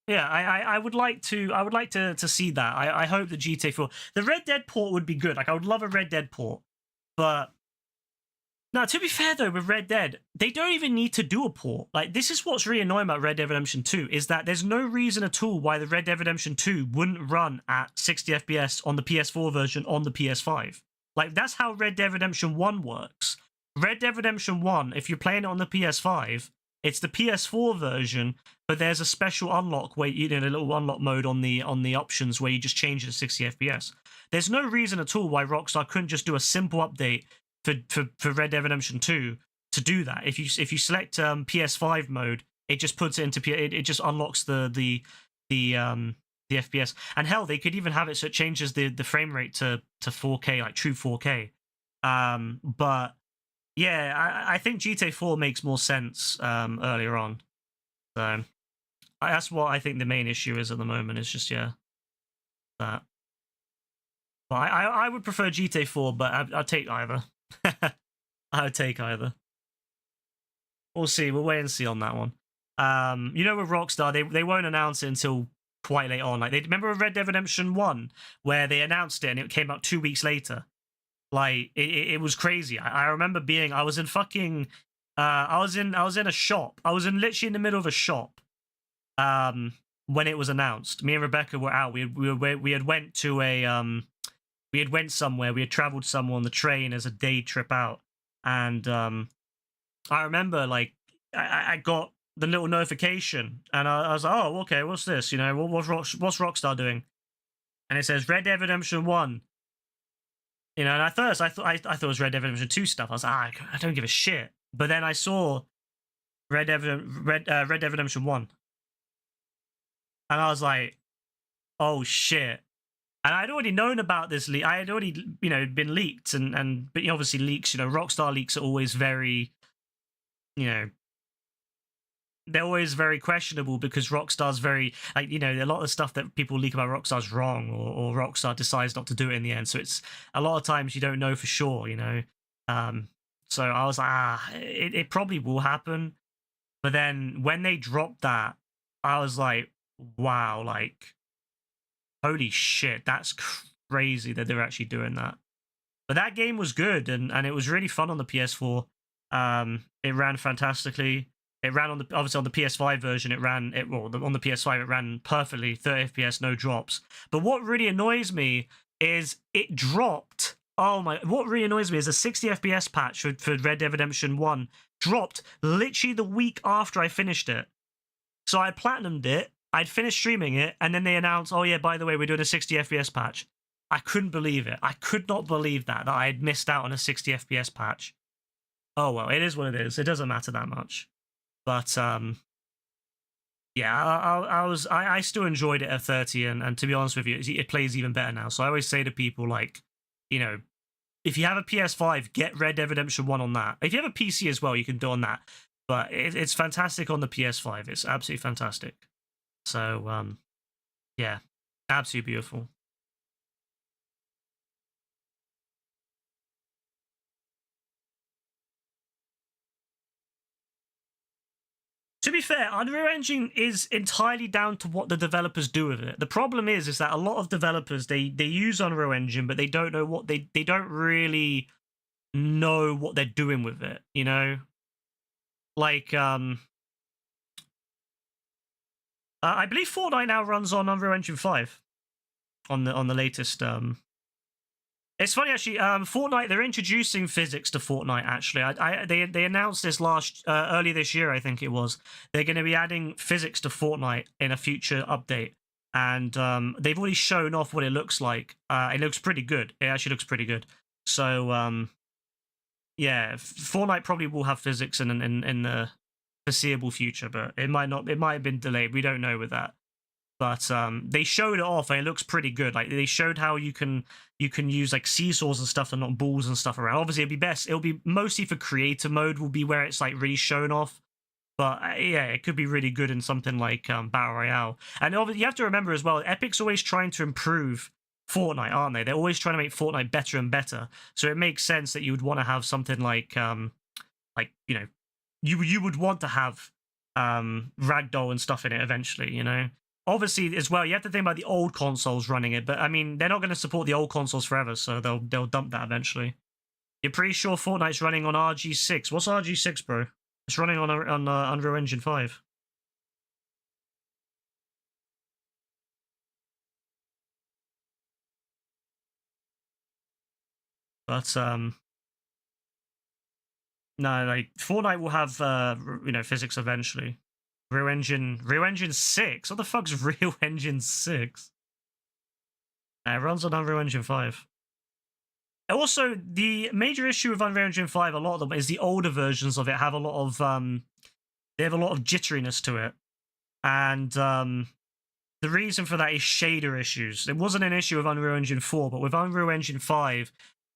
yeah, I would like to see that. I hope the GTA 4, the Red Dead port would be good. Like, I would love a Red Dead port. But now, to be fair though, with Red Dead, they don't even need to do a port. Like, this is what's really annoying about Red Dead Redemption 2, is that there's no reason at all why the Red Dead Redemption 2 wouldn't run at 60 FPS on the PS4 version on the PS5. Like, that's how Red Dead Redemption 1 works. Red Dead Redemption 1, if you're playing it on the PS5, it's the PS4 version, but there's a special unlock where you know, a little unlock mode on the options where you just change it to 60 FPS. There's no reason at all why Rockstar couldn't just do a simple update for Red Dead Redemption 2 to do that. If you select PS5 mode, it just puts it into it just unlocks the FPS. And hell, they could even have it so it changes the frame rate to 4K, like true 4K. But yeah, I think GTA 4 makes more sense earlier on. So that's what I think the main issue is at the moment. Is just, yeah, that. Well, I would prefer GTA 4, but I'll take either. I would take either. We'll see. We'll wait and see on that one. You know, with Rockstar, they won't announce it until quite late on. Like, they remember with Red Dead Redemption 1, where they announced it and it came out 2 weeks later. Like, it was crazy. I remember being, I was in fucking, I was in a shop. I was literally in the middle of a shop, when it was announced. Me and Rebecca were out. We had went to a, we had went somewhere. We had traveled somewhere on the train as a day trip out. And, I remember, like, I got the little notification, and I was like, oh, okay, what's this? You know, what's Rockstar doing? And it says Red Dead Redemption 1. You know, and at first I thought it was Red Dead Redemption 2 stuff. I was like, I don't give a shit. But then I saw Red Dead Redemption 1. And I was like, oh shit. And I'd already known about this leak. I had already, you know, been leaked, but obviously leaks, you know, Rockstar leaks are always very, you know, they're always very questionable because Rockstar's very, like, you know, a lot of the stuff that people leak about Rockstar's wrong, or Rockstar decides not to do it in the end. So it's a lot of times you don't know for sure, you know. So I was like, it probably will happen. But then when they dropped that, I was like, wow, like, holy shit, that's crazy that they're actually doing that. But that game was good, and it was really fun on the PS4. It ran fantastically. It ran obviously on the PS5 version. On the PS5 it ran perfectly, 30 FPS, no drops. But what really annoys me is it dropped. What really annoys me is a 60 FPS patch for Red Dead Redemption 1 dropped literally the week after I finished it. So I platinumed it, I'd finished streaming it, and then they announced, oh yeah, by the way, we're doing a 60 FPS patch. I couldn't believe it. I could not believe that I had missed out on a 60 FPS patch. Oh well, it is what it is. It doesn't matter that much. But yeah, I still enjoyed it at 30, and to be honest with you, it plays even better now. So I always say to people, like, you know, if you have a PS5, get Red Dead Redemption 1 on that. If you have a PC as well, you can do it on that. But it's fantastic on the PS5. It's absolutely fantastic. So yeah, absolutely beautiful. To be fair, Unreal Engine is entirely down to what the developers do with it. The problem is that a lot of developers, they use Unreal Engine, but they don't know what they don't really know what they're doing with it, you know? Like, I believe Fortnite now runs on Unreal Engine 5 on the latest. It's funny actually. Fortnite, they're introducing physics to Fortnite. Actually, they announced this early this year, I think it was. They're going to be adding physics to Fortnite in a future update, and they've already shown off what it looks like. It looks pretty good. It actually looks pretty good. So yeah, Fortnite probably will have physics in the foreseeable future, but it might not. It might have been delayed. We don't know with that. But they showed it off, and it looks pretty good. Like, they showed how you can use like seesaws and stuff and not balls and stuff around. Obviously, it'll be mostly for creator mode will be where it's like really shown off. But yeah, it could be really good in something like Battle Royale. And obviously, you have to remember as well, Epic's always trying to improve Fortnite, aren't they? They're always trying to make Fortnite better and better. So it makes sense that you would want to have something like you know, you would want to have ragdoll and stuff in it eventually, you know. Obviously, as well, you have to think about the old consoles running it, but I mean, they're not going to support the old consoles forever, so they'll dump that eventually. You're pretty sure Fortnite's running on RG6. What's RG6, bro? It's running on Unreal Engine 5. But no, like, Fortnite will have you know, physics eventually. Real Engine 6? What the fuck's Real Engine 6? It runs on Unreal Engine 5. Also, the major issue with Unreal Engine 5, a lot of them, is the older versions of it have a lot of they have a lot of jitteriness to it. And the reason for that is shader issues. It wasn't an issue with Unreal Engine 4, but with Unreal Engine 5,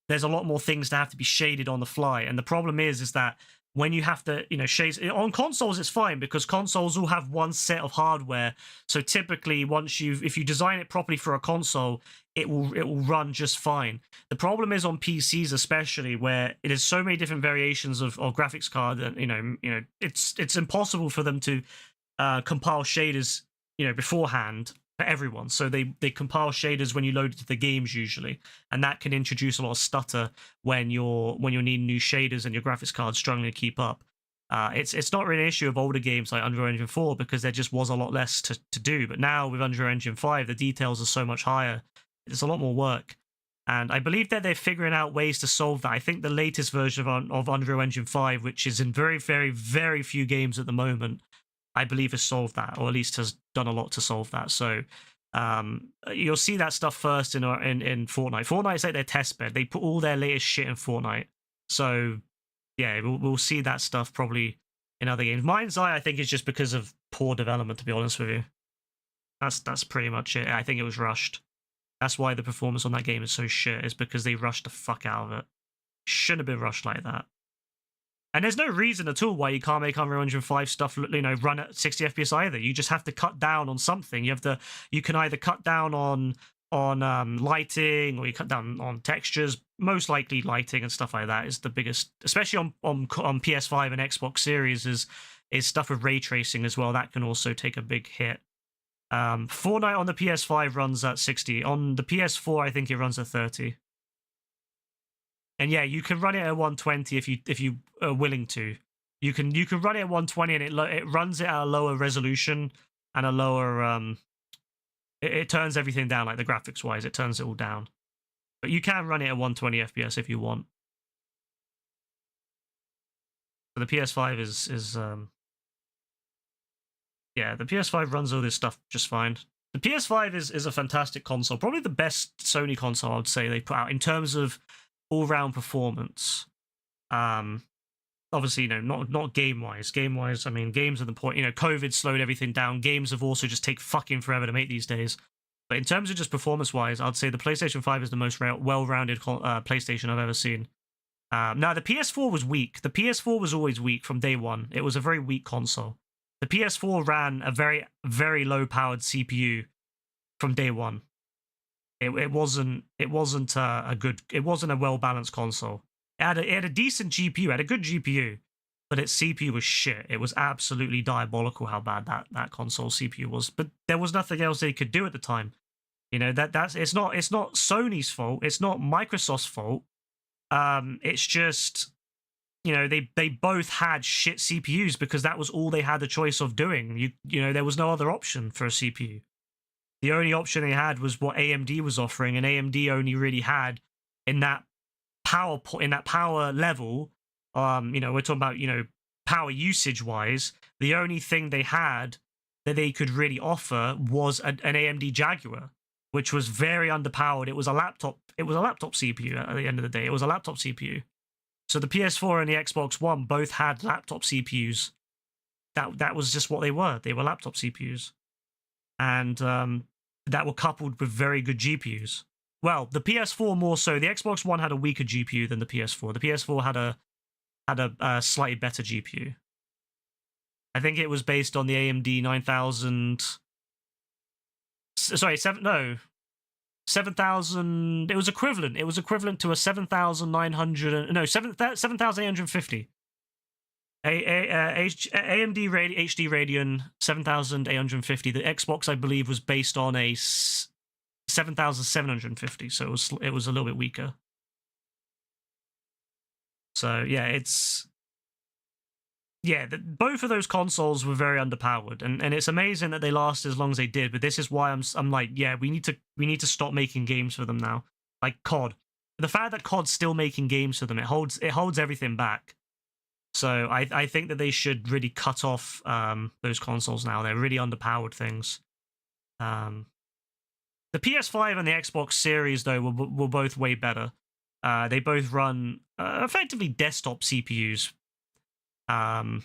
there's a lot more things that have to be shaded on the fly. And the problem is that when you have to, shades on consoles, it's fine because consoles all have one set of hardware. So typically, if you design it properly for a console, it will run just fine. The problem is on PCs, especially where it is so many different variations of graphics card, and it's impossible for them to compile shaders, beforehand for everyone. So they compile shaders when you load it to the games usually, and that can introduce a lot of stutter when you're needing new shaders and your graphics card's struggling to keep up. It's not really an issue of older games like Unreal Engine 4 because there just was a lot less to do. But now with Unreal Engine 5, the details are so much higher. It's a lot more work. And I believe that they're figuring out ways to solve that. I think the latest version of Unreal Engine 5, which is in very, very, very few games at the moment, I believe has solved that, or at least has done a lot to solve that. So you'll see that stuff first in Fortnite. Fortnite's like their test bed. They put all their latest shit in Fortnite. So yeah, we'll see that stuff probably in other games. Mind's Eye, I think, is just because of poor development, to be honest with you. That's pretty much it. I think it was rushed. That's why the performance on that game is so shit, is because they rushed the fuck out of it. Shouldn't have been rushed like that. And there's no reason at all why you can't make Unreal Engine 5 stuff, run at 60 FPS either. You just have to cut down on something. You can either cut down on lighting, or you cut down on textures. Most likely lighting and stuff like that is the biggest, especially on PS5 and Xbox Series, is stuff with ray tracing as well. That can also take a big hit. Fortnite on the PS5 runs at 60. On the PS4, I think it runs at 30. And yeah, you can run it at 120 if you are willing to. You can run it at 120 and it runs it at a lower resolution and a lower it turns everything down, like the graphics wise, it turns it all down. But you can run it at 120 FPS if you want. But the PS5 is yeah, the PS5 runs all this stuff just fine. The PS5 is a fantastic console, probably the best Sony console I would say they put out in terms of all-round performance. Obviously, not game-wise. Game-wise, I mean, games are the point. COVID slowed everything down. Games have also just take fucking forever to make these days. But in terms of just performance-wise, I'd say the PlayStation 5 is the most well-rounded PlayStation I've ever seen. Now, the PS4 was weak. The PS4 was always weak from day one. It was a very weak console. The PS4 ran a very, very low-powered CPU from day one. It wasn't a well-balanced console. It had a decent GPU, it had a good GPU, but its CPU was shit. It was absolutely diabolical how bad that console CPU was. But there was nothing else they could do at the time. It's not Sony's fault. It's not Microsoft's fault. It's just they both had shit CPUs because that was all they had the choice of doing. There was no other option for a CPU. The only option they had was what AMD was offering, and AMD only really had in that power level. We're talking about power usage wise. The only thing they had that they could really offer was an AMD Jaguar, which was very underpowered. It was a laptop. It was a laptop CPU at the end of the day. It was a laptop CPU. So the PS4 and the Xbox One both had laptop CPUs. That was just what they were. They were laptop CPUs. And that were coupled with very good GPUs. Well, the PS4 more so. The Xbox One had a weaker GPU than the PS4. The PS4 had a slightly better GPU. I think it was based on the AMD 9000. Sorry, 7,000. It was equivalent. It was equivalent to a 7,900. No, 7,850. AMD HD Radeon 7850. The Xbox, I believe, was based on a 7,750, so it was a little bit weaker. So yeah, both of those consoles were very underpowered, and it's amazing that they lasted as long as they did. But this is why I'm like, yeah, we need to stop making games for them now. Like COD, the fact that COD's still making games for them, it holds everything back. So I think that they should really cut off those consoles now. They're really underpowered things. The PS5 and the Xbox Series, though, were both way better. They both run effectively desktop CPUs. The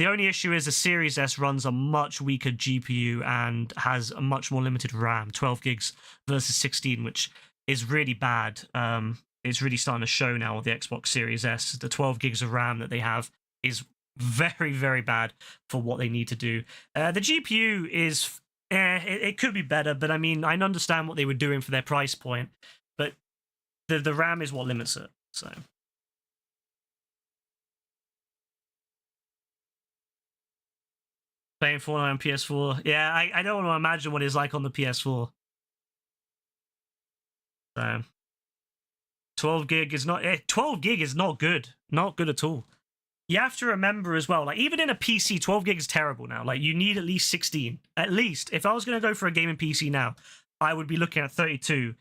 only issue is the Series S runs a much weaker GPU and has a much more limited RAM, 12 gigs versus 16, which is really bad. is really starting to show now with the Xbox Series S. The 12 gigs of RAM that they have is very, very bad for what they need to do. The GPU is, it could be better, but I mean, I understand what they were doing for their price point, but the RAM is what limits it, so. Playing Fortnite on PS4. Yeah, I don't want to imagine what it's like on the PS4. So, 12 gig is not 12 gig is not good. Not good at all. You have to remember as well, like even in a PC, 12 gig is terrible now. Like you need at least 16. At least if I was going to go for a gaming PC now, I would be looking at 32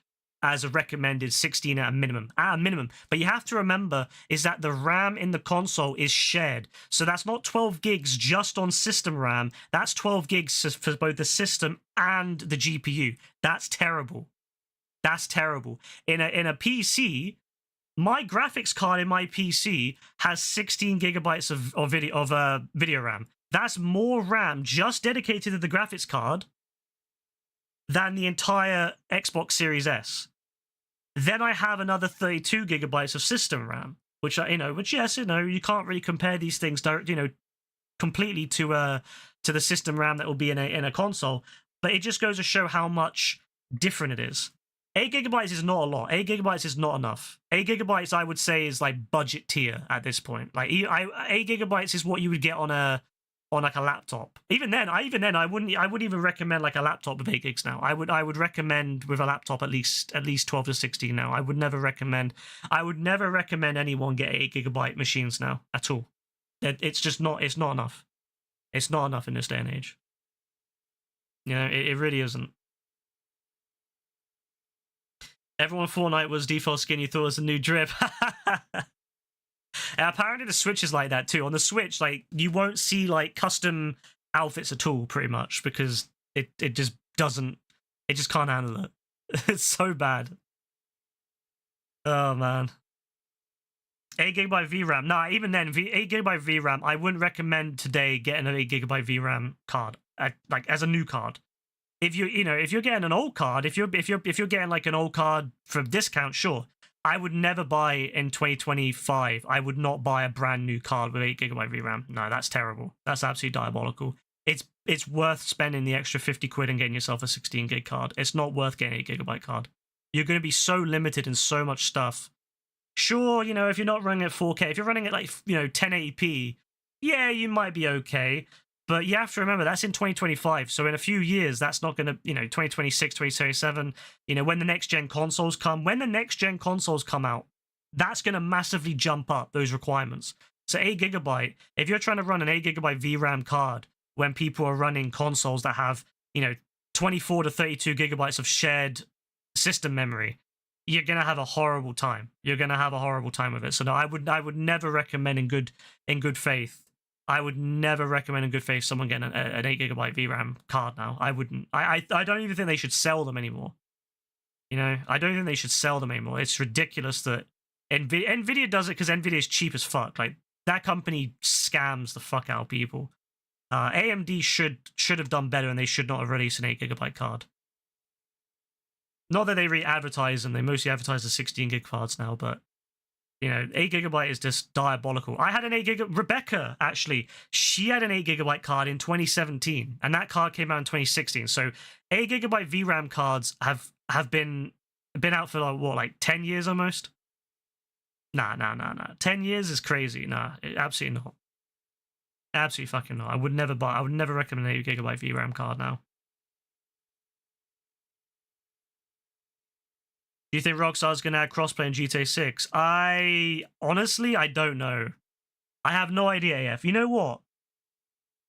as a recommended, 16 at a minimum. At a minimum. But you have to remember is that the RAM in the console is shared. So that's not 12 gigs just on system RAM. That's 12 gigs for both the system and the GPU. That's terrible. That's terrible. In a PC, my graphics card in my PC has 16 gigabytes of video RAM. That's more RAM just dedicated to the graphics card than the entire Xbox Series S. Then I have another 32 gigabytes of system RAM, which yes, you can't really compare these things, completely to the system RAM that will be in a console. But it just goes to show how much different it is. 8 gigabytes is not a lot. 8 gigabytes is not enough. 8 gigabytes, I would say, is like budget tier at this point. Like 8 gigabytes is what you would get on like a laptop. Even then, I wouldn't even recommend like a laptop with 8 gigs now. I would recommend with a laptop at least 12 to 16 now. I would never recommend anyone get 8 gigabyte machines now at all. It's not enough. It's not enough in this day and age. It really isn't. Everyone Fortnite was default skin you thought was a new drip. And apparently the Switch is like that too. On the Switch, like you won't see like custom outfits at all, pretty much, because it just can't handle it. It's so bad. Oh man. 8 gigabyte VRAM. Nah, even then, 8 gigabyte VRAM, I wouldn't recommend today getting an 8 gigabyte VRAM card, like as a new card. If you're getting an old card, if you're getting like an old card from discount, sure. I would never buy in 2025. I would not buy a brand new card with 8 gigabyte VRAM. No, that's terrible. That's absolutely diabolical. It's worth spending the extra 50 quid and getting yourself a 16 gig card. It's not worth getting an 8 gigabyte card. You're going to be so limited in so much stuff. Sure, if you're not running at 4K, if you're running at like 1080p, yeah, you might be okay. But you have to remember, that's in 2025. So in a few years, that's not going to, 2026, 2027, when the next-gen consoles come out, that's going to massively jump up those requirements. So 8 gigabyte, if you're trying to run an 8 gigabyte VRAM card when people are running consoles that have, 24 to 32 gigabytes of shared system memory, you're going to have a horrible time. You're going to have a horrible time with it. So no, I would never recommend in good faith. I would never recommend in good faith someone getting an 8 gigabyte VRAM card now. I wouldn't. I don't even think they should sell them anymore. I don't think they should sell them anymore. It's ridiculous that Nvidia does it because Nvidia is cheap as fuck. Like, that company scams the fuck out of people. AMD should have done better, and they should not have released an 8 gigabyte card. Not that they re-advertise them. They mostly advertise the 16 gig cards now, but 8 gigabyte is just diabolical. I had an 8 gigabyte. Rebecca, actually, she had an 8 gigabyte card in 2017, and that card came out in 2016. So 8 gigabyte VRAM cards have been out for like 10 years almost. Nah. 10 years is crazy. Nah, absolutely not. Absolutely fucking not. I would never recommend an 8 gigabyte VRAM card now. Do you think Rockstar's going to add crossplay in GTA 6? I don't know. I have no idea, AF. You know what?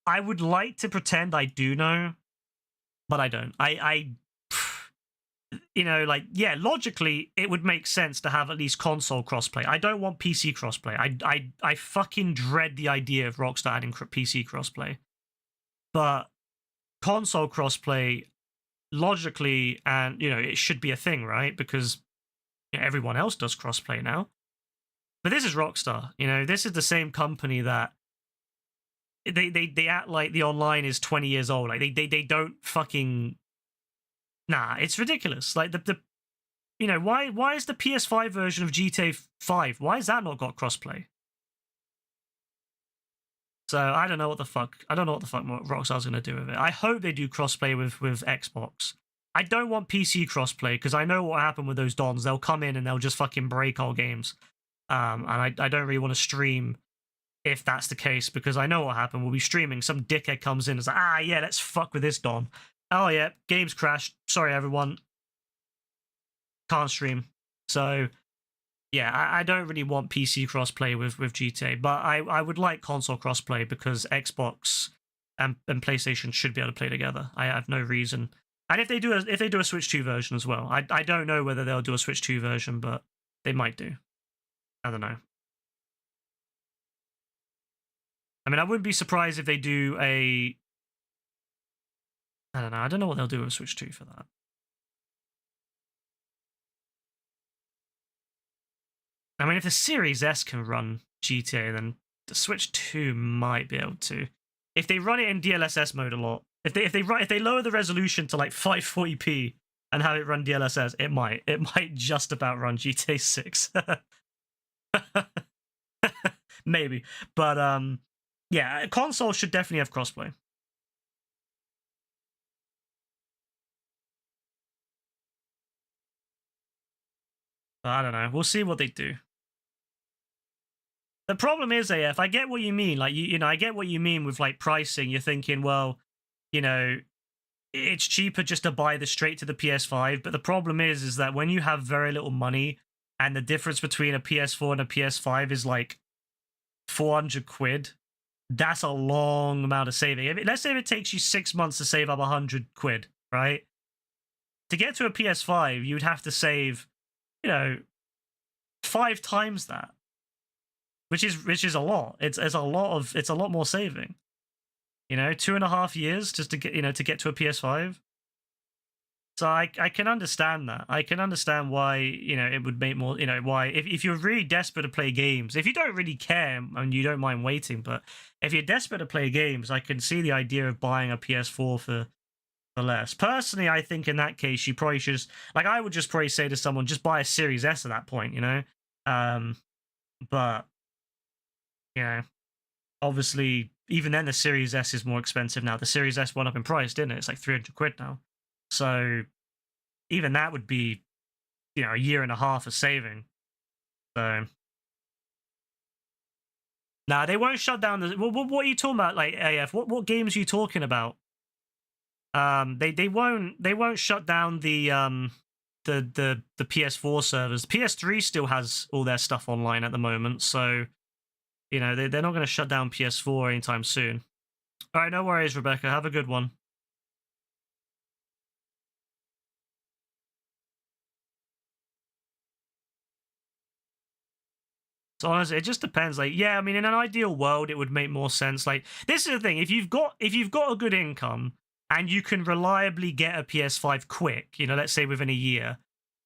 I would like to pretend I do know, but I don't. Logically, it would make sense to have at least console crossplay. I don't want PC crossplay. I fucking dread the idea of Rockstar adding PC crossplay. But console crossplay, logically, and it should be a thing, right? Because everyone else does crossplay now. But this is Rockstar. This is the same company that they act like the online is 20 years old. Like they don't fucking. Nah, it's ridiculous. Like you know, why is the PS5 version of GTA 5? Why has that not got crossplay? So I don't know what the fuck. I don't know what the fuck Rockstar's gonna do with it. I hope they do crossplay with Xbox. I don't want PC crossplay because I know what happened with those dons. They'll come in and they'll just fucking break our games. And I don't really want to stream if that's the case because I know what happened. We'll be streaming. Some dickhead comes in and is like, yeah, let's fuck with this don. Oh yeah, game's crashed. Sorry everyone. Can't stream. So yeah, I don't really want PC crossplay with GTA, but I would like console crossplay because Xbox and PlayStation should be able to play together. I have no reason. And if they do a Switch 2 version as well, I don't know whether they'll do a Switch 2 version, but they might do. I don't know. I mean, I wouldn't be surprised if they do a... I don't know. I don't know what they'll do with Switch 2 for that. I mean, if the Series S can run GTA, then the Switch 2 might be able to. If they run it in DLSS mode a lot, if they lower the resolution to like 540p and have it run DLSS, it might just about run GTA 6. Maybe, but yeah, console should definitely have crossplay. I don't know. We'll see what they do. The problem is, AF, I get what you mean. Like, you know, I get what you mean with, like, pricing. You're thinking, well, you know, it's cheaper just to buy this straight to the PS5. But the problem is that when you have very little money and the difference between a PS4 and a PS5 is, like, 400 quid, that's a long amount of saving. Let's say it takes you 6 months to save up 100 quid, right? To get to a PS5, you'd have to save, you know, 5 times that. Which is a lot. It's a lot more saving. You know, 2.5 years just to get to a PS5. So I can understand that. I can understand why, you know, it would make more, you know, why if you're really desperate to play games, if you don't really care and you don't mind waiting, but if you're desperate to play games, I can see the idea of buying a PS4 for less. Personally, I think in that case you probably should just, like, I would just probably say to someone, just buy a Series S at that point, you know? But you know, obviously, even then, the Series S is more expensive now. The Series S went up in price, didn't it? It's like 300 quid now. So even that would be, you know, 1.5 years of saving. So nah, they won't shut down the. What are you talking about? Like AF, what games are you talking about? They won't shut down the PS4 servers. PS3 still has all their stuff online at the moment, so. You know, they're not going to shut down PS4 anytime soon. All right, no worries, Rebecca. Have a good one. So honestly, it just depends. Like, yeah, I mean, in an ideal world, it would make more sense. Like, this is the thing: if you've got a good income and you can reliably get a PS5 quick, you know, let's say within a year,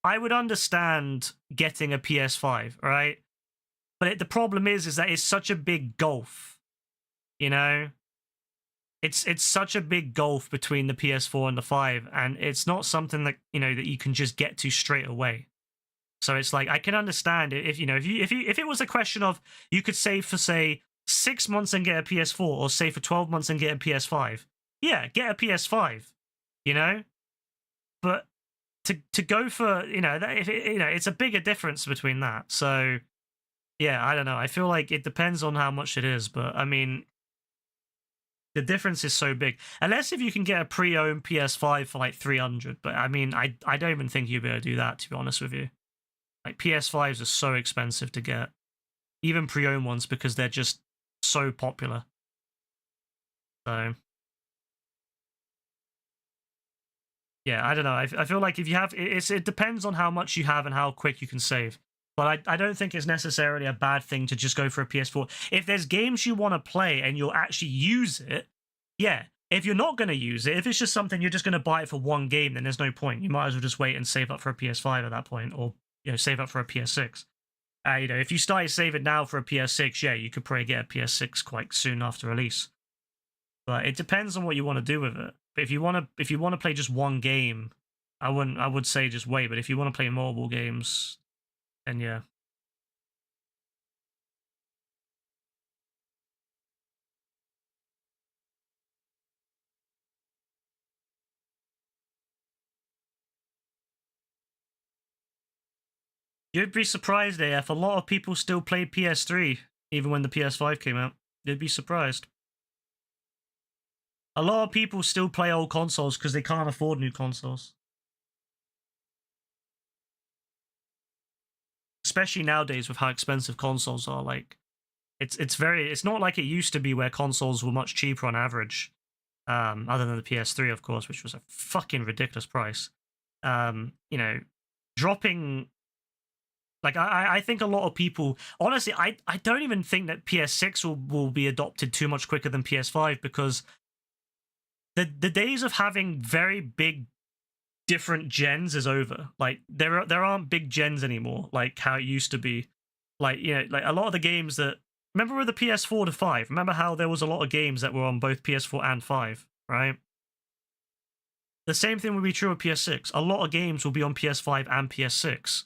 I would understand getting a PS5, right? But the problem is that it's such a big gulf, you know? It's such a big gulf between the PS4 and the 5, and it's not something that, you know, that you can just get to straight away. So it's like, I can understand if, you know, if it was a question of you could save for, say, 6 months and get a PS4, or save for 12 months and get a PS5. Yeah, get a PS5, you know? But to go for, you know, it's a bigger difference between that. So yeah, I don't know. I feel like it depends on how much it is, but I mean, the difference is so big. Unless if you can get a pre-owned PS5 for like 300, but I mean, I don't even think you'll be able to do that, to be honest with you. Like, PS5s are so expensive to get, even pre-owned ones, because they're just so popular. So yeah, I don't know. I feel like if you have, it depends on how much you have and how quick you can save. But I don't think it's necessarily a bad thing to just go for a PS4. If there's games you want to play and you'll actually use it, yeah. If you're not going to use it, if it's just something you're just going to buy it for one game, then there's no point. You might as well just wait and save up for a PS5 at that point, or, you know, save up for a PS6. You know, if you started saving now for a PS6, yeah, you could probably get a PS6 quite soon after release. But it depends on what you want to do with it. But if you want to play just one game, I would say just wait, but if you want to play mobile games, then yeah. You'd be surprised, AF. A lot of people still play PS3, even when the PS5 came out. You'd be surprised. A lot of people still play old consoles because they can't afford new consoles. Especially nowadays with how expensive consoles are. Like, it's not like it used to be where consoles were much cheaper on average. Other than the PS3, of course, which was a fucking ridiculous price. You know, dropping... Like, I think a lot of people... Honestly, I don't even think that PS6 will be adopted too much quicker than PS5, because the days of having very big different gens is over. Like, there aren't big gens anymore, like how it used to be. Like, you know, like a lot of the games that... Remember with the PS4 to 5? Remember how there was a lot of games that were on both PS4 and 5, right? The same thing will be true with PS6. A lot of games will be on PS5 and PS6.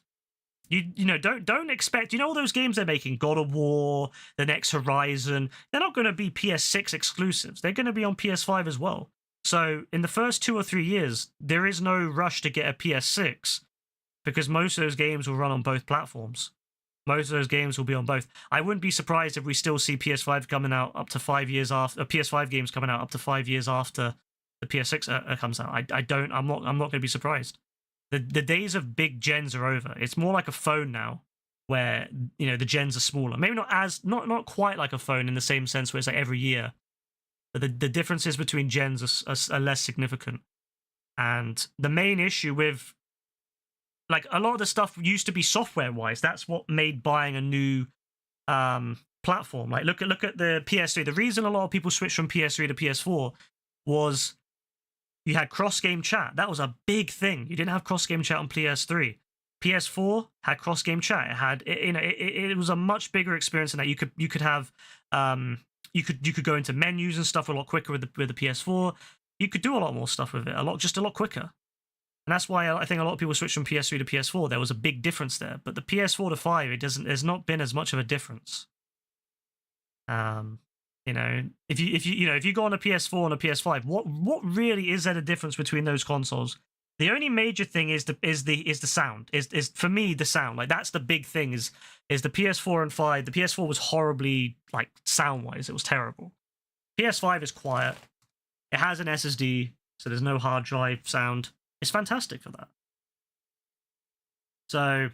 You know, don't expect, you know, all those games they're making, God of War, the next Horizon, they're not going to be PS6 exclusives. They're going to be on PS5 as well. So in the first 2 or 3 years, there is no rush to get a PS6 because most of those games will run on both platforms. Most of those games will be on both. I wouldn't be surprised if we still see PS5 coming out up to 5 years after, PS5 games coming out up to 5 years after the PS6 comes out. I'm not going to be surprised. The days of big gens are over. It's more like a phone now, where, you know, the gens are smaller. Maybe not quite like a phone in the same sense where it's like every year, but the differences between gens are less significant. And the main issue with, like, a lot of the stuff used to be software-wise. That's what made buying a new platform. Like, look at the PS3. The reason a lot of people switched from PS3 to PS4 was you had cross-game chat. That was a big thing. You didn't have cross-game chat on PS3. PS4 had cross-game chat. It had, it was a much bigger experience than that. You could have, you could go into menus and stuff a lot quicker with the PS4. You could do a lot more stuff with it, a lot quicker. And that's why I think a lot of people switched from PS3 to PS4. There was a big difference there. But the PS4 to 5, there's not been as much of a difference. You know, if you go on a PS4 and a PS5, what really is there a difference between those consoles? The only major thing is the sound. Is for me the sound. Like, that's the big thing. Is the PS4 and 5. The PS4 was horribly, like, sound wise, it was terrible. PS5 is quiet. It has an SSD, so there's no hard drive sound. It's fantastic for that. So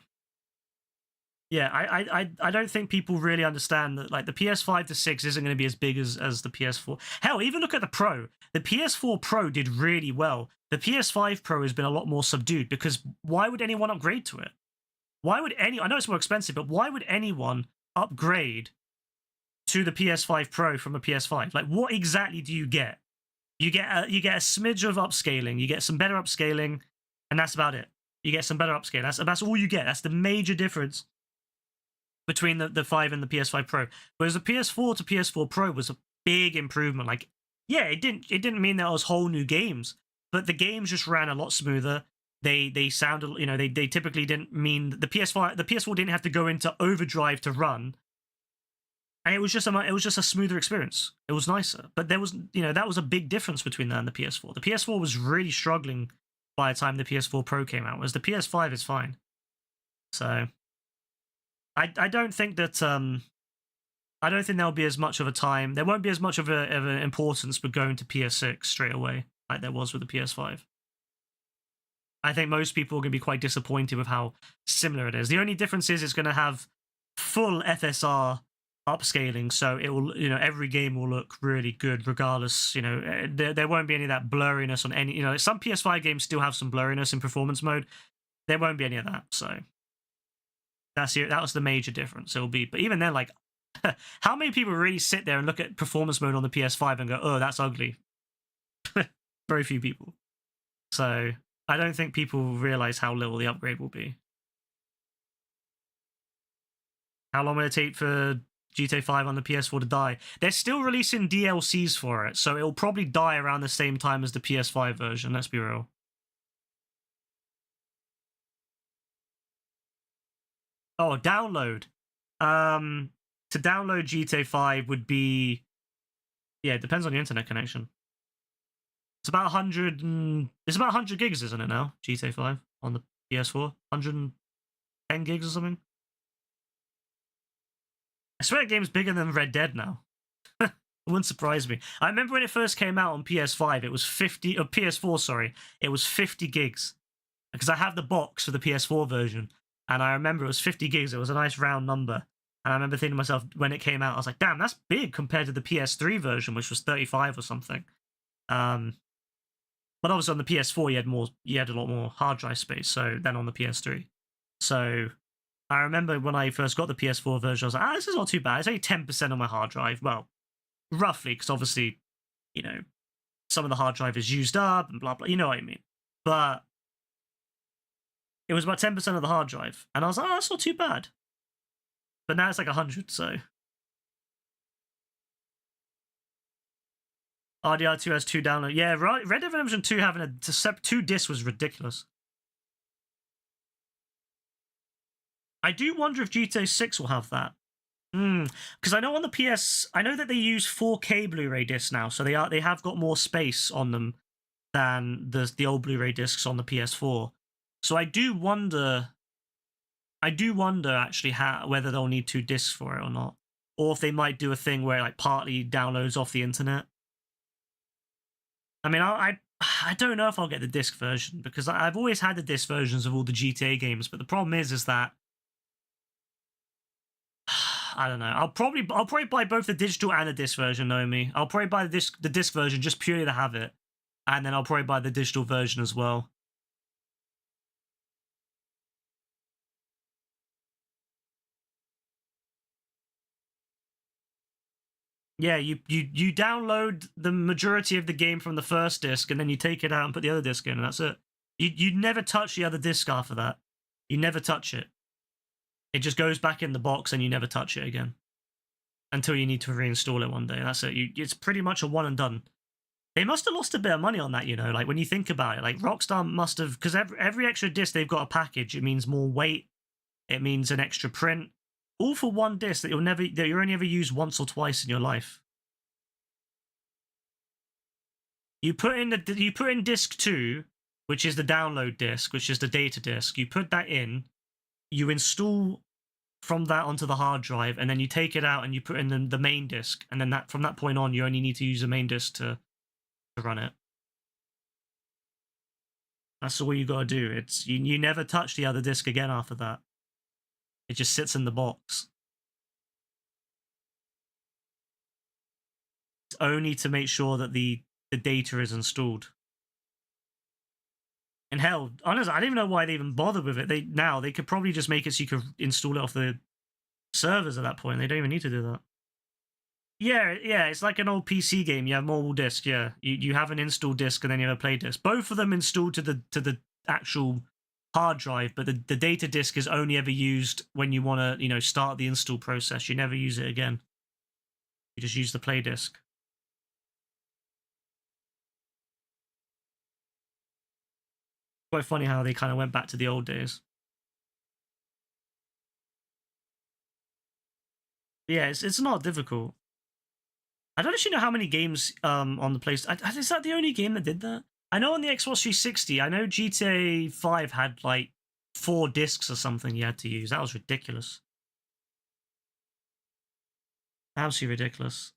yeah, I don't think people really understand that, like, the PS5 to 6 isn't going to be as big as the PS4. Hell, even look at the Pro. The PS4 Pro did really well. The PS5 Pro has been a lot more subdued, because why would anyone upgrade to it? Why would I know it's more expensive, but why would anyone upgrade to the PS5 Pro from a PS5? Like, what exactly do you get? You get a smidge of upscaling. You get some better upscaling, and that's about it. You get some better upscaling. That's all you get. That's the major difference between the 5 and the PS5 Pro. Whereas the PS4 to PS4 Pro was a big improvement. Like, yeah, it didn't mean there was whole new games, but the games just ran a lot smoother. They sounded, you know, they typically didn't mean the PS4 didn't have to go into overdrive to run. And it was just a smoother experience. It was nicer. But there was, you know, that was a big difference between that and the PS4. The PS4 was really struggling by the time the PS4 Pro came out, whereas the PS5 is fine. So I don't think that I don't think there'll be as much of a time. There won't be as much of an importance with going to PS6 straight away like there was with the PS5. I think most people are going to be quite disappointed with how similar it is. The only difference is it's going to have full FSR upscaling, so it will, you know, every game will look really good regardless. You know, there won't be any of that blurriness on any, you know, some PS5 games still have some blurriness in performance mode. There won't be any of that, so that was the major difference. It'll be, but even then, like, how many people really sit there and look at performance mode on the PS5 and go, oh, that's ugly? Very few people. So I don't think people realize how little the upgrade will be. How long will it take for GTA 5 on the PS4 to die? They're still releasing DLCs for it, so it'll probably die around the same time as the PS5 version, let's be real. Oh, download. To download GTA 5 would be, yeah, it depends on your internet connection. It's about 100 it's about 100 gigs, isn't it now? GTA 5 on the PS4, 110 gigs or something. I swear the game's bigger than Red Dead now. It wouldn't surprise me. I remember when it first came out on PS5, it was 50, or PS4, sorry, it was 50 gigs. Because I have the box for the PS4 version, and I remember it was 50 gigs. It was a nice round number. And I remember thinking to myself, when it came out, I was like, damn, that's big compared to the PS3 version, which was 35 or something. But obviously on the PS4, you had a lot more hard drive space than on the PS3. So I remember when I first got the PS4 version, I was like, this is not too bad. It's only 10% on my hard drive. Well, roughly, because obviously, you know, some of the hard drive is used up and blah, blah. You know what I mean? But it was about 10% of the hard drive. And I was like, that's not too bad. But now it's like 100, so. RDR2 has 2 download. Yeah, right. Red Dead Redemption 2 having 2 discs was ridiculous. I do wonder if GTA 6 will have that. Because I know on the PS, I know that they use 4K Blu-ray discs now, so they have got more space on them than the old Blu-ray discs on the PS4. So I do wonder actually whether they'll need 2 discs for it or not, or if they might do a thing where it like partly downloads off the internet. I mean, I don't know if I'll get the disc version, because I've always had the disc versions of all the GTA games, but the problem is that I don't know. I'll probably buy both the digital and the disc version, knowing me. I'll probably buy the disc version just purely to have it, and then I'll probably buy the digital version as well. Yeah, you download the majority of the game from the first disc, and then you take it out and put the other disc in, and that's it. You never touch the other disc after that. You never touch it. It just goes back in the box, and you never touch it again until you need to reinstall it one day. That's it. It's pretty much a one and done. They must have lost a bit of money on that, you know. Like when you think about it, like Rockstar must have, because every extra disc they've got a package. It means more weight. It means an extra print. All for one disc that you only ever use once or twice in your life. You put in disc 2, which is the download disc, which is the data disc. You put that in, you install from that onto the hard drive, and then you take it out and you put in the main disc, and then from that point on, you only need to use the main disc to run it. That's all you gotta do. It's you never touch the other disc again after that. It just sits in the box. It's only to make sure that the data is installed. And hell, honestly, I don't even know why they even bothered with it. They could probably just make it so you could install it off the servers at that point. They don't even need to do that. Yeah, it's like an old PC game. You have multiple discs, yeah. You have an install disc and then you have a play disc. Both of them installed to the actual hard drive, but the data disk is only ever used when you want to, start the install process. You never use it again. You just use the play disk. Quite funny how they kind of went back to the old days. Yeah, it's not difficult. I don't actually know how many games on the PlayStation. Is that the only game that did that? I know on the Xbox 360, I know GTA 5 had like 4 discs or something you had to use. That was ridiculous. Absolutely ridiculous.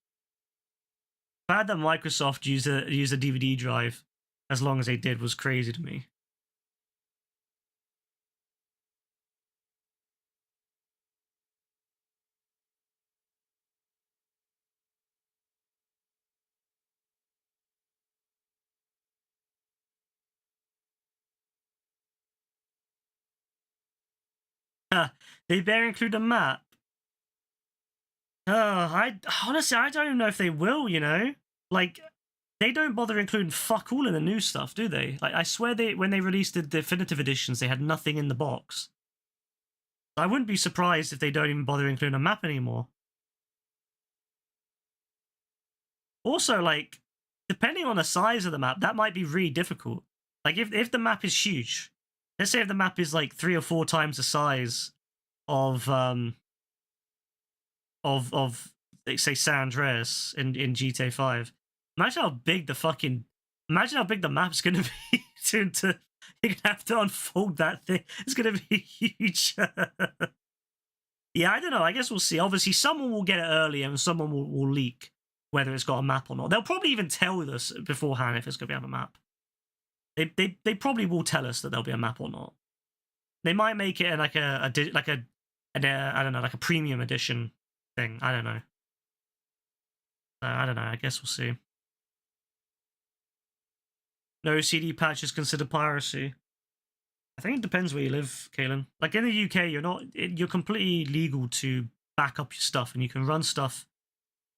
The fact that Microsoft used a DVD drive as long as they did was crazy to me. They better include a map. Honestly, I don't even know if they will, Like, they don't bother including fuck all in the new stuff, do they? Like, I swear when they released the definitive editions, they had nothing in the box. I wouldn't be surprised if they don't even bother including a map anymore. Also, like, depending on the size of the map, that might be really difficult. Like, if the map is huge, let's say if the map is like 3 or 4 times the size of say San Andreas in GTA 5. Imagine how big the map's gonna be. You're gonna have to unfold that thing. It's gonna be huge. Yeah, I don't know. I guess we'll see. Obviously, someone will get it early and someone will leak whether it's got a map or not. They'll probably even tell us beforehand if it's gonna have a map. They probably will tell us that there'll be a map or not. They might make it like I don't know, like a premium edition thing. I don't know. I don't know. I guess we'll see. No CD patches considered piracy. I think it depends where you live, Kalen. Like in the UK, you're completely legal to back up your stuff and you can run stuff.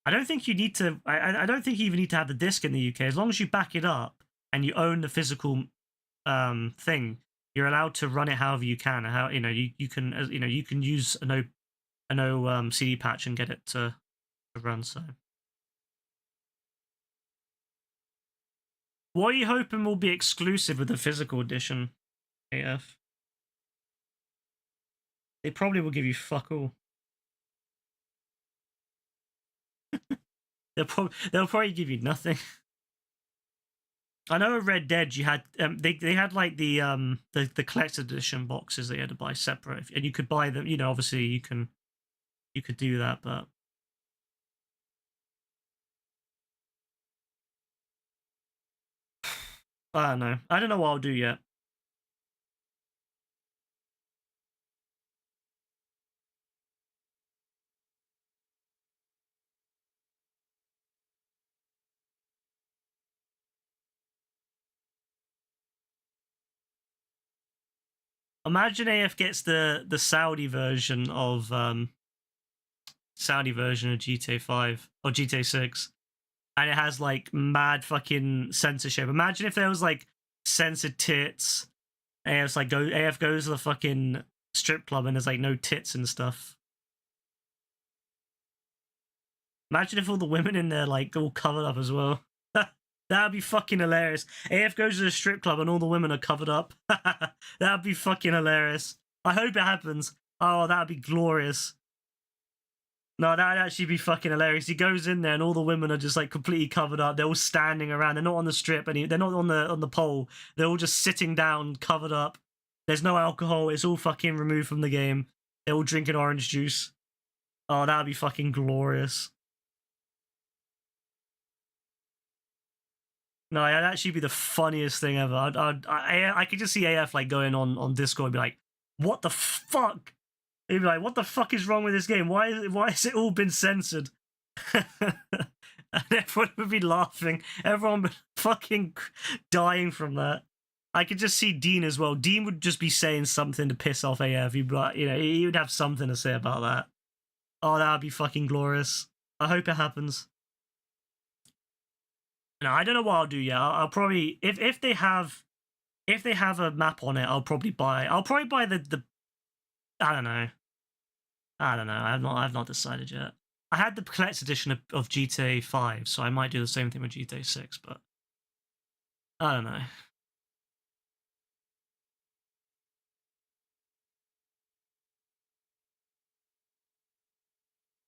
I don't think you need to. I don't think you even need to have the disc in the UK. As long as you back it up and you own the physical thing, you're allowed to run it however you can. How you can use a no CD patch and get it to run. So, what are you hoping will be exclusive with the physical edition? AF. They probably will give you fuck all. they'll probably give you nothing. I know at Red Dead you had they had like the collector's edition boxes that you had to buy separate, and you could buy them. Obviously you could do that, but I don't know. I don't know what I'll do yet. Imagine AF gets the Saudi version of GTA 5 or GTA 6, and it has like mad fucking censorship. Imagine if there was like censored tits. AF goes to the fucking strip club and there's like no tits and stuff. Imagine if all the women in there like all covered up as well. That'd be fucking hilarious. AF goes to the strip club and all the women are covered up. That'd be fucking hilarious. I hope it happens. Oh, that'd be glorious. No, that'd actually be fucking hilarious. He goes in there and all the women are just like completely covered up. They're all standing around. They're not on the strip and they're not on the pole. They're all just sitting down, covered up. There's no alcohol. It's all fucking removed from the game. They're all drinking orange juice. Oh, that'd be fucking glorious. No, that'd actually be the funniest thing ever. I could just see AF like going on Discord and be like, "What the fuck?" He'd be like, "What the fuck is wrong with this game? Why has it all been censored?" And everyone would be laughing. Everyone would be fucking dying from that. I could just see Dean as well. Dean would just be saying something to piss off AF. He'd be like, he would have something to say about that. Oh, that would be fucking glorious. I hope it happens. No, I don't know what I'll do yet. I'll probably if they have a map on it, I'll probably buy the I don't know. I've not decided yet. I had the collector's edition of GTA 5, so I might do the same thing with GTA 6, but I don't know.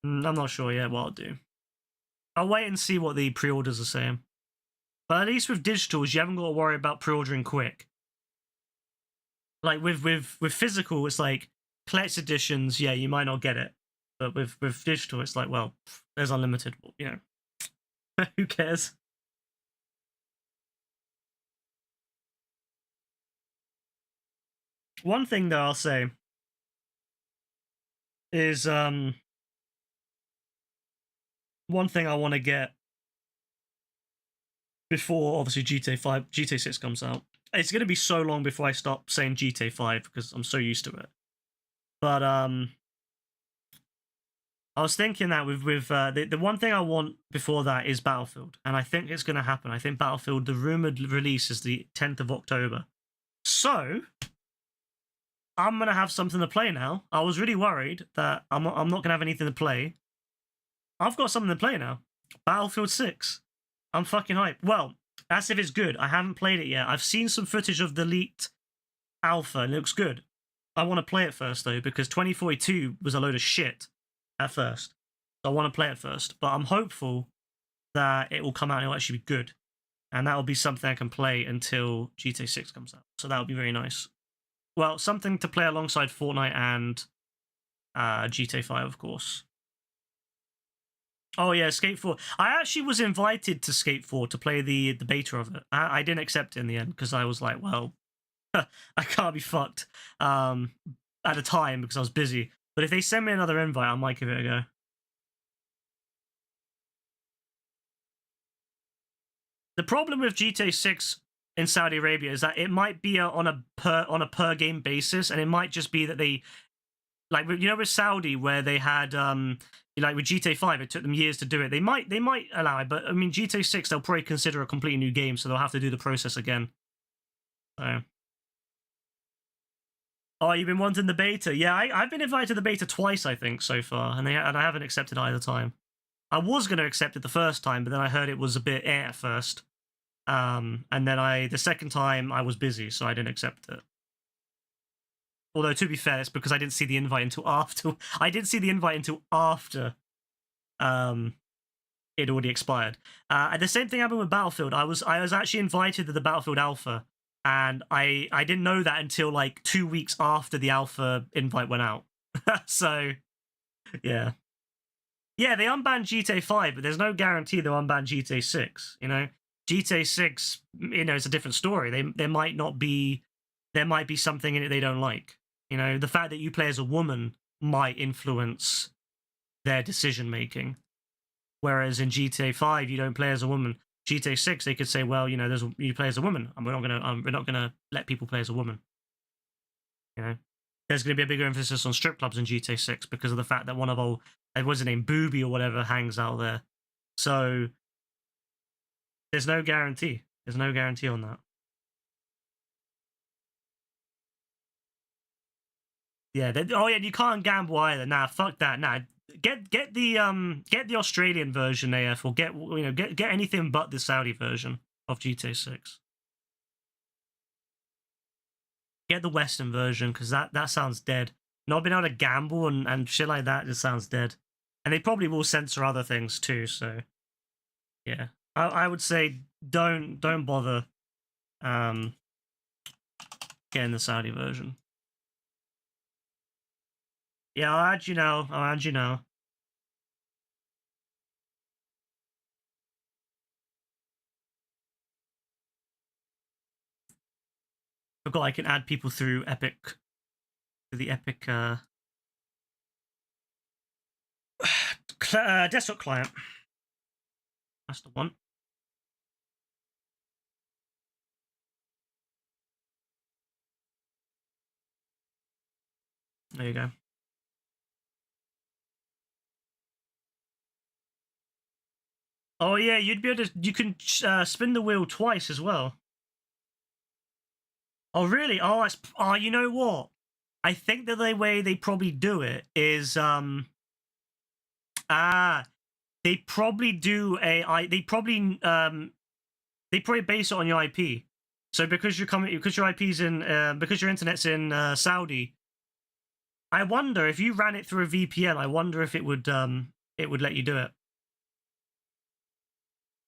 I'm not sure yet what I'll do. I'll wait and see what the pre-orders are saying. But at least with digitals, you haven't got to worry about pre-ordering quick. Like with physical, it's like collector's editions, yeah, you might not get it. But with digital, it's like, well, there's unlimited, who cares? One thing that I'll say is one thing I want to get before obviously GTA 6 comes out. It's going to be so long before I stop saying GTA 5 because I'm so used to it. But I was thinking that with the one thing I want before that is Battlefield, and I think it's going to happen. I think Battlefield, the rumored release is the 10th of October. So I'm going to have something to play now. I was really worried that I'm not going to have anything to play. I've got something to play now. Battlefield 6. I'm fucking hyped. Well, that's if it's good. I haven't played it yet. I've seen some footage of the leaked alpha and it looks good. I want to play it first though, because 2042 was a load of shit at first. So I want to play it first, but I'm hopeful that it will come out and it'll actually be good, and that will be something I can play until GTA 6 comes out. So that would be very nice. Well, something to play alongside Fortnite and GTA 5, of course. Oh yeah, Skate 4. I actually was invited to Skate 4 to play the beta of it. I didn't accept it in the end because I was like, well, I can't be fucked at the time because I was busy. But if they send me another invite, I might give it a go. The problem with GTA 6 in Saudi Arabia is that it might be on a per game basis, and it might just be that they, like, you know, with Saudi where they had like with GTA 5, it took them years to do it. They might allow it, but I mean GTA 6 they'll probably consider a completely new game, so they'll have to do the process again. So. Oh, you've been wanting the beta? Yeah, I've been invited to the beta twice, I think, so far, and I haven't accepted either time. I was going to accept it the first time, but then I heard it was a bit at first. And then the second time I was busy, so I didn't accept it. Although, to be fair, it's because I didn't see the invite until after. I didn't see the invite until after it already expired. And the same thing happened with Battlefield. I was actually invited to the Battlefield Alpha, and I didn't know that until like 2 weeks after the Alpha invite went out. So, yeah. Yeah, they unbanned GTA 5, but there's no guarantee they'll unban GTA 6, you know? GTA 6, you know, it's a different story. There might be something in it they don't like. You know, the fact that you play as a woman might influence their decision making. Whereas in GTA 5, you don't play as a woman. GTA 6, they could say, well, you know, you play as a woman, and we're not gonna let people play as a woman. You know, there's gonna be a bigger emphasis on strip clubs in GTA 6 because of the fact that one of our, what's her name, Booby or whatever, hangs out there. So there's no guarantee. There's no guarantee on that. Yeah. Oh yeah, you can't gamble either. Nah, fuck that. Nah, get the Australian version, AF, or get anything but the Saudi version of GTA 6. Get the Western version because that sounds dead. Not being able to gamble and shit like that just sounds dead. And they probably will censor other things too. So yeah, I would say don't bother getting the Saudi version. Yeah, I'll add you now. Forgot I can add people through Epic, to the Epic desktop client. That's the one. There you go. Oh yeah, you'd be able to. You can spin the wheel twice as well. Oh really? Oh, that's. Oh, you know what? I think that the way they probably do it is they probably do they probably base it on your IP. So because your IP's in because your internet's in Saudi, I wonder if you ran it through a VPN. I wonder if it would let you do it.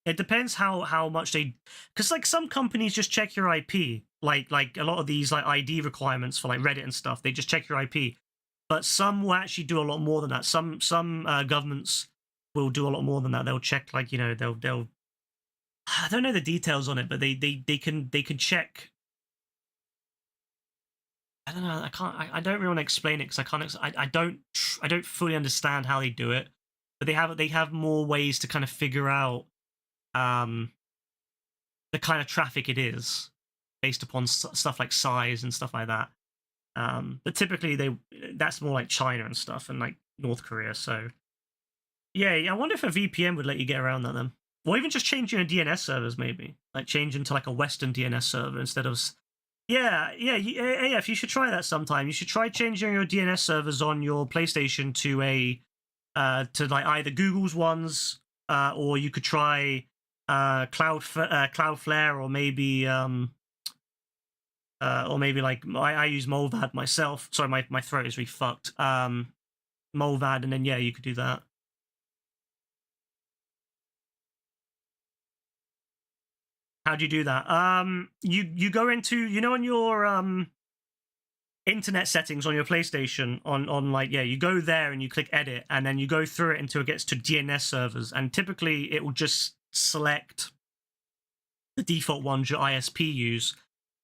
It depends how much because like some companies just check your IP, like a lot of these like ID requirements for like Reddit and stuff. They just check your IP, but some will actually do a lot more than that. Some governments will do a lot more than that. They'll check like they'll I don't know the details on it, but they can check. I don't know. I don't really want to explain it because I don't fully understand how they do it, but they have more ways to kind of figure out the kind of traffic it is based upon stuff like size and stuff like that. But typically that's more like China and stuff and like North Korea. So yeah, I wonder if a VPN would let you get around that then, or even just changing your DNS servers, maybe like changing to like a Western DNS server instead of. Yeah, if you should try that sometime. You should try changing your DNS servers on your PlayStation to to like either Google's ones, or you could try Cloudflare, or maybe or maybe like I use Molvad myself. Sorry, my throat is really fucked. Molvad, and then yeah, you could do that. How do you do that? You go into, you know, on your internet settings on your PlayStation, on like, yeah, you go there and you click edit, and then you go through it until it gets to DNS servers, and typically it will just select the default ones your ISP use,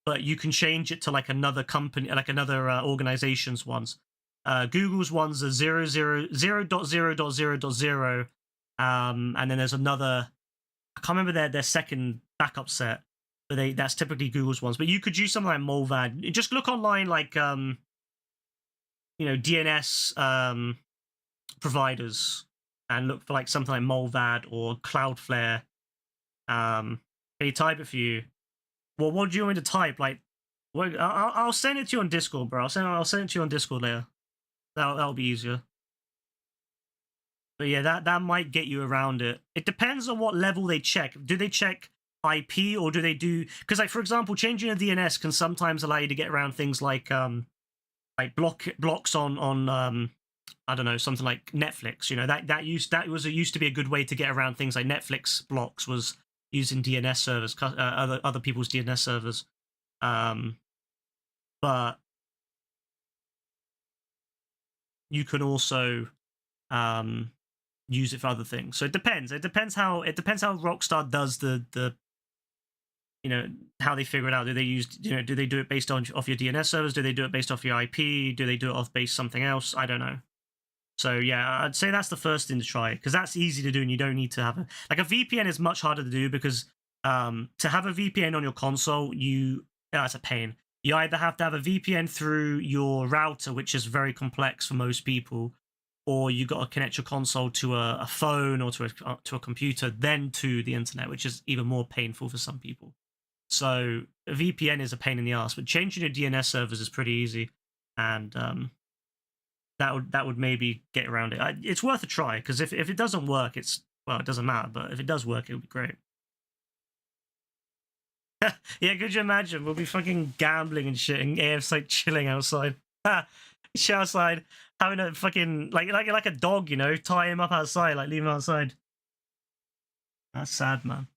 but you can change it to like another company, like another organization's ones. Google's ones are 0.0.0.0.0, and then there's another, I can't remember their second backup set, but that's typically Google's ones. But you could use something like Molvad. Just look online, like you know, DNS providers, and look for like something like Molvad or Cloudflare. They type it for you. Well, what do you want me to type? Like, I'll send it to you on Discord, bro. I'll send it to you on Discord later. That'll be easier. But yeah, that might get you around it. It depends on what level they check. Do they check IP, or do they do? Because like, for example, changing a DNS can sometimes allow you to get around things like blocks on I don't know, something like Netflix. You know, that used to be a good way to get around things like Netflix blocks, was using DNS servers, other people's DNS servers. But you can also use it for other things. So it depends. It depends how Rockstar does the you know, how they figure it out. Do they use, you know, do they do it based off your DNS servers? Do they do it based off your IP? Do they do it off based something else? I don't know. So yeah, I'd say that's the first thing to try, because that's easy to do and you don't need to have a VPN is much harder to do, because to have a VPN on your console, it's a pain. You either have to have a VPN through your router, which is very complex for most people, or you got to connect your console to a phone or to a computer, then to the internet, which is even more painful for some people. So a VPN is a pain in the ass, but changing your DNS servers is pretty easy, and that would maybe get around it. It's worth a try, because if it doesn't work, it doesn't matter. But if it does work, it would be great. Yeah, could you imagine? We'll be fucking gambling and shit, and AF's like chilling outside. Shit outside, having a fucking like a dog, you know, tie him up outside, like leave him outside. That's sad, man.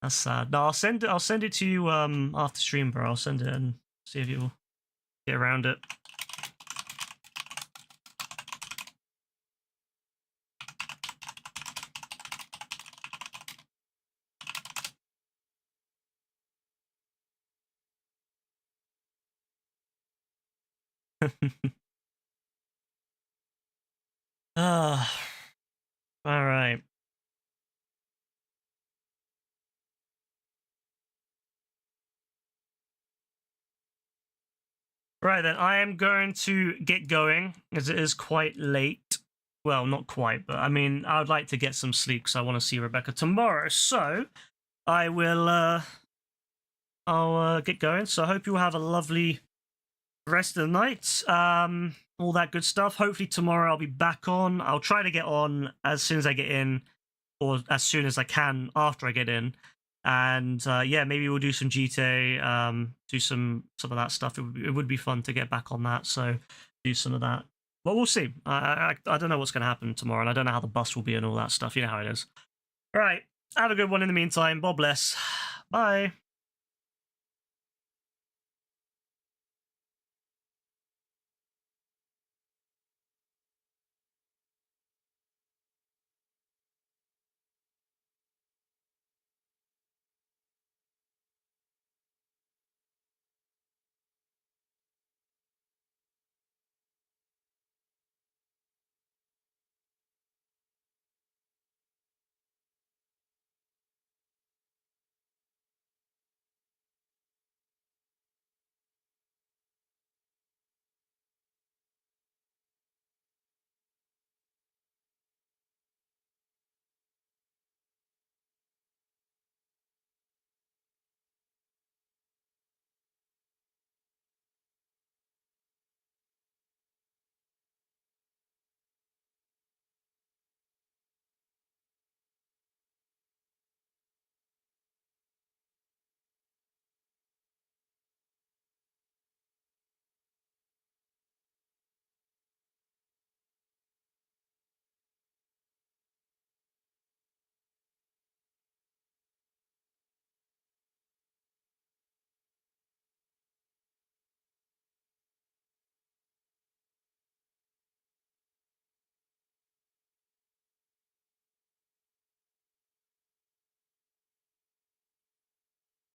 That's sad. No, I'll send it to you after stream, bro. I'll send it and see if you'll get around it. All right. Right then, I am going to get going, as it is quite late. Well, not quite, but I mean, I would like to get some sleep because I want to see Rebecca tomorrow. So I will I'll get going. So I hope you will have a lovely rest of the night. All that good stuff. Hopefully tomorrow I'll be back on. I'll try to get on as soon as I get in, or as soon as I can after I get in. And yeah, maybe we'll do some GTA, do some of that stuff. It would be fun to get back on that, so do some of that. But we'll see. I don't know what's going to happen tomorrow, and I don't know how the bus will be and all that stuff. You know how it is. All right, have a good one in the meantime. God bless. Bye.